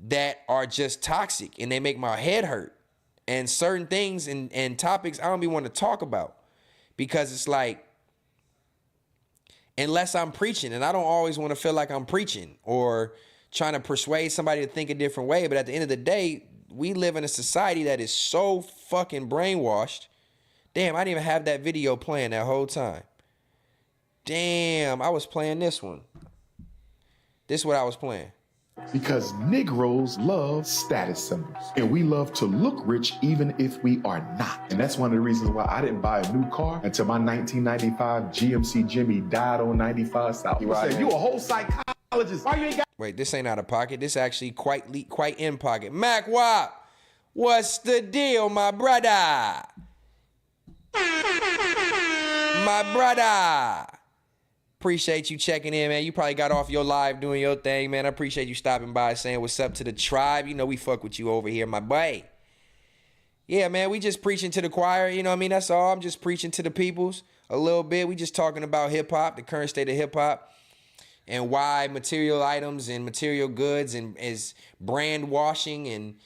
A: that are just toxic, and they make my head hurt. And certain things and topics I don't even want to talk about, because it's like, unless I'm preaching, and I don't always want to feel like I'm preaching or trying to persuade somebody to think a different way. But at the end of the day, we live in a society that is so fucking brainwashed. Damn, I didn't even have that video playing that whole time. Damn, I was playing this one. This is what I was playing.
C: Because Negroes love status symbols, and we love to look rich even if we are not. And that's one of the reasons why I didn't buy a new car until my 1995 GMC Jimmy died on 95 South.
I: You say, you a whole psychologist. Why you ain't got...
A: Wait, this ain't out of pocket. This actually quite in pocket. Mac Wop, what's the deal, my brother? My brother. Appreciate you checking in, man. You probably got off your live doing your thing, man. I appreciate you stopping by, saying what's up to the tribe. You know we fuck with you over here, my boy. Yeah, man, we just preaching to the choir. You know what I mean? That's all. I'm just preaching to the peoples a little bit. We just talking about hip-hop, the current state of hip-hop, and why material items and material goods and is brand washing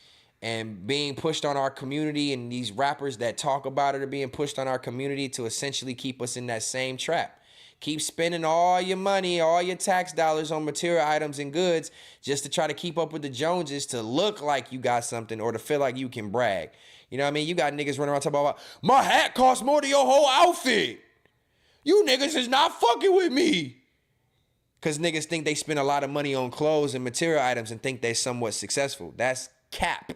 A: and being pushed on our community, and these rappers that talk about it are being pushed on our community to essentially keep us in that same trap. Keep spending all your money, all your tax dollars on material items and goods just to try to keep up with the Joneses, to look like you got something or to feel like you can brag. You know what I mean? You got niggas running around talking about, my hat costs more than your whole outfit. You niggas is not fucking with me. Because niggas think they spend a lot of money on clothes and material items and think they're somewhat successful. That's cap.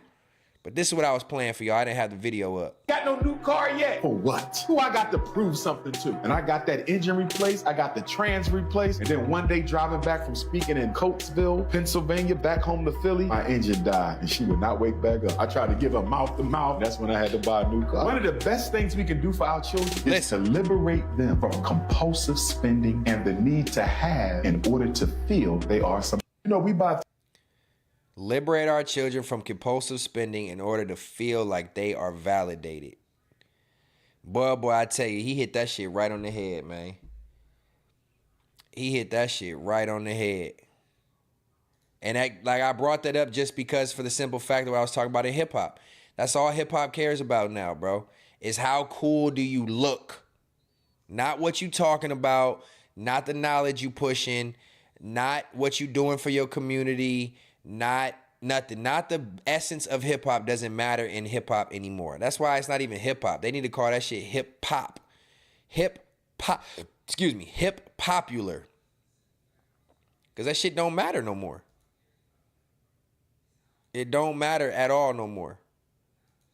A: But this is what I was playing for y'all. I didn't have the video up.
C: Got no new car yet. For what? Who I got to prove something to? And I got that engine replaced. I got the trans replaced. And then one day driving back from speaking in Coatesville, Pennsylvania, back home to Philly, my engine died and she would not wake back up. I tried to give her mouth to mouth. That's when I had to buy a new car. One of the best things we can do for our children is to liberate them from compulsive spending and the need to have in order to feel they are some. You know, we buy.
A: Liberate our children from compulsive spending in order to feel like they are validated. Boy, I tell you, he hit that shit right on the head, man. He hit that shit right on the head. And I brought that up just because for the simple fact that what I was talking about in hip-hop. That's all hip-hop cares about now, bro, is how cool do you look. Not what you talking about, not the knowledge you pushing, not what you doing for your community, not nothing. Not the essence of hip-hop doesn't matter in hip-hop anymore. That's why it's not even hip-hop. They need to call that shit hip-hop. Hip-hop, hip-popular. Because that shit don't matter no more. It don't matter at all no more.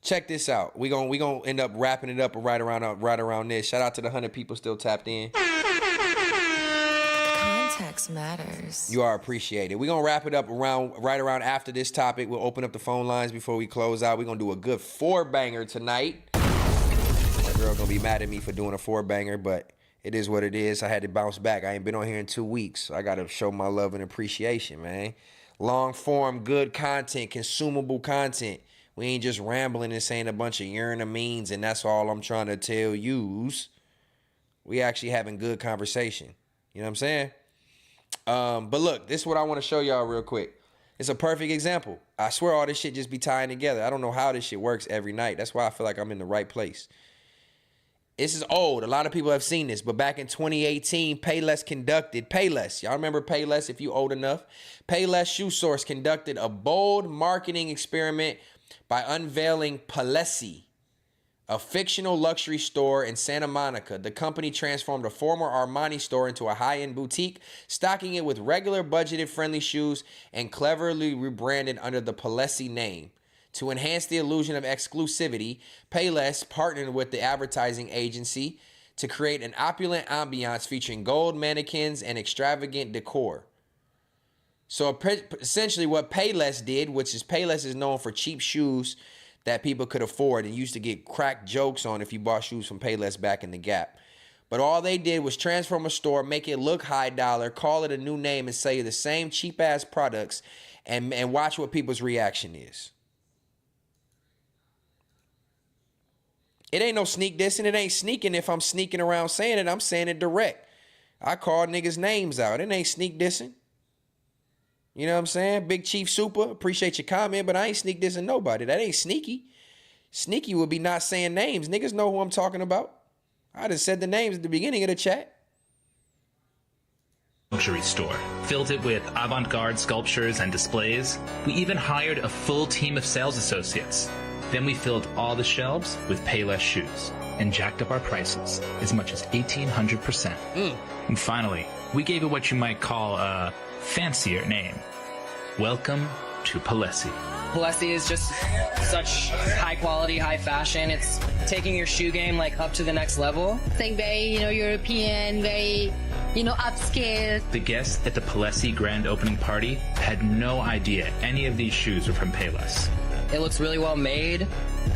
A: Check this out. We gonna end up wrapping it up right around this. Shout out to the 100 people still tapped in.
B: Context matters.
A: You are appreciated. We're going to wrap it up right around after this topic. We'll open up the phone lines before we close out. We're going to do a good 4-banger tonight. That girl going to be mad at me for doing a 4-banger, but it is what it is. I had to bounce back. I ain't been on here in 2 weeks. So I got to show my love and appreciation, man. Long form, good content, consumable content. We ain't just rambling and saying a bunch of means, and that's all I'm trying to tell yous. We actually having good conversation. You know what I'm saying? But look, this is what I want to show y'all real quick. It's a perfect example. I swear all this shit just be tying together. I don't know how this shit works every night. That's why I feel like I'm in the right place. This is old. A lot of people have seen this, but back in 2018, Payless conducted, y'all remember Payless if you old enough? Payless Shoe Source conducted a bold marketing experiment by unveiling Palessi, a fictional luxury store in Santa Monica. The company transformed a former Armani store into a high-end boutique, stocking it with regular budgeted friendly shoes and cleverly rebranded under the Palessi name. To enhance the illusion of exclusivity, Payless partnered with the advertising agency to create an opulent ambiance featuring gold mannequins and extravagant decor. So essentially what Payless did, which is Payless is known for cheap shoes that people could afford and used to get cracked jokes on if you bought shoes from Payless back in the Gap. But all they did was transform a store, make it look high dollar, call it a new name, and sell you the same cheap-ass products and watch what people's reaction is. It ain't no sneak dissing. It ain't sneaking if I'm sneaking around saying it. I'm saying it direct. I call niggas' names out. It ain't sneak dissing. You know what I'm saying? Big Chief Super, appreciate your comment, but I ain't sneak dissing nobody. That ain't sneaky. Sneaky would be not saying names. Niggas know who I'm talking about. I just said the names at the beginning of the chat.
F: Luxury store. Filled it with avant-garde sculptures and displays. We even hired a full team of sales associates. Then we filled all the shelves with Payless shoes and jacked up our prices as much as 1,800%. And finally, we gave it what you might call a fancier name. Welcome to Palessi.
V: Palessi is just such high quality, high fashion. It's taking your shoe game like up to the next level.
W: It's like very, European, very, upscale.
F: The guests at the Palessi grand opening party had no idea any of these shoes were from Payless.
V: It looks really well made.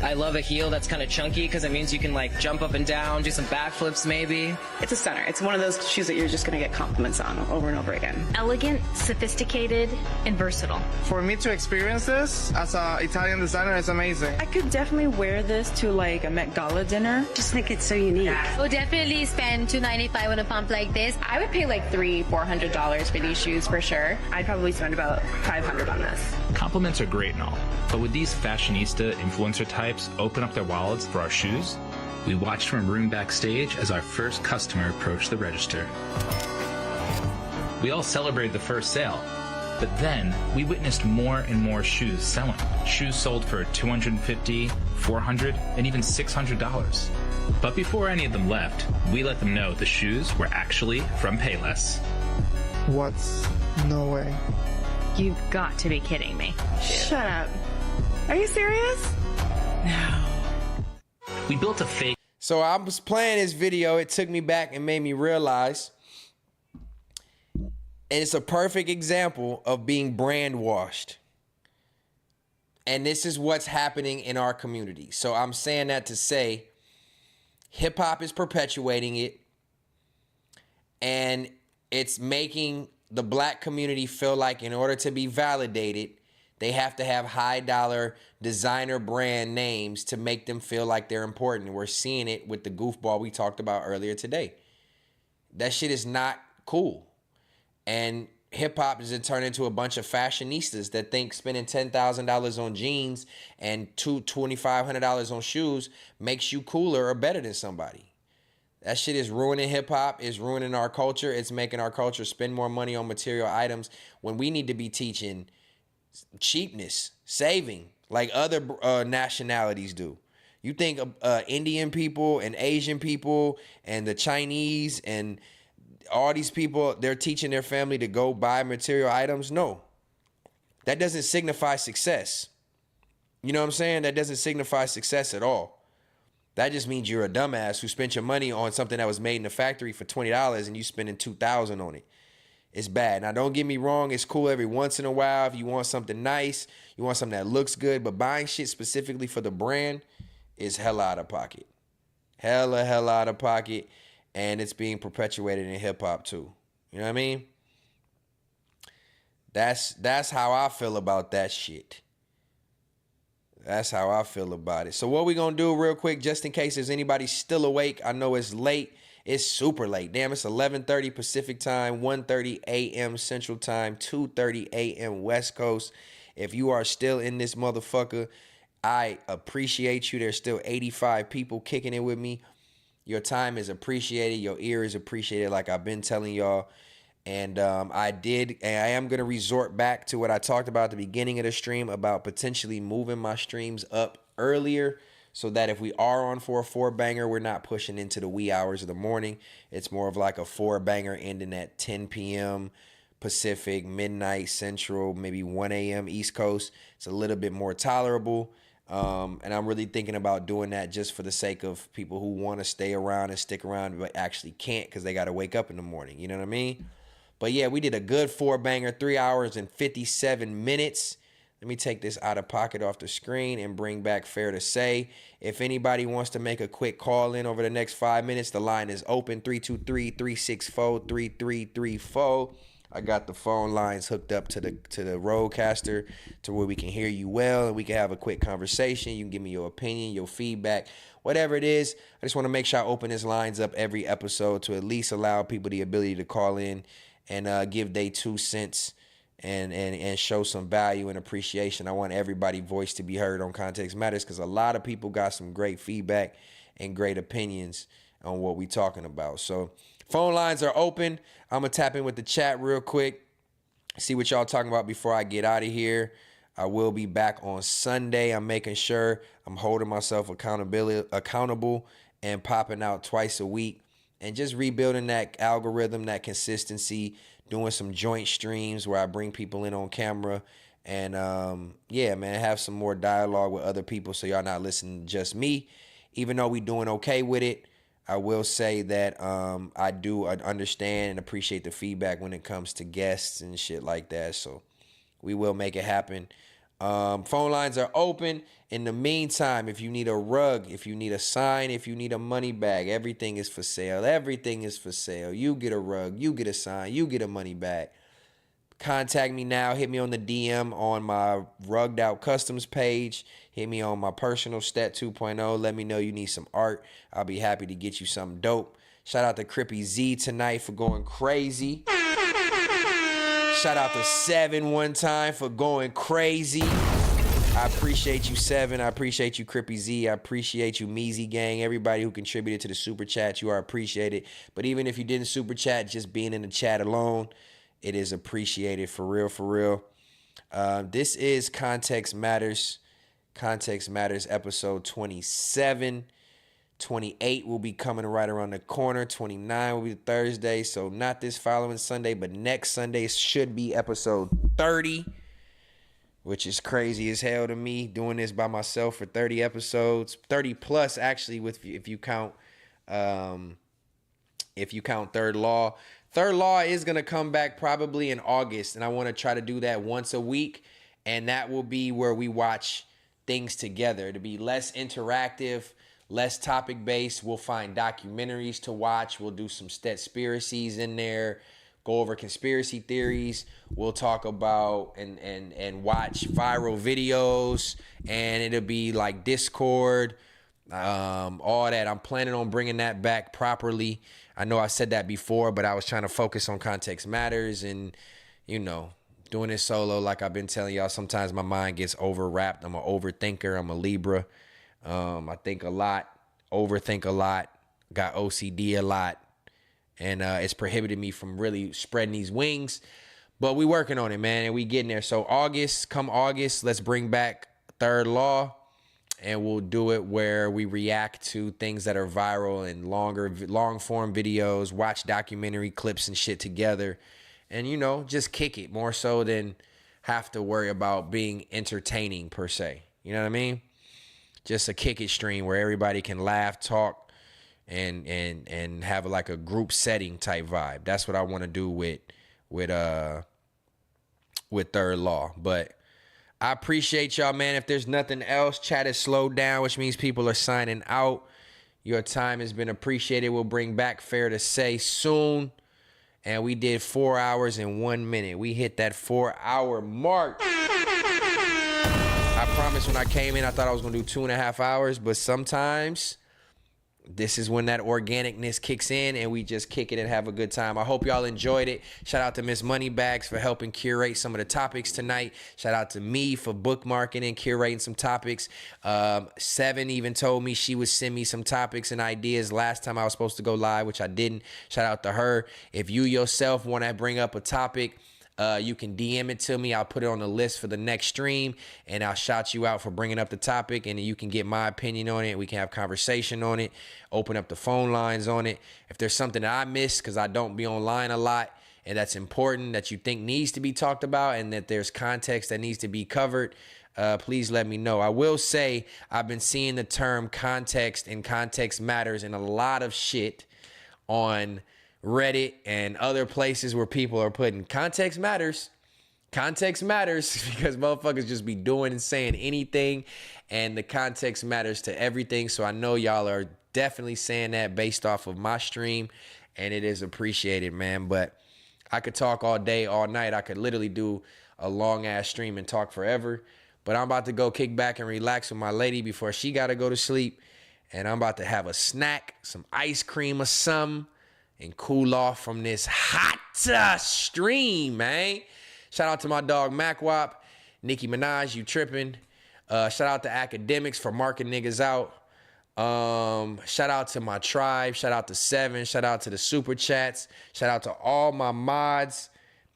V: I love a heel that's kind of chunky because it means you can jump up and down, do some backflips maybe.
X: It's a stunner. It's one of those shoes that you're just going to get compliments on over and over again.
W: Elegant, sophisticated, and versatile.
Y: For me to experience this as an Italian designer is amazing.
X: I could definitely wear this to a Met Gala dinner.
W: Just think it's so unique. We'll definitely spend $295 on a pump like this.
X: I would pay $300-400 for these shoes for sure. I'd probably spend about $500 on this.
F: Compliments are great and all, but with these fashionista influencer types open up their wallets for our shoes, we watched from a room backstage as our first customer approached the register. We all celebrated the first sale, but then we witnessed more and more shoes selling. Shoes sold for $250, $400, and even $600. But before any of them left, we let them know the shoes were actually from Payless.
Y: What? No way.
W: You've got to be kidding me.
X: Shut up. Are you serious?
F: We built a fake.
A: So I was playing this video. It took me back and made me realize. And it's a perfect example of being brand washed. And this is what's happening in our community. So I'm saying that to say hip hop is perpetuating it. And it's making the black community feel like in order to be validated, they have to have high dollar designer brand names to make them feel like they're important. And we're seeing it with the goofball we talked about earlier today. That shit is not cool. And hip hop is turned into a bunch of fashionistas that think spending $10,000 on jeans and $2,500 on shoes makes you cooler or better than somebody. That shit is ruining hip hop, is ruining our culture. It's making our culture spend more money on material items when we need to be teaching cheapness, saving, like other nationalities do. You think Indian people and Asian people and the Chinese and all these people, they're teaching their family to go buy material items? No. That doesn't signify success. You know what I'm saying? That doesn't signify success at all. That just means you're a dumbass who spent your money on something that was made in the factory for $20 and you spending $2,000 on it. It's bad. Now, don't get me wrong. It's cool every once in a while if you want something nice, you want something that looks good, but buying shit specifically for the brand is hella out of pocket. Hella out of pocket. And it's being perpetuated in hip hop too. You know what I mean? That's how I feel about that shit. That's how I feel about it. So what we gonna do real quick, just in case there's anybody still awake. I know it's late. It's super late. Damn, it's 11:30 Pacific time, 1:30 a.m. Central time, 2:30 a.m. West Coast. If you are still in this motherfucker, I appreciate you. There's still 85 people kicking it with me. Your time is appreciated. Your ear is appreciated, like I've been telling y'all. And I am going to resort back to what I talked about at the beginning of the stream about potentially moving my streams up earlier so that if we are on for a 4-banger, we're not pushing into the wee hours of the morning. It's more of like a 4-banger ending at 10 p.m. Pacific, midnight Central, maybe 1 a.m. East Coast. It's a little bit more tolerable. And I'm really thinking about doing that just for the sake of people who want to stay around and stick around but actually can't because they got to wake up in the morning. You know what I mean? But yeah, we did a good 4-banger, 3 hours and 57 minutes. Let me take this out of pocket off the screen and bring back Fair to Say. If anybody wants to make a quick call in over the next 5 minutes, the line is open, 323-364-3334. I got the phone lines hooked up to the Rodecaster to where we can hear you well and we can have a quick conversation. You can give me your opinion, your feedback, whatever it is. I just want to make sure I open these lines up every episode to at least allow people the ability to call in and give their 2 cents and show some value and appreciation. I want everybody's voice to be heard on Context Matters because a lot of people got some great feedback and great opinions on what we talking about. So phone lines are open. I'm going to tap in with the chat real quick, see what y'all talking about before I get out of here. I will be back on Sunday. I'm making sure I'm holding myself accountable and popping out twice a week and just rebuilding that algorithm, that consistency, doing some joint streams where I bring people in on camera and, yeah, man, have some more dialogue with other people so y'all not listening to just me. Even though we doing okay with it, I will say that I do understand and appreciate the feedback when it comes to guests and shit like that. So we will make it happen. Phone lines are open. In the meantime, if you need a rug, if you need a sign, if you need a money bag, everything is for sale. Everything is for sale. You get a rug, you get a sign, you get a money bag. Contact me now. Hit me on the DM on my Rugged Out Customs page. Hit me on my personal Stet 2.0. Let me know you need some art. I'll be happy to get you something dope. Shout out to Crippy Z tonight for going crazy. Shout out to Seven one time for going crazy. I appreciate you, Seven. I appreciate you, Crippy Z. I appreciate you, Meezy Gang. Everybody who contributed to the super chat, you are appreciated. But even if you didn't super chat, just being in the chat alone, it is appreciated for real, for real. This is Context Matters. Context Matters episode 27. 28 will be coming right around the corner. 29 will be Thursday. So not this following Sunday, but next Sunday should be episode 30. which is crazy as hell to me, doing this by myself for 30 episodes, 30 plus actually, if you count Third Law. Third Law is going to come back probably in August, and I want to try to do that once a week, and that will be where we watch things together. To be less interactive, less topic-based. We'll find documentaries to watch. We'll do some Stetspiracies in there, go over conspiracy theories. We'll talk about and watch viral videos, and it'll be like Discord, all that. I'm planning on bringing that back properly. I know I said that before, but I was trying to focus on Context Matters and, you know, doing it solo. Like I've been telling y'all, sometimes my mind gets overwrapped. I'm an overthinker. I'm a Libra. I think a lot, overthink a lot, got OCD a lot, and it's prohibited me from really spreading these wings. But we working on it, man, and we getting there. So come August, let's bring back Third Law. And we'll do it where we react to things that are viral and long form videos, watch documentary clips and shit together. And, you know, just kick it more so than have to worry about being entertaining per se. You know what I mean? Just a kick it stream where everybody can laugh, talk, and have like a group setting type vibe. That's what I want to do with Third Law. But I appreciate y'all, man. If there's nothing else, chat is slowed down, which means people are signing out. Your time has been appreciated. We'll bring back Fair to Say soon. And we did 4 hours and 1 minute. We hit that 4-hour mark. I promise when I came in, I thought I was going to do 2.5 hours. But sometimes this is when that organicness kicks in and we just kick it and have a good time. I hope y'all enjoyed it. Shout out to Miss Moneybags for helping curate some of the topics tonight. Shout out to me for bookmarking and curating some topics. Seven even told me she would send me some topics and ideas last time I was supposed to go live, which I didn't. Shout out to her. If you yourself want to bring up a topic, you can DM it to me. I'll put it on the list for the next stream, and I'll shout you out for bringing up the topic, and you can get my opinion on it. We can have conversation on it, open up the phone lines on it. If there's something that I missed because I don't be online a lot and that's important that you think needs to be talked about and that there's context that needs to be covered, please let me know. I will say I've been seeing the term context and context matters in a lot of shit on Reddit and other places where people are putting context matters because motherfuckers just be doing and saying anything, and the context matters to everything. So I know y'all are definitely saying that based off of my stream, and it is appreciated, man. But I could talk all day, all night. I could literally do a long ass stream and talk forever, but I'm about to go kick back and relax with my lady before she got to go to sleep, and I'm about to have a snack, some ice cream or something, and cool off from this hot stream, man. Shout out to my dog Macwop, Nicki Minaj, you tripping. Shout out to Academics for marking niggas out. Shout out to my tribe. Shout out to Seven. Shout out to the super chats. Shout out to all my mods.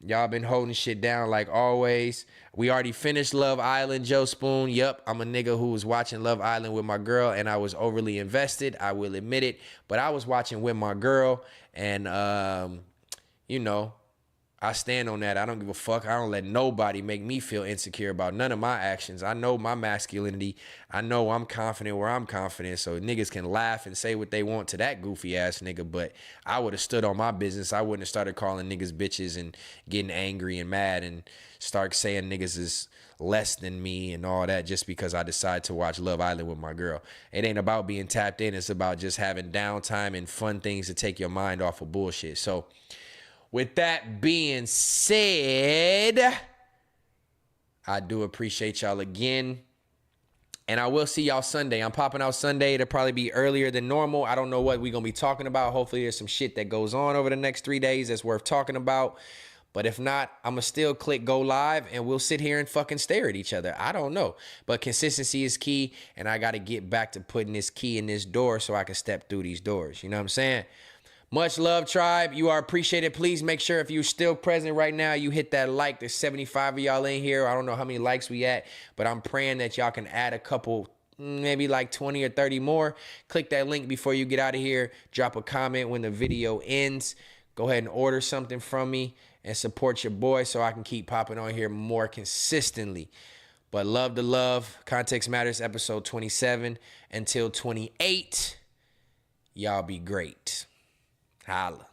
A: Y'all been holding shit down like always. We already finished Love Island, Joe Spoon. Yup, I'm a nigga who was watching Love Island with my girl, and I was overly invested. I will admit it. But I was watching with my girl, and, you know, I stand on that. I don't give a fuck. I don't let nobody make me feel insecure about none of my actions. I know my masculinity. I know I'm confident where I'm confident. So niggas can laugh and say what they want to that goofy ass nigga. But I would have stood on my business. I wouldn't have started calling niggas bitches and getting angry and mad and start saying niggas is less than me and all that just because I decided to watch Love Island with my girl. It ain't about being tapped in. It's about just having downtime and fun things to take your mind off of bullshit. So with that being said, I do appreciate y'all again. And I will see y'all Sunday. I'm popping out Sunday. It'll probably be earlier than normal. I don't know what we're going to be talking about. Hopefully there's some shit that goes on over the next 3 days that's worth talking about. But if not, I'm going to still click go live and we'll sit here and fucking stare at each other. I don't know. But consistency is key. And I got to get back to putting this key in this door so I can step through these doors. You know what I'm saying? Much love, tribe. You are appreciated. Please make sure if you're still present right now, you hit that like. There's 75 of y'all in here. I don't know how many likes we at, but I'm praying that y'all can add a couple, maybe like 20 or 30 more. Click that link before you get out of here. Drop a comment when the video ends. Go ahead and order something from me and support your boy so I can keep popping on here more consistently. But love to love. Context Matters, episode 27. Until 28, y'all be great. Holla.